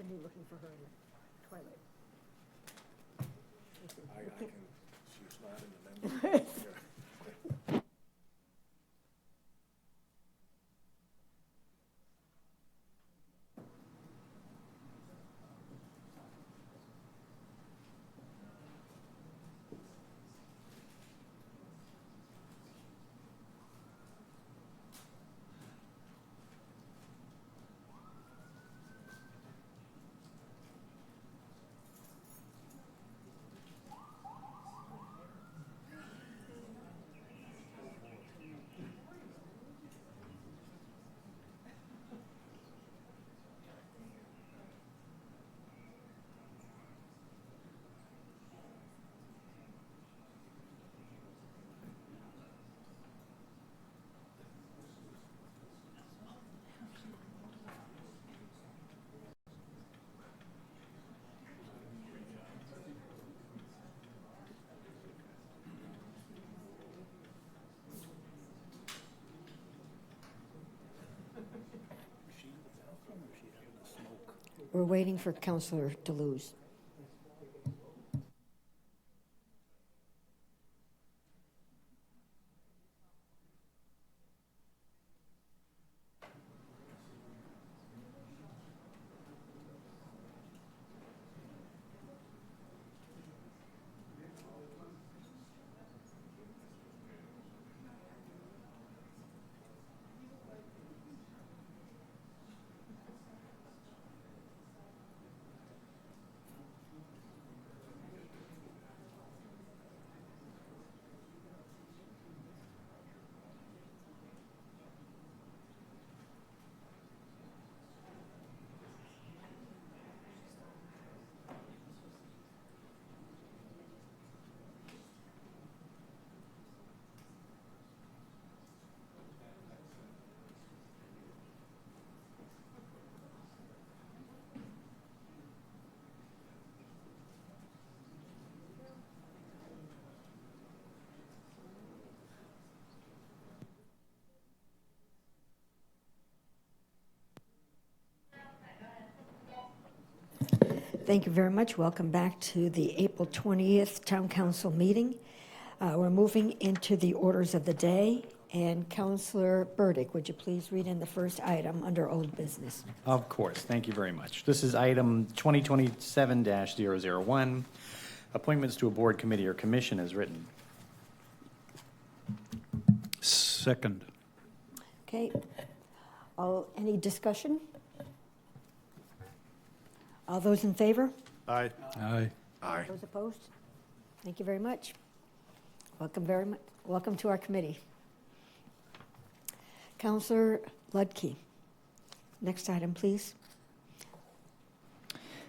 Cindy looking for her in the toilet. She's not in the menu. We're waiting for Councillor Deleuze. Thank you very much. Welcome back to the April 20th Town Council meeting. We're moving into the orders of the day. And Councillor Burdick, would you please read in the first item under old business? Of course. Thank you very much. This is item 2027-001, appointments to a board, committee, or commission as written. Second. Okay. Any discussion? All those in favor? Aye. Aye. Aye. Those opposed? Thank you very much. Welcome very much. Welcome to our committee. Councillor Ludke. Next item, please.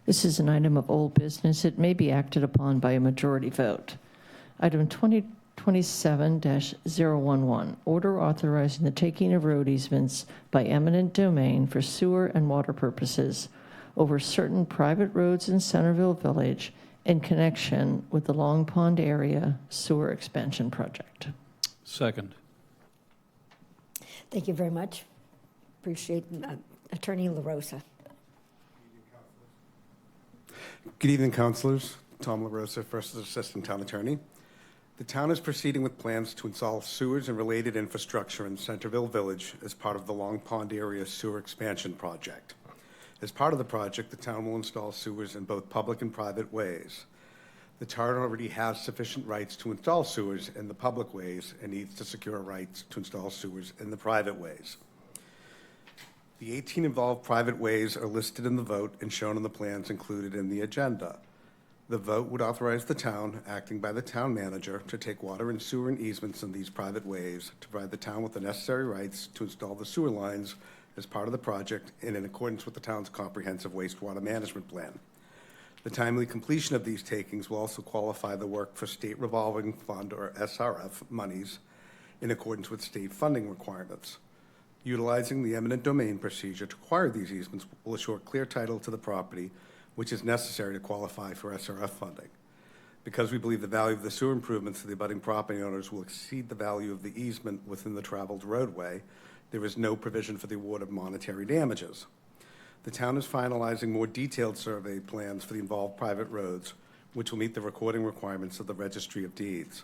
This is an item of old business. It may be acted upon by a majority vote. Item 2027-011, order authorizing the taking of road easements by eminent domain for sewer and water purposes over certain private roads in Centerville Village in connection with the Long Pond Area Sewer Expansion Project. Second. Thank you very much. Appreciate Attorney LaRosa. Good evening, councilors. Tom LaRosa, First Assistant Town Attorney. The town is proceeding with plans to install sewers and related infrastructure in Centerville Village as part of the Long Pond Area Sewer Expansion Project. As part of the project, the town will install sewers in both public and private ways. The town already has sufficient rights to install sewers in the public ways and needs to secure rights to install sewers in the private ways. The 18 involved private ways are listed in the vote and shown in the plans included in the agenda. The vote would authorize the town, acting by the town manager, to take water and sewer and easements in these private ways to provide the town with the necessary rights to install the sewer lines as part of the project and in accordance with the town's comprehensive wastewater management plan. The timely completion of these takings will also qualify the work for State Revolving Fund, or SRF, monies in accordance with state funding requirements. Utilizing the eminent domain procedure to acquire these easements will assure clear title to the property, which is necessary to qualify for SRF funding. Because we believe the value of the sewer improvements to the abutting property owners will exceed the value of the easement within the traveled roadway, there is no provision for the award of monetary damages. The town is finalizing more detailed survey plans for the involved private roads, which will meet the recording requirements of the Registry of Deeds.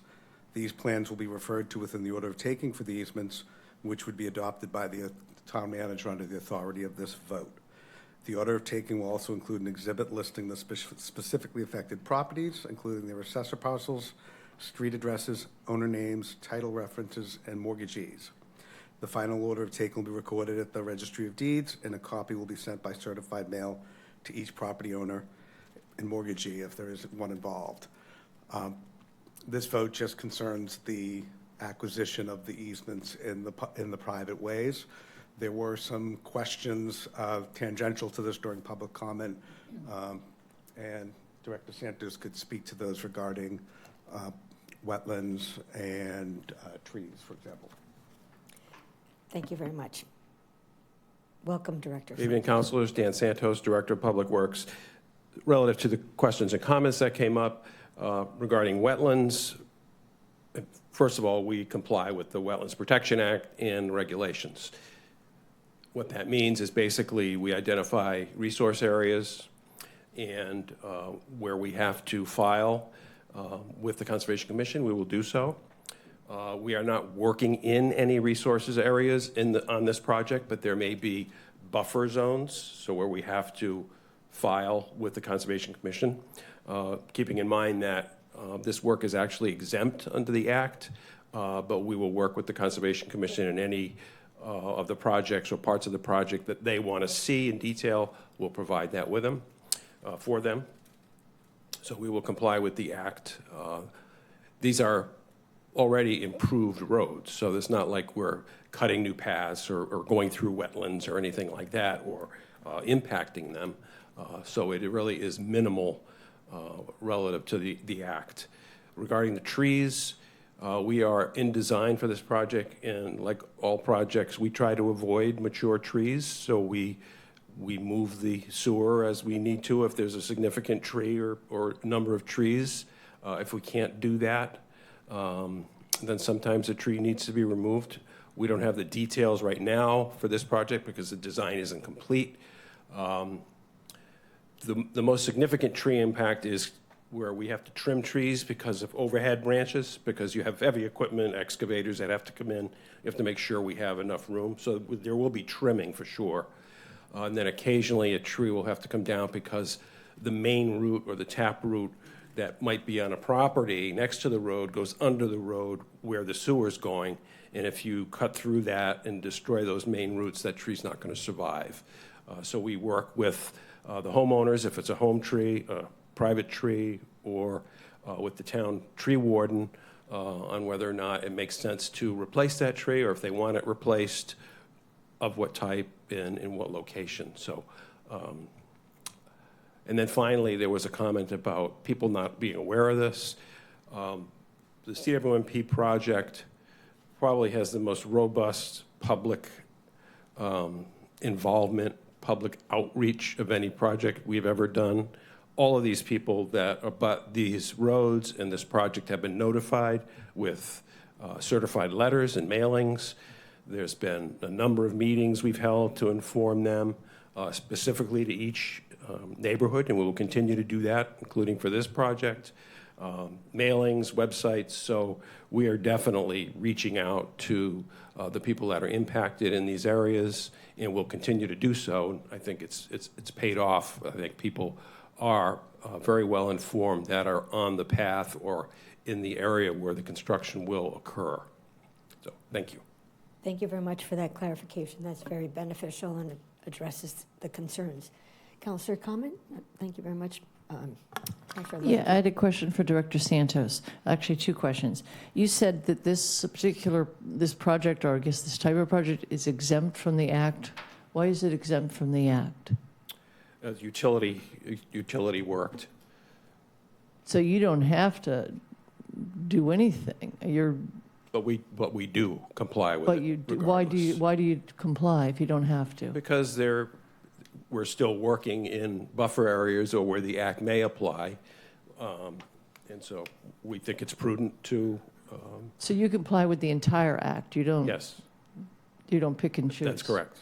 These plans will be referred to within the order of taking for the easements, which would be adopted by the town manager under the authority of this vote. The order of taking will also include an exhibit listing the specifically affected properties, including their assessor parcels, street addresses, owner names, title references, and mortgagees. The final order of taking will be recorded at the Registry of Deeds, and a copy will be sent by certified mail to each property owner and mortgagee if there is one involved. This vote just concerns the acquisition of the easements in the private ways. There were some questions tangential to this during public comment, and Director Santos could speak to those regarding wetlands and trees, for example. Thank you very much. Welcome, Director. Good evening, councilors. Dan Santos, Director of Public Works. Relative to the questions and comments that came up regarding wetlands, first of all, we comply with the Wetlands Protection Act and regulations. What that means is basically we identify resource areas and where we have to file with the Conservation Commission, we will do so. We are not working in any resources areas on this project, but there may be buffer zones, so where we have to file with the Conservation Commission, keeping in mind that this work is actually exempt under the Act, but we will work with the Conservation Commission in any of the projects or parts of the project that they want to see in detail. We'll provide that with them, for them. So we will comply with the Act. These are already improved roads, so it's not like we're cutting new paths or going through wetlands or anything like that, or impacting them. So it really is minimal relative to the Act. Regarding the trees, we are in design for this project, and like all projects, we try to avoid mature trees, so we move the sewer as we need to if there's a significant tree or number of trees. If we can't do that, then sometimes a tree needs to be removed. We don't have the details right now for this project because the design isn't complete. The most significant tree impact is where we have to trim trees because of overhead branches, because you have heavy equipment, excavators that have to come in. You have to make sure we have enough room. So there will be trimming for sure. And then occasionally a tree will have to come down because the main root or the tap root that might be on a property next to the road goes under the road where the sewer's going. And if you cut through that and destroy those main roots, that tree's not going to survive. So we work with the homeowners, if it's a home tree, a private tree, or with the town tree warden on whether or not it makes sense to replace that tree, or if they want it replaced, of what type and in what location. So, and then finally, there was a comment about people not being aware of this. The CWMP project probably has the most robust public involvement, public outreach of any project we've ever done. All of these people that abut these roads and this project have been notified with certified letters and mailings. There's been a number of meetings we've held to inform them specifically to each neighborhood, and we will continue to do that, including for this project. Mailings, websites, so we are definitely reaching out to the people that are impacted in these areas, and we'll continue to do so. I think it's paid off. I think people are very well informed that are on the path or in the area where the construction will occur. So, thank you. Thank you very much for that clarification. That's very beneficial and addresses the concerns. Councillor, comment? Thank you very much. Yeah, I had a question for Director Santos. Actually, two questions. You said that this project, or I guess this type of project, is exempt from the Act. Why is it exempt from the Act? Utility worked. So you don't have to do anything. But we do comply with it. But why do you comply if you don't have to? Because we're still working in buffer areas or where the Act may apply, and so we think it's prudent to. So you comply with the entire Act. You don't. Yes. You don't pick and choose. That's correct.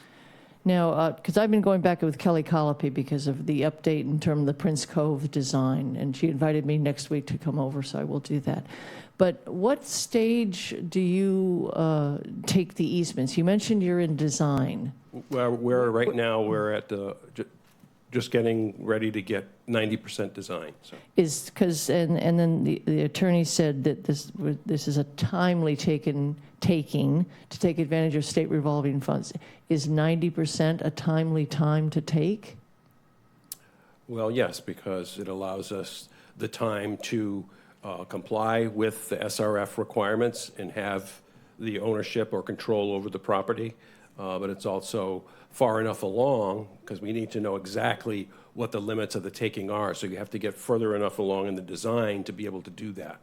Now, because I've been going back with Kelly Colopy because of the update in terms of the Prince Cove design, and she invited me next week to come over, so I will do that. But what stage do you take the easements? You mentioned you're in design. Well, right now, we're at just getting ready to get 90% design. So. Is because and then the attorney said that this is a timely taking to take advantage of state revolving funds. Is 90% a timely time to take? Well, yes, because it allows us the time to comply with the SRF requirements and have the ownership or control over the property. But it's also far enough along because we need to know exactly what the limits of the taking are. So you have to get further enough along in the design to be able to do that.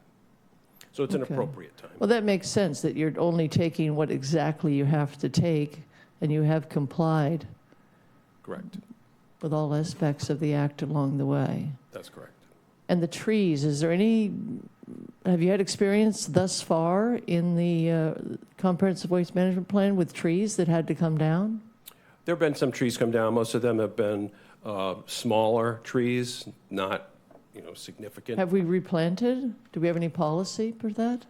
So it's an appropriate time. Well, that makes sense that you're only taking what exactly you have to take, and you have complied. Correct. With all aspects of the act along the way. That's correct. And the trees, have you had experience thus far in the comprehensive waste management plan with trees that had to come down? There have been some trees come down. Most of them have been smaller trees, not significant. Have we replanted? Do we have any policy for that?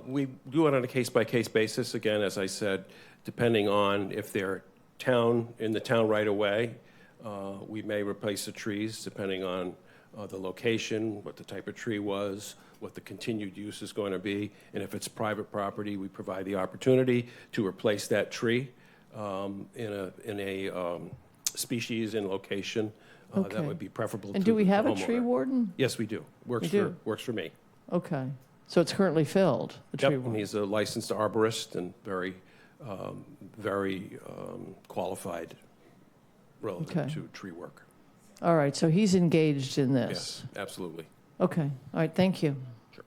We do it on a case-by-case basis. Again, as I said, depending on if they're in the town right away, we may replace the trees depending on the location, what the type of tree was, what the continued use is going to be, and if it's private property, we provide the opportunity to replace that tree in a species and location that would be preferable. And do we have a tree warden? Yes, we do. Works for me. Okay, so it's currently filled. The tree Yep, warden. and he's a licensed arborist and very qualified relative to tree work. All right, so he's engaged in this. Yes, absolutely. Okay, all right, thank you. Sure.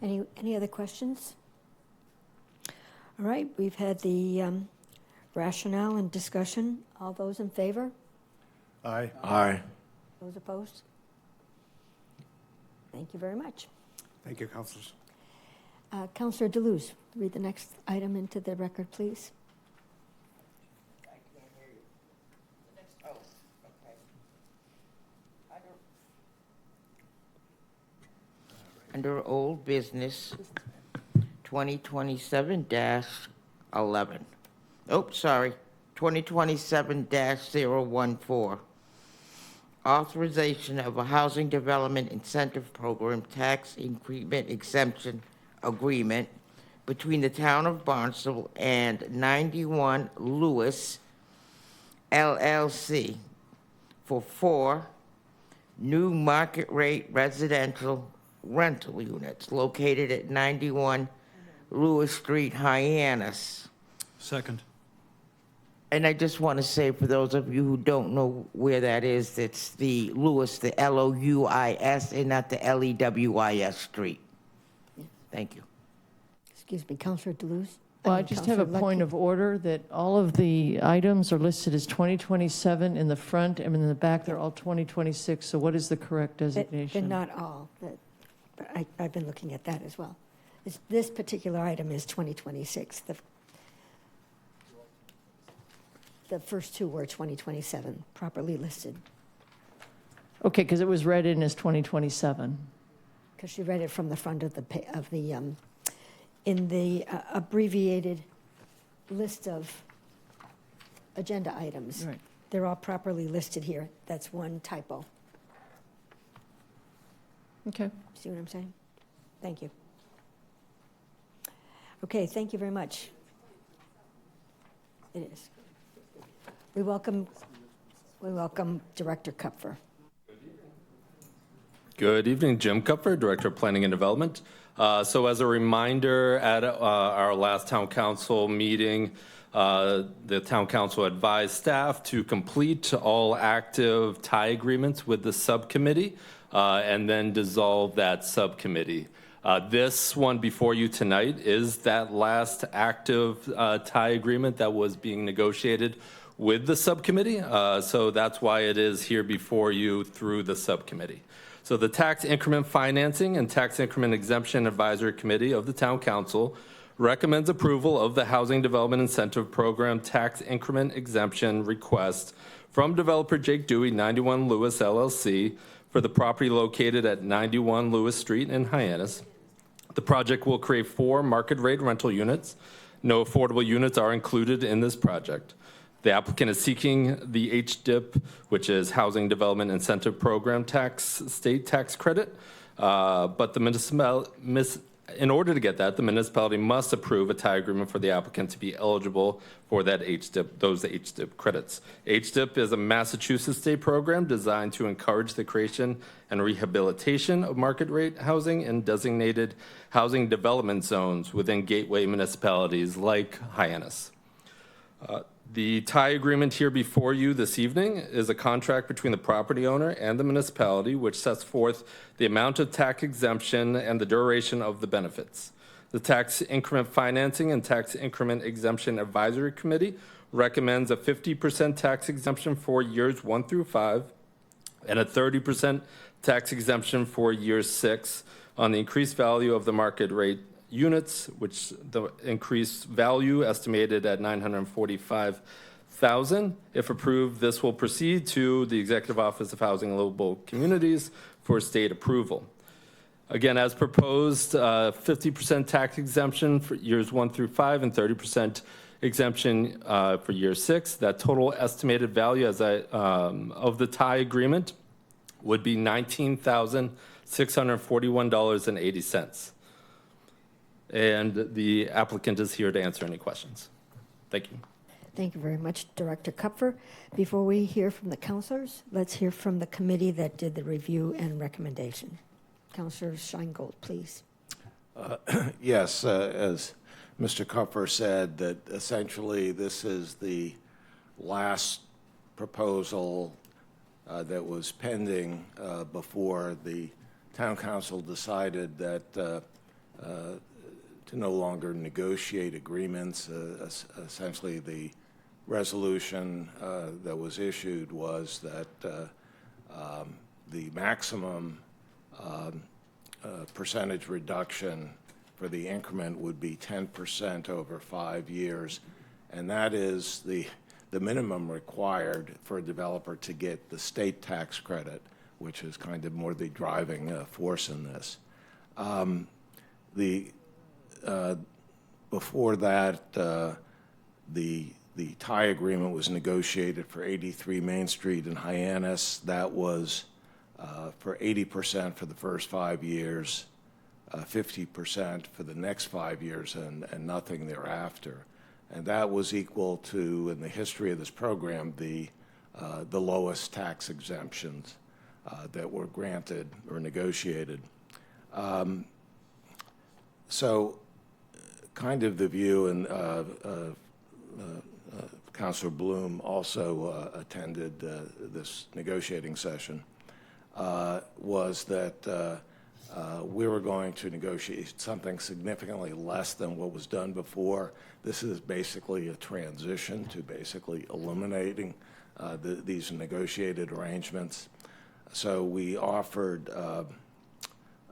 Any other questions? All right, we've had the rationale and discussion. All those in favor? Aye. Aye. Those opposed? Thank you very much. Thank you, councilors. Councillor Deleuze, read the next item into the record, please. Under old business, 2027-11. Oh, sorry, 2027-014. Authorization of a housing development incentive program tax increment exemption agreement between the town of Barnstable and 91 Lewis LLC for 4 new market rate residential rental units located at 91 Lewis Street, Hyannis. Second. And I just want to say, for those of you who don't know where that is, it's the Lewis, the L-O-U-I-S, and not the L-E-W-I-S Street. Thank you. Excuse me, Councillor Deleuze? Well, I just have a point of order that all of the items are listed as 2027 in the front, and in the back they're all 2026. So what is the correct designation? They're not all, but I've been looking at that as well. This particular item is 2026. The first two were 2027, properly listed. Okay, because it was read in as 2027. Because she read it from the front of the in the abbreviated list of agenda items. Right. They're all properly listed here. That's one typo. Okay. See what I'm saying? Thank you. Okay, thank you very much. It is. We welcome Director Kupfer. Good evening, Jim Kupfer, Director of Planning and Development. So as a reminder, at our last town council meeting, the town council advised staff to complete all active tie agreements with the subcommittee and then dissolve that subcommittee. This one before you tonight is that last active tie agreement that was being negotiated with the subcommittee. So that's why it is here before you through the subcommittee. So the Tax Increment Financing and Tax Increment Exemption Advisory Committee of the Town Council recommends approval of the Housing Development Incentive Program tax increment exemption request from developer Jake Dewey, 91 Lewis LLC, for the property located at 91 Lewis Street in Hyannis. The project will create 4 market rate rental units. No affordable units are included in this project. The applicant is seeking the HDIP, which is Housing Development Incentive Program state tax credit, but the in order to get that, the municipality must approve a tie agreement for the applicant to be eligible for that those HDIP credits. HDIP is a Massachusetts state program designed to encourage the creation and rehabilitation of market rate housing in designated housing development zones within gateway municipalities like Hyannis. The tie agreement here before you this evening is a contract between the property owner and the municipality, which sets forth the amount of tax exemption and the duration of the benefits. The Tax Increment Financing and Tax Increment Exemption Advisory Committee recommends a 50% tax exemption for years 1 through 5 and a 30% tax exemption for year 6 on the increased value of the market rate units, which the increased value estimated at $945,000. If approved, this will proceed to the Executive Office of Housing and Livable Communities for state approval. Again, as proposed, 50% tax exemption for years 1 through 5 and 30% exemption for year 6. That total estimated value of the tie agreement would be $19,641.80. And the applicant is here to answer any questions. Thank you. Thank you very much, Director Kupfer. Before we hear from the councilors, let's hear from the committee that did the review and recommendation. Councilor Scheingold, please. Yes, as Mr. Kupfer said, that essentially this is the last proposal that was pending before the town council decided that to no longer negotiate agreements. Essentially, the resolution that was issued was that the maximum percentage reduction for the increment would be 10% over 5 years, and that is the minimum required for a developer to get the state tax credit, which is kind of more the driving force in this. Before that, the tie agreement was negotiated for 83 Main Street in Hyannis. That was for 80% for the first 5 years, 50% for the next 5 years, and nothing thereafter. And that was equal to, in the history of this program, the lowest tax exemptions that were granted or negotiated. So kind of the view, and Councilor Bloom also attended this negotiating session, was that we were going to negotiate something significantly less than what was done before. This is basically a transition to basically eliminating these negotiated arrangements. So we offered a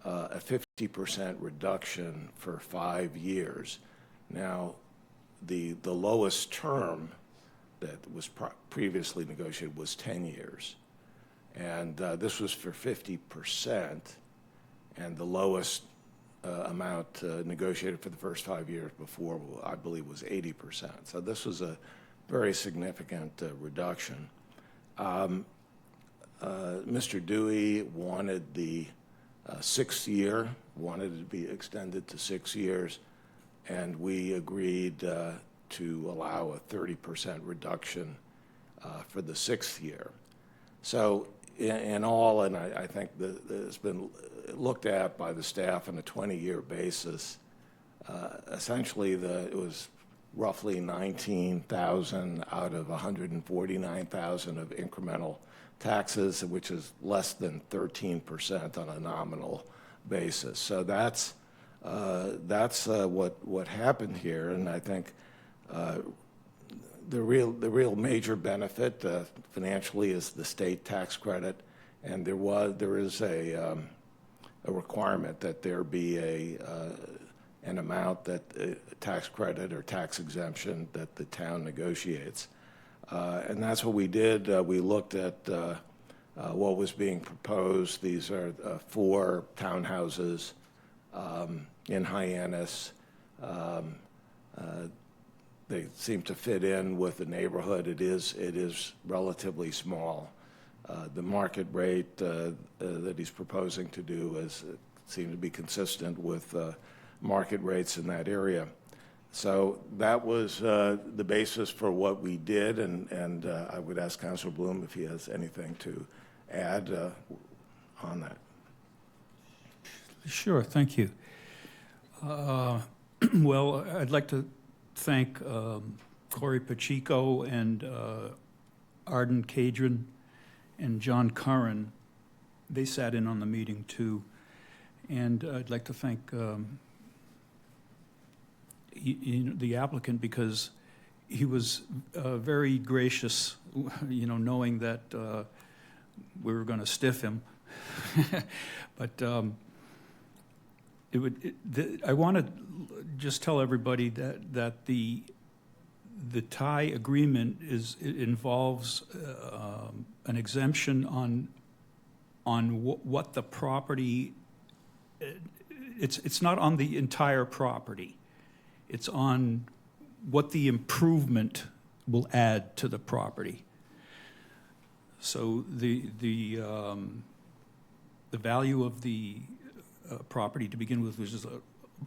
50% reduction for 5 years. Now, the lowest term that was previously negotiated was 10 years. And this was for 50%, and the lowest amount negotiated for the first 5 years before, I believe, was 80%. So this was a very significant reduction. Mr. Dewey wanted the 6th year, wanted it to be extended to 6 years, and we agreed to allow a 30% reduction for the 6th year. So in all, and I think it's been looked at by the staff on a 20-year basis, essentially it was roughly 19,000 out of 149,000 of incremental taxes, which is less than 13% on a nominal basis. So that's what happened here, and I think the real major benefit financially is the state tax credit, and there is a requirement that there be an amount that tax credit or tax exemption that the town negotiates. And that's what we did. We looked at what was being proposed. These are 4 townhouses in Hyannis. They seem to fit in with the neighborhood. It is relatively small. The market rate that he's proposing to do seem to be consistent with market rates in that area. So that was the basis for what we did, and I would ask Councilor Bloom if he has anything to add on that. Sure, thank you. Well, I'd like to thank Corey Pacheco and Arden Cadron and John Curran. They sat in on the meeting too. And I'd like to thank the applicant, because he was very gracious, knowing that we were going to stiff him. But I want to just tell everybody that the tie agreement involves an exemption on what the property. It's not on the entire property. It's on what the improvement will add to the property. So the value of the property to begin with was just $1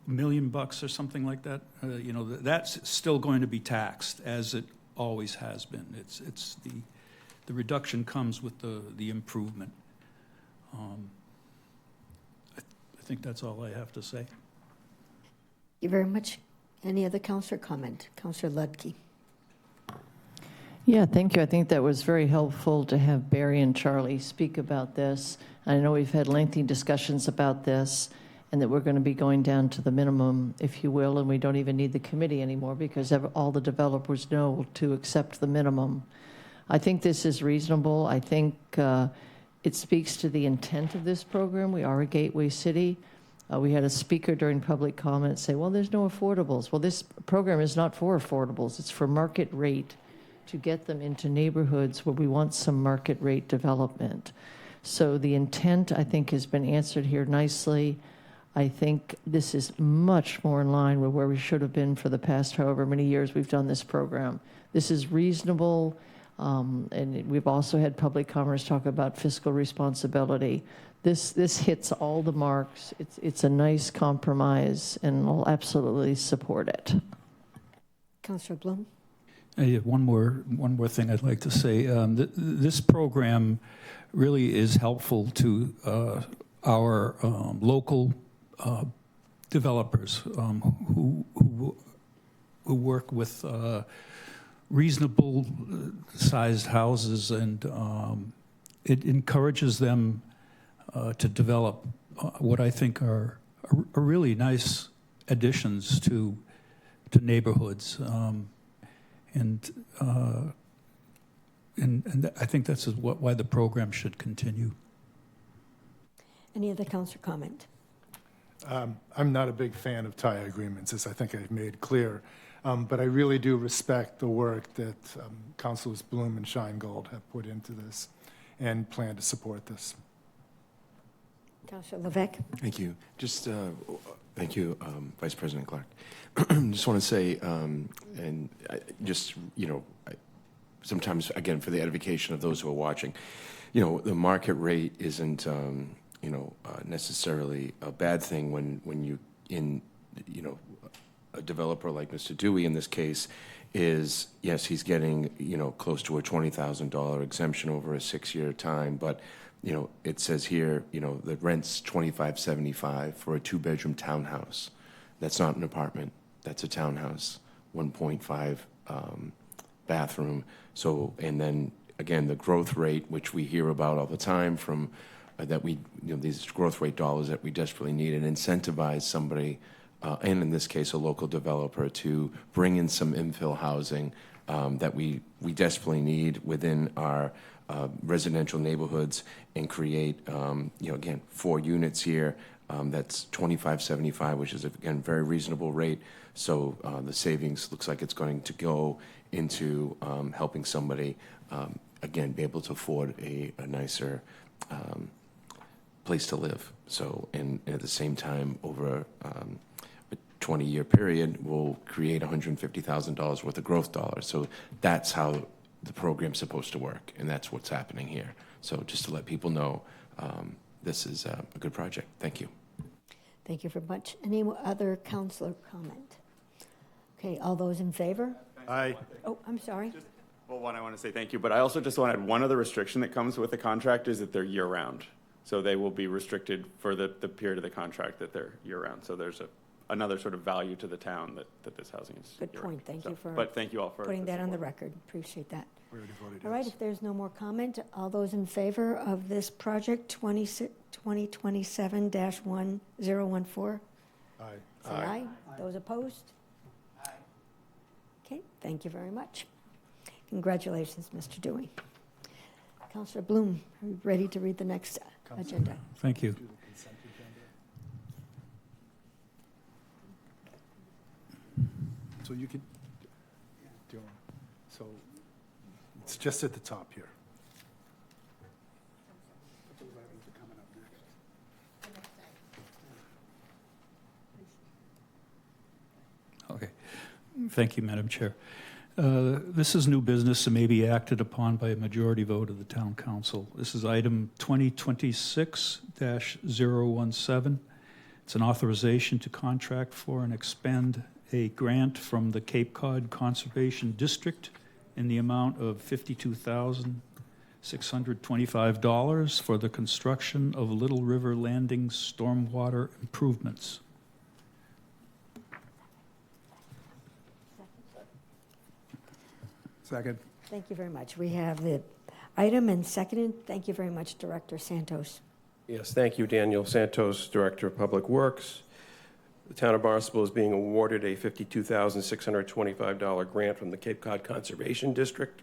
million or something like that. That's still going to be taxed, as it always has been. It's the reduction comes with the improvement. I think that's all I have to say. Thank you very much. Any other councillor comment? Councillor Ludke. Yeah, thank you. I think that was very helpful to have Barry and Charlie speak about this. I know we've had lengthy discussions about this, and that we're going to be going down to the minimum, if you will, and we don't even need the committee anymore because all the developers know to accept the minimum. I think this is reasonable. I think it speaks to the intent of this program. We are a gateway city. We had a speaker during public comment say, well, there's no affordables. Well, this program is not for affordables. It's for market rate, to get them into neighborhoods where we want some market rate development. So the intent, I think, has been answered here nicely. I think this is much more in line with where we should have been for the past however many years we've done this program. This is reasonable, and we've also had public commerce talk about fiscal responsibility. This hits all the marks. It's a nice compromise, and I'll absolutely support it. Councillor Bloom. One more thing I'd like to say. This program really is helpful to our local developers who work with reasonable sized houses, and it encourages them to develop what I think are really nice additions to neighborhoods. And I think that's why the program should continue. Any other councillor comment? I'm not a big fan of tie agreements, as I think I've made clear, but I really do respect the work that Councilors Bloom and Sheingold have put into this and plan to support this. Councillor Levesque. Thank you. Thank you, Vice President Clark. Just want to say, sometimes, again, for the edification of those who are watching, the market rate isn't, necessarily a bad thing when a developer like Mr. Dewey in this case is, yes, he's getting, close to a $20,000 exemption over a 6-year time, but it says here, the rent's $25.75 for a 2-bedroom townhouse. That's not an apartment. That's a townhouse, 1.5 bathroom. So, and then again, the growth rate, which we hear about all the time from these growth rate dollars that we desperately need, and incentivize somebody, and in this case, a local developer, to bring in some infill housing that we desperately need within our residential neighborhoods, and create, again, 4 units here, That's $25.75, which is, again, very reasonable rate. So the savings looks like it's going to go into helping somebody, again, be able to afford a nicer place to live. So, and at the same time, over a 20-year period, we'll create $150,000 worth of growth dollars. So that's how the program's supposed to work, and that's what's happening here. So just to let people know, this is a good project. Thank you. Thank you very much. Any other councillor comment? Okay, all those in favor? Aye. Oh, I'm sorry. Well, one, I want to say thank you, but I also just want to add one other restriction that comes with the contract is that they're year-round. So they will be restricted for the period of the contract that they're year-round. So there's another sort of value to the town that this housing is. Good point. Thank you for But thank you all for putting the that on the support. record. Appreciate that. We already voted All right, yes. if there's no more comment, all those in favor of this project 2027-1014? Aye. Say aye. Those opposed? Aye. Okay, thank you very much. Congratulations, Mr. Dewey. Councillor Bloom, are you ready to read the next agenda? Thank you. Do the consent agenda. So you could, do you want- so it's just at the top here. Okay. Thank you, Madam Chair. This is new business and may be acted upon by a majority vote of the Town Council. This is item 2026-017. It's an authorization to contract for and expend a grant from the Cape Cod Conservation District in the amount of $52,625 for the construction of Little River Landing stormwater improvements. Second. Thank you very much. We have the item and seconded. Thank you very much, Director Santos. Yes, thank you, Daniel Santos, Director of Public Works. The town of Barnstable is being awarded a $52,625 grant from the Cape Cod Conservation District.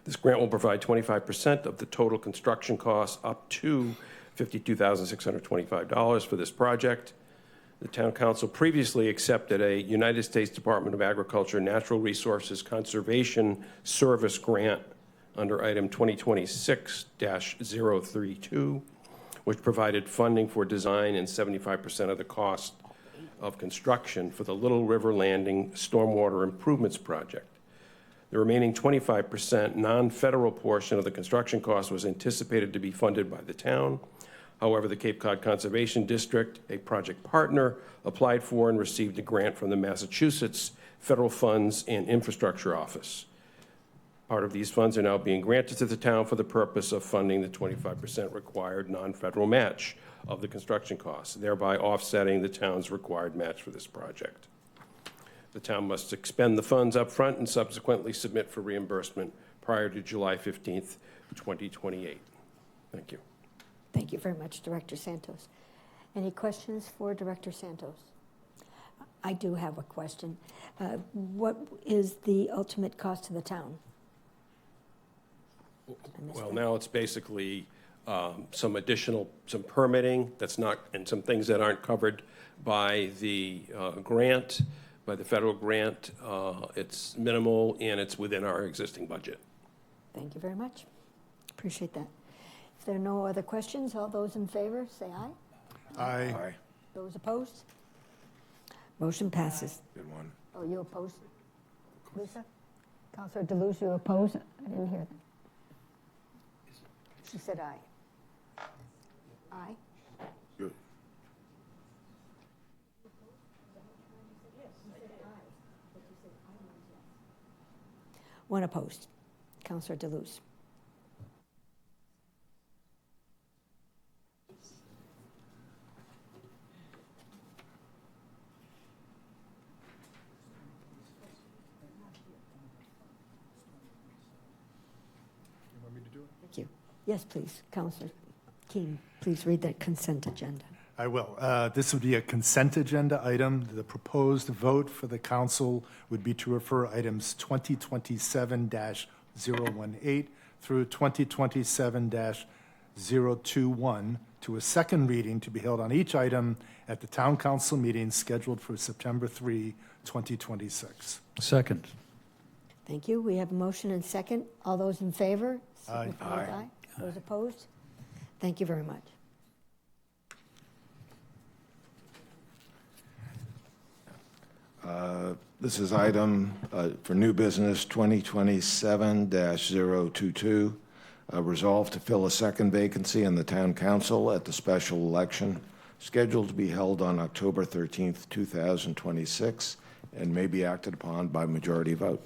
This grant will provide 25% of the total construction costs up to $52,625 for this project. The town council previously accepted a United States Department of Agriculture Natural Resources Conservation Service grant under item 2026-032, which provided funding for design and 75% of the cost of construction for the Little River Landing Stormwater Improvements Project. The remaining 25% non-federal portion of the construction cost was anticipated to be funded by the town. However, the Cape Cod Conservation District, a project partner, applied for and received a grant from the Massachusetts Federal Funds and Infrastructure Office. Part of these funds are now being granted to the town for the purpose of funding the 25% required non-federal match of the construction costs, thereby offsetting the town's required match for this project. The town must expend the funds up front and subsequently submit for reimbursement prior to July 15th, 2028. Thank you. Thank you very much, Director Santos. Any questions for Director Santos? I do have a question. What is the ultimate cost to the town? Well, now it's basically some permitting that's not, and some things that aren't covered by the grant, by the federal grant. It's minimal and it's within our existing budget. Thank you very much. Appreciate that. If there are no other questions, all those in favor, say aye. Aye. Aye. Those opposed? Motion passes. Good one. Oh, you opposed? Lisa? Councilor Deleuze, you oppose? I didn't hear that. She said aye. Aye? Good. One opposed. Councilor Deleuze. You want me to do it? Thank you. Yes, please. Councilor Keane, please read the consent agenda. I will. This would be a consent agenda item. The proposed vote for the council would be to refer items 2027-018 through 2027-021 to a second reading to be held on each item at the Town Council meeting scheduled for September 3, 2026. Second. Thank you. We have a motion and second. All those in favor? Aye. signify with aye. Those opposed? Thank you very much. This is item for new business 2027-022. Resolved to fill a second vacancy in the town council at the special election scheduled to be held on October 13th, 2026, and may be acted upon by majority vote.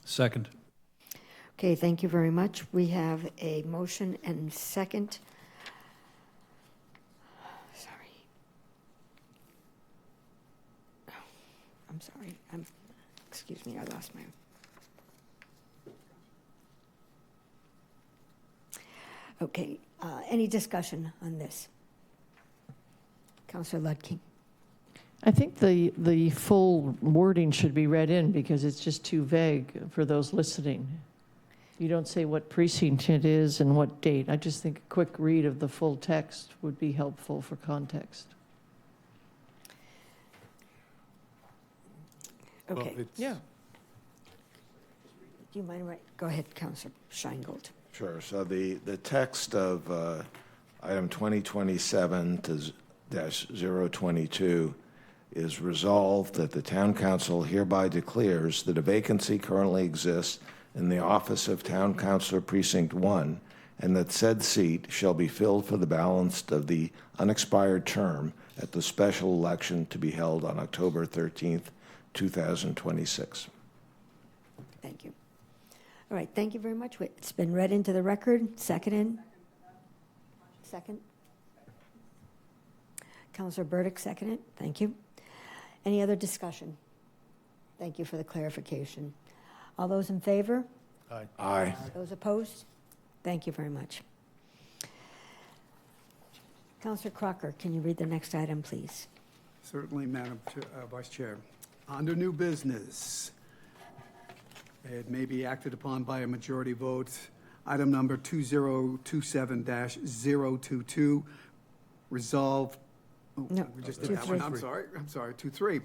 Second. Okay, thank you very much. We have a motion and second. I'm sorry. Excuse me, I lost my. Okay, any discussion on this? Councillor Ludking. I think the full wording should be read in because it's just too vague for those listening. You don't say what precinct it is and what date. I just think a quick read of the full text would be helpful for context. Okay. Well, Yeah. Do you mind? Go ahead, Councillor Scheingold. Sure. So the text of item 2027-022 is resolved that the town council hereby declares that a vacancy currently exists in the office of Town Councilor Precinct 1, and that said seat shall be filled for the balance of the unexpired term at the special election to be held on October 13th, 2026. Thank you. All right, thank you very much. It's been read into the record. Seconded. Second. Councillor Burdick, seconded. Thank you. Any other discussion? Thank you for the clarification. All those in favor? Aye. Aye. Those opposed? Thank you very much. Councillor Crocker, can you read the next item, please? Certainly, Madam Vice Chair. Under new business, it may be acted upon by a majority vote. Item number 2027-022, resolve. Oh, No, we just did that one. 23. I'm sorry, 23.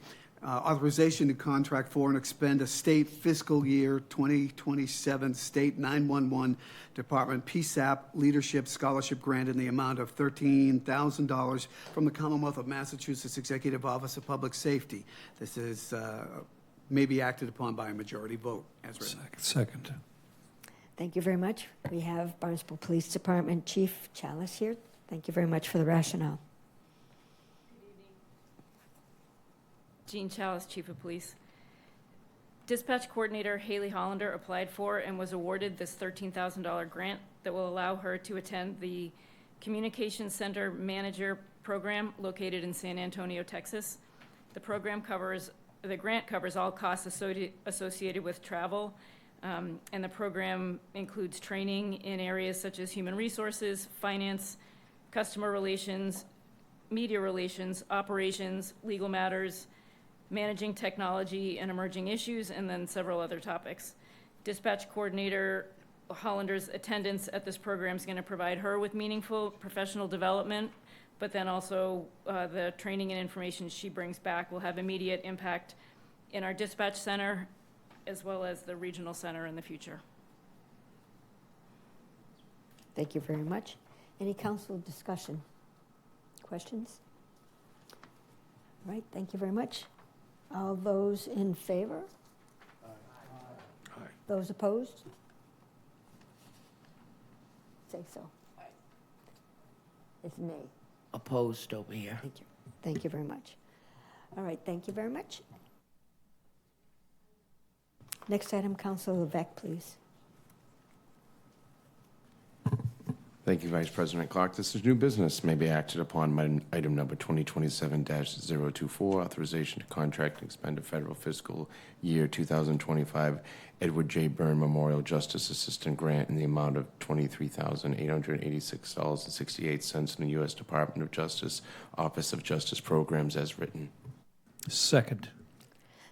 Authorization to contract for and expend a state fiscal year 2027 state 911 Department PSAP Leadership Scholarship Grant in the amount of $13,000 from the Commonwealth of Massachusetts Executive Office of Public Safety. This is may be acted upon by a majority vote as written. Second. Thank you very much. We have Barnstable Police Department Chief Chalice here. Thank you very much for the rationale. Jean Chalice, Chief of Police. Dispatch Coordinator Haley Hollander applied for and was awarded this $13,000 grant that will allow her to attend the Communications Center Manager Program located in San Antonio, Texas. The grant covers all costs associated with travel, and the program includes training in areas such as human resources, finance, customer relations, media relations, operations, legal matters, managing technology and emerging issues, and then several other topics. Dispatch Coordinator Hollander's attendance at this program is going to provide her with meaningful professional development, but then also the training and information she brings back will have immediate impact in our dispatch center as well as the regional center in the future. Thank you very much. Any council discussion? Questions? All right, thank you very much. All those in favor? Aye. Those opposed? Say so. It's nay. Opposed over here. Thank you. Thank you very much. All right, thank you very much. Next item, Councilor Levesque, please. Thank you, Vice President Clark. This is new business. May be acted upon by item number 2027-024, authorization to contract and expend a federal fiscal year 2025 Edward J. Byrne Memorial Justice Assistant Grant in the amount of $23,886.68 in the U.S. Department of Justice, Office of Justice Programs as written. Second.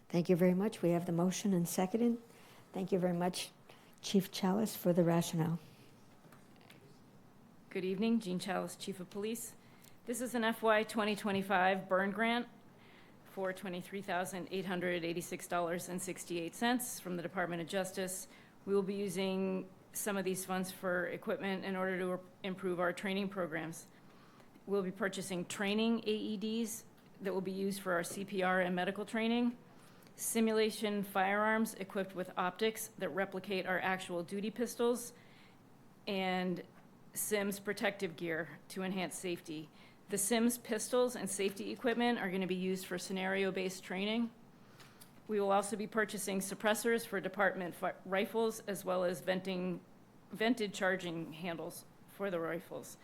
Thank you very much. We have the motion and seconded. Thank you very much, Chief Chalice, for the rationale. Good evening, Jean Chalice, Chief of Police. This is an FY 2025 burn grant for $23,886.68 from the Department of Justice. We will be using some of these funds for equipment in order to improve our training programs. We'll be purchasing training AEDs that will be used for our CPR and medical training, simulation firearms equipped with optics that replicate our actual duty pistols, and SIMS protective gear to enhance safety. The SIMS pistols and safety equipment are going to be used for scenario-based training. We will also be purchasing suppressors for department rifles, as well as vented charging handles for the rifles.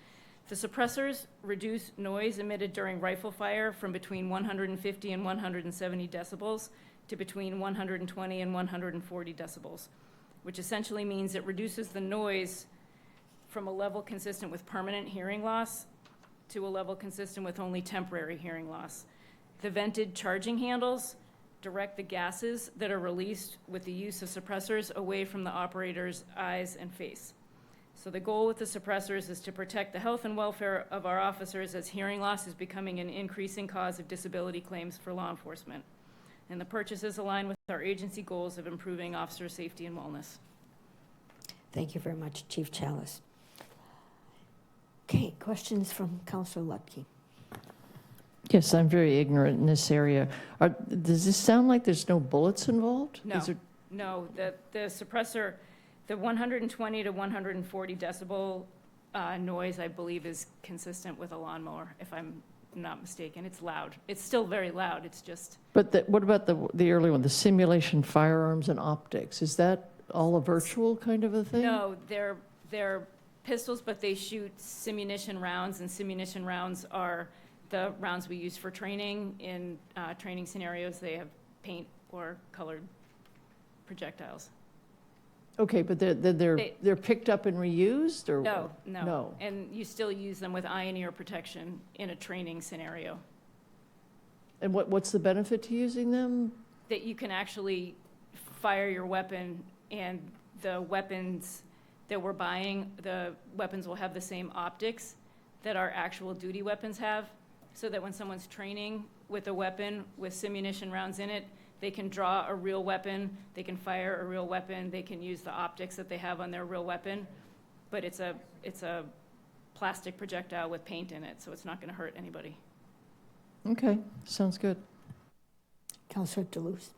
The suppressors reduce noise emitted during rifle fire from between 150 and 170 decibels to between 120 and 140 decibels, which essentially means it reduces the noise from a level consistent with permanent hearing loss to a level consistent with only temporary hearing loss. The vented charging handles direct the gases that are released with the use of suppressors away from the operator's eyes and face. So the goal with the suppressors is to protect the health and welfare of our officers, as hearing loss is becoming an increasing cause of disability claims for law enforcement. And the purchases align with our agency goals of improving officer safety and wellness. Thank you very much, Chief Chalice. Okay, questions from Councilor Lutke. Yes, I'm very ignorant in this area. Does this sound like there's no bullets involved? No, no, the suppressor, the 120 to 140 decibel noise, I believe, is consistent with a lawnmower, if I'm not mistaken. It's loud. It's still very loud. It's just. But what about the early one, the simulation firearms and optics? Is that all a virtual kind of a thing? No, they're pistols, but they shoot simunition rounds, and simunition rounds are the rounds we use for training. In training scenarios, they have paint or colored projectiles. Okay, but they're picked up and reused, or No. No. And you still use them with eye and ear protection in a training scenario. And what's the benefit to using them? That you can actually fire your weapon, and the weapons that we're buying, the weapons will have the same optics that our actual duty weapons have, so that when someone's training with a weapon with simunition rounds in it, they can draw a real weapon, they can fire a real weapon, they can use the optics that they have on their real weapon, but it's a plastic projectile with paint in it, so it's not going to hurt anybody. Okay, sounds good. Councilor Deleuze.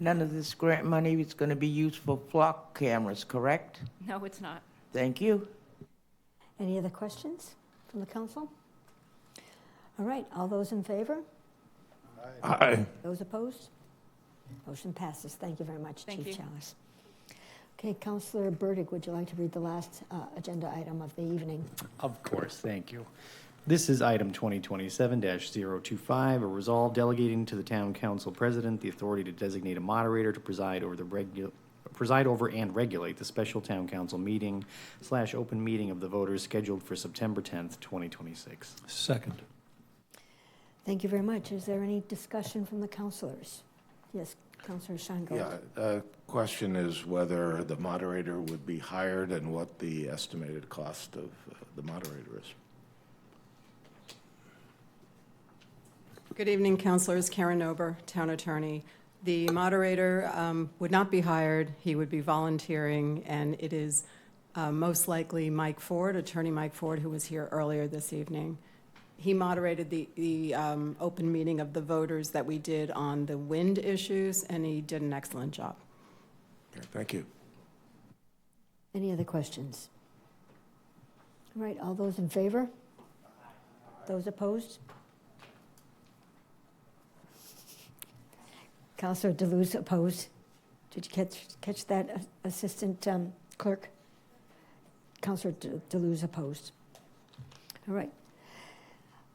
None of this grant money is going to be used for flock cameras, correct? No, it's not. Thank you. Any other questions from the council? All right, all those in favor? Aye. Those opposed? Motion passes. Thank you very much, Thank Chief you. Chalice. Okay, Councilor Burdick, would you like to read the last agenda item of the evening? Of course, thank you. This is item 2027-025, a resolve delegating to the town council president the authority to designate a moderator to preside over and regulate the special town council meeting / open meeting of the voters scheduled for September 10th, 2026. Second. Thank you very much. Is there any discussion from the councilors? Yes, Councilor Shango. Yeah, the question is whether the moderator would be hired and what the estimated cost of the moderator is. Good evening, councilors. Karen Ober, town attorney. The moderator would not be hired. He would be volunteering, and it is most likely Mike Ford, Attorney Mike Ford, who was here earlier this evening. He moderated the open meeting of the voters that we did on the wind issues, and he did an excellent job. Okay, thank you. Any other questions? All right, all those in favor? Those opposed? Councilor Deleuze opposed. Did you catch that, Assistant Clerk? Councilor Deleuze opposed. All right.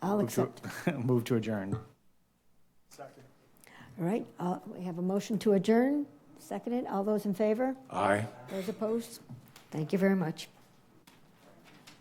I'll accept. Move to adjourn. Second. All right, we have a motion to adjourn. Seconded. All those in favor? Aye. Those opposed? Thank you very much.